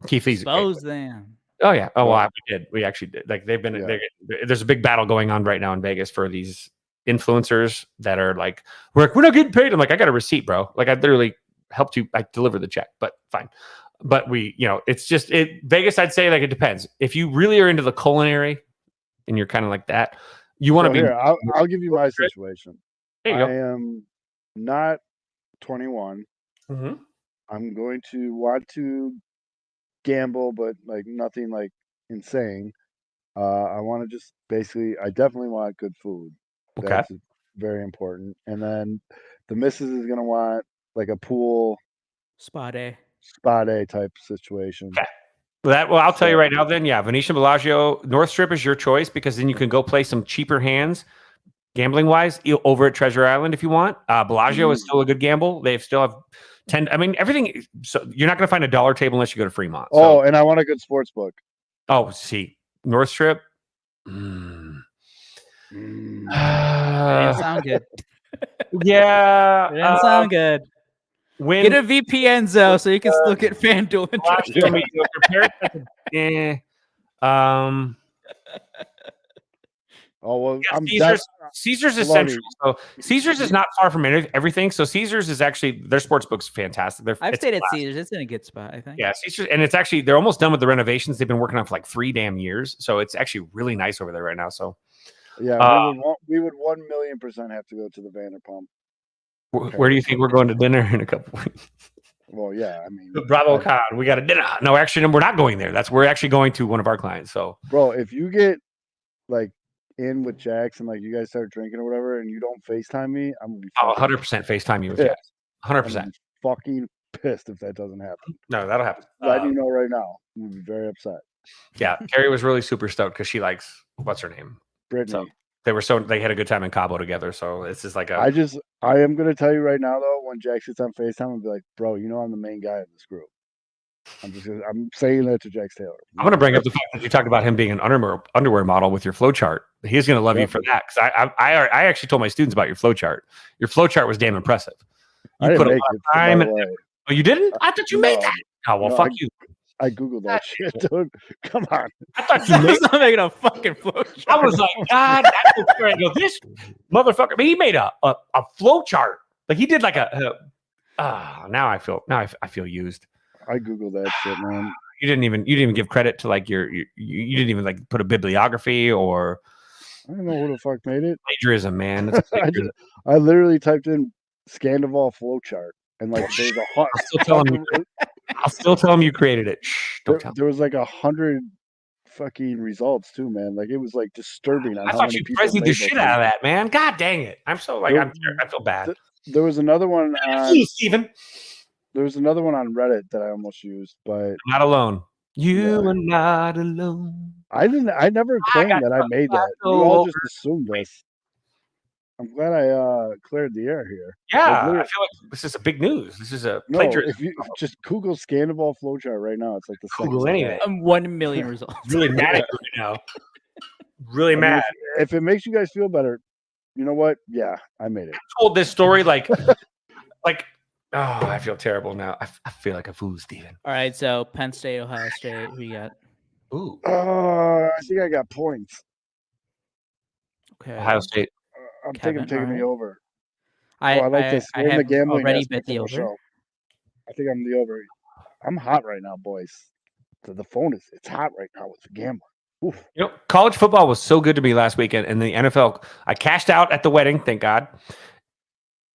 Keith Lee's expose them. Oh yeah. Oh well, we actually did. Like they've been there's a big battle going on right now in Vegas for these influencers that are like, we're not getting paid. I'm like, I got a receipt, bro. Like I literally helped you, I delivered the check, but fine. But it's just Vegas, I'd say like it depends. If you really are into the culinary and you're kind of like that, you want to be. Here, I'll give you my situation. There you go. I am not 21. Mm-hmm. I'm going to want to gamble, but like nothing like insane. I want to just I definitely want good food. Okay. That's very important. And then the missus is going to want like a pool spa day type situation. Okay. I'll tell you right now then, Venetian Bellagio, North Strip is your choice because then you can go play some cheaper hands gambling wise over at Treasure Island if you want. Bellagio is still a good gamble. They still have everything. So you're not going to find a dollar table unless you go to Fremont. Oh, and I want a good sports book. Oh, see, North Strip. Didn't sound good. Yeah, didn't sound good. Get a VPN, Zoe, so you can look at FanDuel. Oh well, Caesars is central. So Caesars is not far from everything. So Caesars is actually their sports book's fantastic. I've stayed at Caesars. It's in a good spot, I think. Yeah, Caesars, and it's actually they're almost done with the renovations. They've been working on for like 3 damn years. So it's actually really nice over there right now. So yeah, we would 1,000,000% have to go to the Vanderpump. Where do you think we're going to dinner in a couple weeks? Well, yeah, I mean, Bravo Con, we got a dinner. No, actually, we're not going there. We're actually going to one of our clients. So, bro, if you get like in with Jax and like you guys start drinking or whatever, and you don't FaceTime me, I'm gonna be 100% FaceTime you with Jax. 100%. Fucking pissed if that doesn't happen. No, that'll happen. Letting you know right now, I'm gonna be very upset. Yeah, Carrie was really super stoked because she likes what's her name, Brittany. So they had a good time in Cabo together. So it's just like I am gonna tell you right now though, when Jax gets on FaceTime, I'll be like, bro, you know I'm the main guy in this group. I'm saying that to Jax Taylor. I'm going to bring up the fact that you talked about him being an underwear model with your flow chart. He's going to love you for that because I actually told my students about your flow chart. Your flow chart was damn impressive. You put a lot of time in it. Oh, you didn't? I thought you made that. Oh well, fuck you. I googled that shit, dude. Come on. I thought you made not making a fucking flow chart. I was like, God, I go, this motherfucker. I mean, he made a flow chart. Like he did like now I feel used. I googled that shit, man. You didn't even give credit to like you didn't even like put a bibliography or I don't know who the fuck made it. Plagiarism, man. I literally typed in Scandival flowchart and like there's I'll still tell him you created it. Shh, there was like 100 fucking results too, man. Like it was like disturbing. I thought you frizzied the shit out of that, man. God dang it! I'm so like I feel bad. There was another one on. Steven. There was another one on Reddit that I almost used, but Not alone. You Yeah. are not alone. I didn't. I never claimed got that I made that. You go all over. just assumed this. I'm glad I cleared the air here. Yeah, Like, I literally- feel like this is a big news. This is a No, plagiarism. if you just Google Scandival flowchart right now, it's like the second. Google anything. 1 million results. Really mad at you right now. Really I mean, mad. if it makes you guys feel better, you know what? Yeah, I made it. Told this story like, oh, I feel terrible now. I feel like a fool, Steven. All right, so Penn State, Ohio State. Who you got? Ooh, I think I got points. Okay. Ohio State. I'm thinking Kevin, taking the alright. over. I I like this. I We're in the have gambling already aspect bet the of the over. show. I think I'm the over. I'm hot right now, boys. The phone it's hot right now with the gambling. Oof. You know, college football was so good to me last weekend, and the NFL. I cashed out at the wedding, thank God.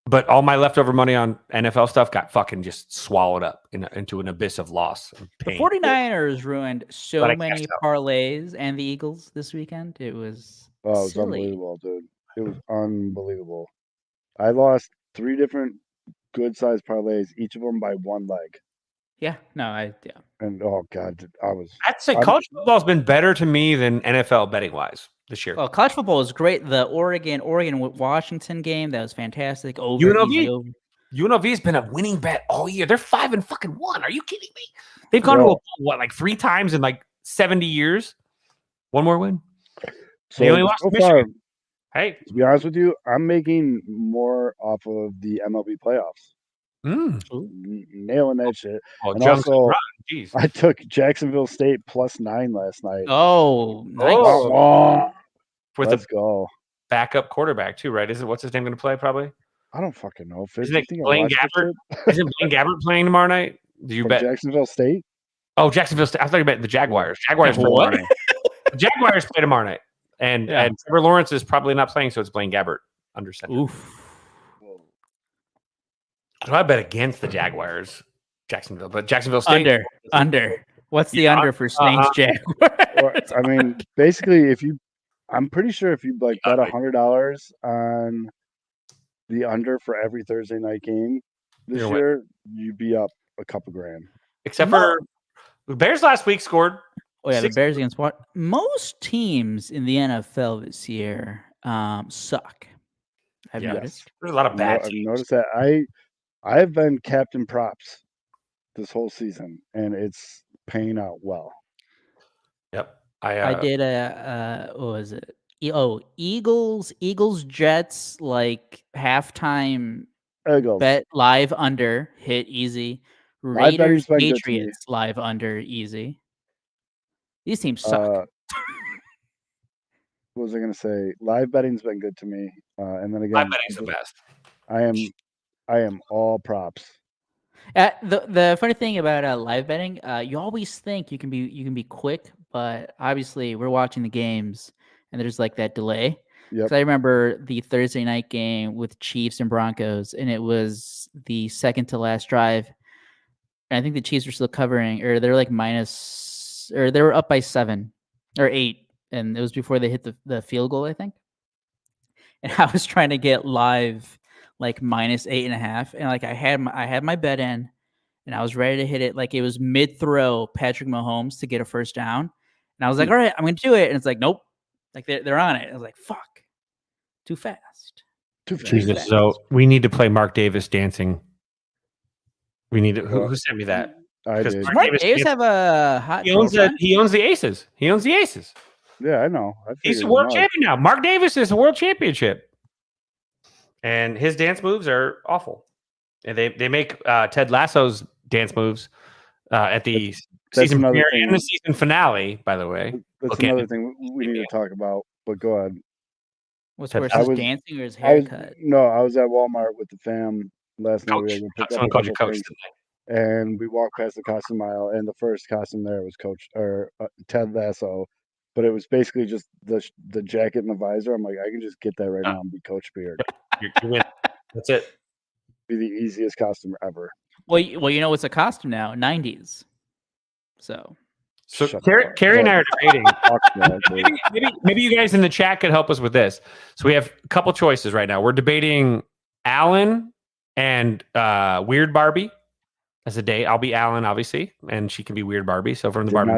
But all my leftover money on NFL stuff got fucking just swallowed up into an abyss of loss and The pain. 49ers ruined But so I many cashed out. parlays and the Eagles this weekend. It was Oh, it was silly. unbelievable, dude. It was unbelievable. I lost 3 different good-sized parlays, each of them by 1 leg. Yeah, And oh god, I was. I'd say college football has been better to me than NFL betting wise this year. Well, college football was great. The Oregon Washington game, that was fantastic. Over UNLV. easy over. UNLV has been a winning bet all year. They're 5-1. Are you kidding me? They've gone to a, what, like 3 times in like 70 years. 1 more win. So They only lost to far, Michigan. Hey, to be honest with you, I'm making more off of the MLB playoffs. Nailing that shit. well, And Junks also, run. Jeez. I took Jacksonville State +9 last night. Oh, nice. Oh, With let's a go. backup quarterback too, right? Isn't what's his name going to play? Probably. I don't fucking know. Isn't it think I Blaine watched that Gabbert? shit? Isn't Blaine Gabbert playing tomorrow night? Do you From bet? Jacksonville State? Oh, Jacksonville State. I thought you meant the Jaguars. Jaguars play What? tomorrow night. The Jaguars play tomorrow night, and Trevor Lawrence is probably not playing, so it's Blaine Gabbert under center. Oof. So I bet against the Jaguars, Jacksonville, but Jacksonville State Under. What's the under for Saints Jaguars? Or, I mean, basically, I'm pretty sure if you like bet $100 on the under for every Thursday night game this year, you'd be up a couple grand. Except for the Bears last week scored. Oh yeah, the Bears against what? Most teams in the NFL this year suck. I've noticed. There's a lot of bad I've teams. noticed that I've been captain props this whole season, and it's paying out well. Yep. I did what was it? Eagles, Jets, like halftime Eagles. bet live under, hit easy. Live betting's Raiders, been good to me. Patriots, live under, easy. These teams suck. What was I going to say? Live betting's been good to me, and then again, live betting's the best. I am all props. The funny thing about live betting, you always think you can be quick, but obviously we're watching the games and there's like that delay. Yep. 'Cause I remember the Thursday night game with Chiefs and Broncos, and it was the second to last drive. And I think the Chiefs were still covering, or they're like they were up by 7 or 8, and it was before they hit the field goal, I think. And I was trying to get live like -8.5, and like I had my bet in, and I was ready to hit it. Like it was mid throw, Patrick Mahomes to get a first down, and I was like, all right, I'm gonna do it, and it's like, nope, like they're on it. I was like, fuck, too fast. Jesus. So we need to play Mark Davis dancing. We need to. Who sent me that? I did. Does Mark Davis have a hot girlfriend? He owns the Aces. He owns the Aces. Yeah, I know. He's a world champion now. Mark Davis is a world championship. And his dance moves are awful. And they make Ted Lasso's dance moves at the season premiere and the season finale, by the way. That's another thing we need to talk about, but go ahead. What's worse, his dancing or his haircut? I was at Walmart with the fam last night. We Coach. Someone called you Coach tonight. And we walked past the costume aisle, and the first costume there was Ted Lasso. But it was basically just the jacket and the visor. I'm like, I can just get that right now and be Coach Beard. You're in. That's it. Be the easiest costume ever. Well, you know it's a costume now, 90s. So Carrie and I are debating. maybe you guys in the chat could help us with this. So we have a couple choices right now. We're debating Allen And Weird Barbie as a date. I'll be Alan, obviously, and she can be Weird Barbie. So from the Barbie.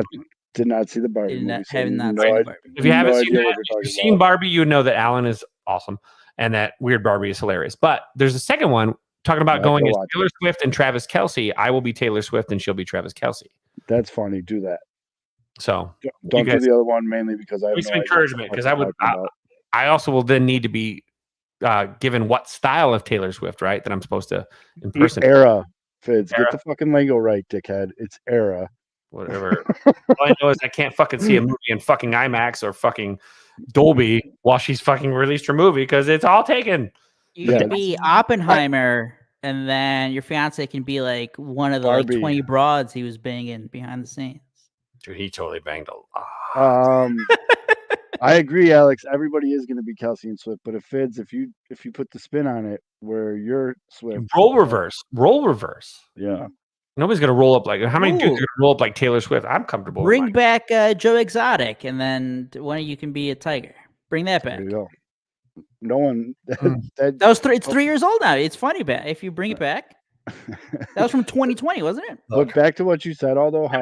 Did not see the Barbie movie. So have not no seen the idea, Barbie. If you haven't no seen idea that, what you're if talking you've seen about. Barbie, you know that Alan is awesome and that Weird Barbie is hilarious. But there's a second one talking about I going have as to watch Taylor Swift and Travis Kelce. I will be Taylor Swift and she'll be Travis Kelce. That's funny. Do that. So Don't do guys- the other one mainly because I have give me no some idea encouragement what because you're I would. talking about. I also will then need to be given what style of Taylor Swift, right? That I'm supposed to impersonate. Era, Fids. Era. Get the fucking lingo right, dickhead. It's era. Whatever. All I know is I can't fucking see a movie in fucking IMAX or fucking Dolby while she's fucking released her movie because it's all taken. You Yeah. should be Oppenheimer, and then your fiance can be like one of the like Barbie. 20 broads he was banging behind the scenes. Dude, he totally banged a lot. I agree, Alex. Everybody is going to be Kelsey and Swift, but if you put the spin on it where you're Swift, Roll reverse. yeah, Nobody's gonna roll up like how many dudes Ooh. are gonna roll up like Taylor Swift? I'm comfortable. Bring with back Joe Exotic, and then one of you can be a tiger. Bring that back. there you go. No one Mm. that That was it's 3 years old now. It's funny back if you bring it back. That was from 2020, wasn't it? But back to what you said, although how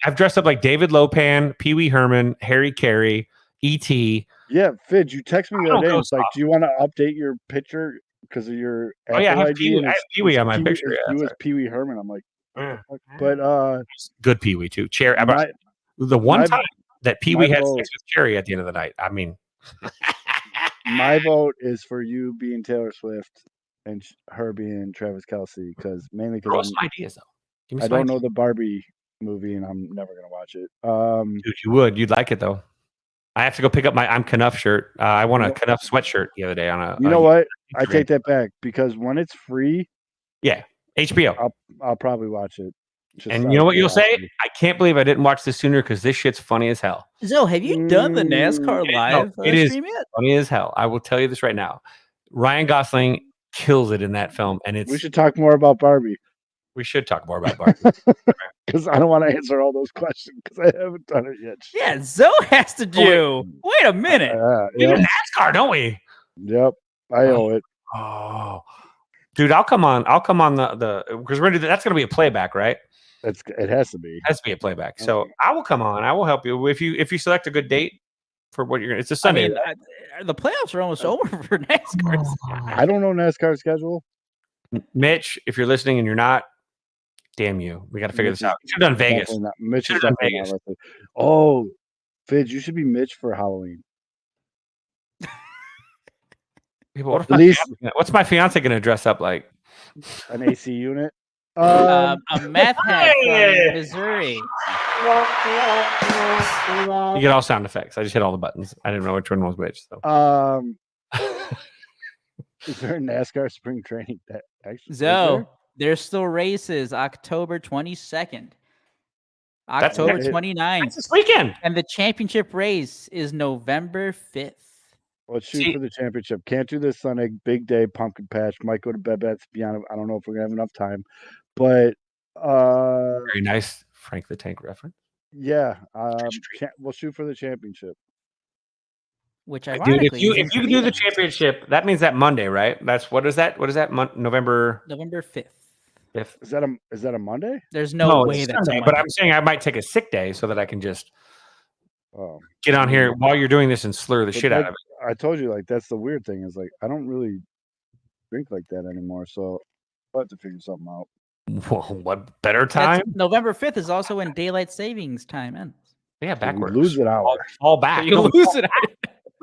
I've dressed up like David Lopan, Pee Wee Herman, Harry Carey, E.T. yeah, Fidge, you text me the I other day. don't It's like, do you want to update your picture because of your Oh yeah, I Apple have ID? Pee Wee, And I have it's- Pee Wee it's on my Pee Wee- picture. it's Yeah, you that's as Pee Wee Herman. I'm like, right. but Good Pee Wee too. Cherry. my The one my- time that Pee Wee my had vote- sex with Cherry at the end of the night. I mean, my vote is for you being Taylor Swift and her being Travis Kelce mainly throw because some ideas though. Give me I some don't know ideas. the Barbie movie and I'm never gonna watch it. Dude, you would. You'd like it though. I have to go pick up my I'm Knuff shirt. I won a You Knuff sweatshirt the other day on a. You know what? I Instagram. take that back because when it's free, HBO. I'll probably watch it. Just And out you know of what you'll say? curiosity. I can't believe I didn't watch this sooner because this shit's funny as hell. Zoe, have you done the NASCAR Mm, live it is stream yet? funny as hell. I will tell you this right now. Ryan Gosling kills it in that film, and We should talk more about Barbie we should talk more about Barbie. because I don't want to answer all those questions because I haven't done it yet. Yeah, Zoe has to do. Wait a minute. We do Yep, NASCAR, don't we? yep. I owe it. Oh, dude, I'll come on the because we're gonna do that. That's gonna be a playback, right? It has to be. Has to be a playback. So I will come on. I will help you if you select a good date for what you're gonna. It's a Sunday. I mean, the playoffs are almost over for NASCAR. I don't know NASCAR schedule. Mitch, if you're listening and you're not, damn you. We got to figure this out. We should have done Vegas. Definitely not. Mitch is Should've done definitely Vegas. not with it. Oh, Fidge, you should be Mitch for Halloween. People, what if At my least- fiance- what's my fiance gonna dress up like? An AC unit. A meth head Hey! from Missouri. You get all sound effects. I just hit all the buttons. I didn't know which one was which. So Is there a NASCAR spring training that actually? is Zoe, there? there's still races October 22nd, That's October next- 29th, this weekend. and the championship race is November 5th. Let's shoot See- for the championship. Can't do this Sunday. Big day, pumpkin patch. Might go to Bebet's. Beyond. I don't know if we're gonna have enough time, but Very nice Frank the Tank reference. yeah, Street. we'll shoot for the championship. Which Dude, ironically, if is you in do the Cleveland. championship, that means that Monday, right? That's what is that? What is that? November November 5th. 5th. Is that a Monday? There's no way it's that's Sunday, a but Monday. I'm saying I might take a sick day so that I can just Oh, get on here while you're doing this and slur the But shit out of it. I told you, like that's the weird thing is like I don't really drink like that anymore, so I'll have to figure something out. Well, what better time? November 5th is also when daylight savings time ends. Yeah, We backwards. lose an hour. Fall back. You No, lose it.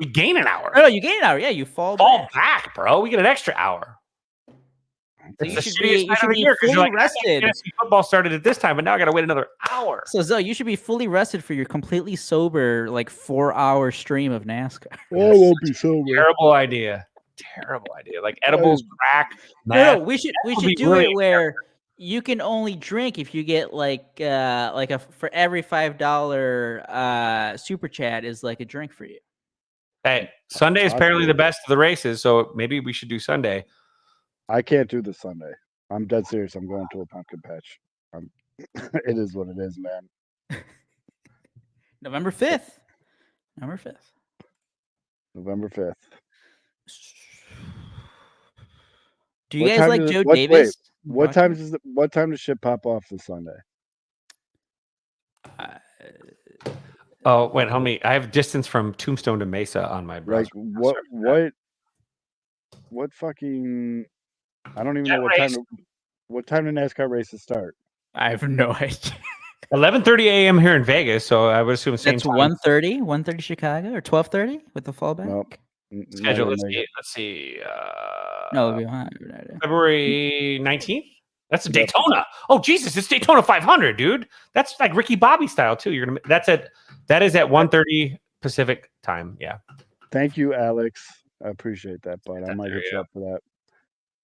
we gain an hour. No, you gain an hour. Yeah, you fall back. back, bro. We get an extra hour. So It's you the should shittiest be, you night should of the be year 'cause you're fully like, I thought rested. fantasy football started at this time, but now I got to wait another hour. So Zoe, you should be fully rested for your completely sober, like 4-hour stream of NASCAR. I won't be sober. Terrible idea. Terrible idea. Like edibles, crack. No, meth. we should would do be really it where you can only drink if you get like a for every $5 super chat is like a drink for you. Hey, Sunday is apparently the best of the races, so maybe we should do Sunday. I can't do this Sunday. I'm dead serious. I'm going to a pumpkin patch. It is what it is, man. November 5th. November 5th. November 5th. Do you guys like Joe Davis? What time does shit pop off this Sunday? Oh wait, homie, I have distance from Tombstone to Mesa on my browser. Like what fucking? I don't even know what time. What time do NASCAR races start? I have no idea. 11:30 a.m. here in Vegas, so I would assume same That's time. 1:30 Chicago, or 12:30 with the fallback. Nope. Schedule. Let's see. No, February 19th. That's a Daytona. Oh Jesus, it's Daytona 500, dude. That's like Ricky Bobby style too. That is at 1:30 Pacific time. Yeah. Thank you, Alex. I appreciate that, bud. I might hit you up for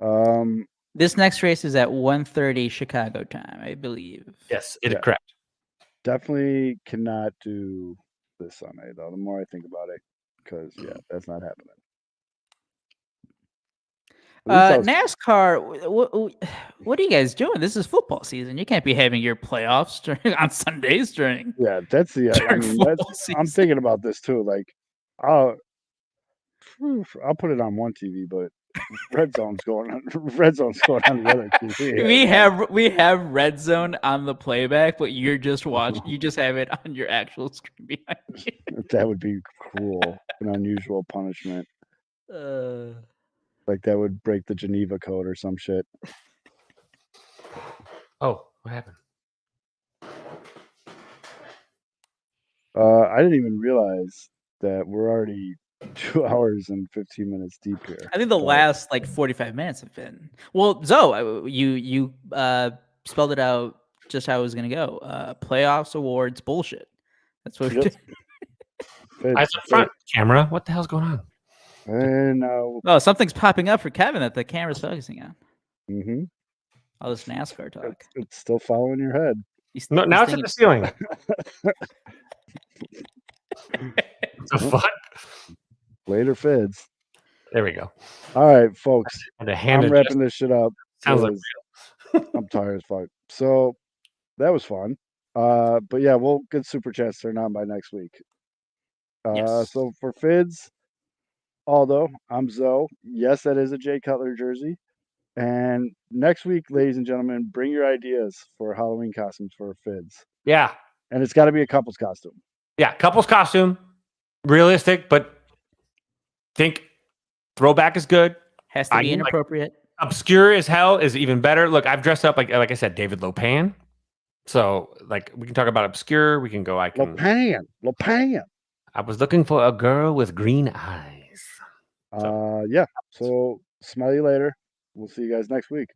that. This next race is at 1:30 Chicago time, I believe. Yes, it is correct. Definitely cannot do this Sunday though. The more I think about it, because that's not happening. NASCAR. What are you guys doing? This is football season. You can't be having your playoffs on Sundays during. Yeah, that's the. I'm thinking about this too. Like, I'll put it on one TV, but Red Zone's going on. Red Zone's going on the other TV. We have Red Zone on the playback, but you're just watching. You just have it on your actual screen behind you. That would be cruel, an unusual punishment. Like that would break the Geneva Code or some shit. Oh, what happened? I didn't even realize that we're already 2 hours and 15 minutes deep here. I think the last 45 minutes have been. Well, Zoe, you spelled it out just how it was going to go. Playoffs, awards, bullshit. That's what we did. Eyes up front, camera. What the hell's going on? Oh, something's popping up for Kevin that the camera's focusing on. Mm-hmm. All this NASCAR talk. It's still following your head. Now it's at the ceiling. The fuck? Later, Fids. There we go. All right, folks. I'm wrapping this shit up. Sounds like real. I'm tired as fuck. So that was fun. But yeah, we'll get super chats turned on by next week. Yes. So for Fids, Aldo, I'm Zoe. Yes, that is a Jay Cutler jersey. And next week, ladies and gentlemen, bring your ideas for Halloween costumes for Fids. Yeah. And it's got to be a couple's costume. Yeah, couple's costume. Realistic, but think throwback is good. Has to be inappropriate. Obscure as hell is even better. Look, I've dressed up like I said, David Lopan. So we can talk about obscure. We can go. Lopan. I was looking for a girl with green eyes. Yeah. So smell you later. We'll see you guys next week.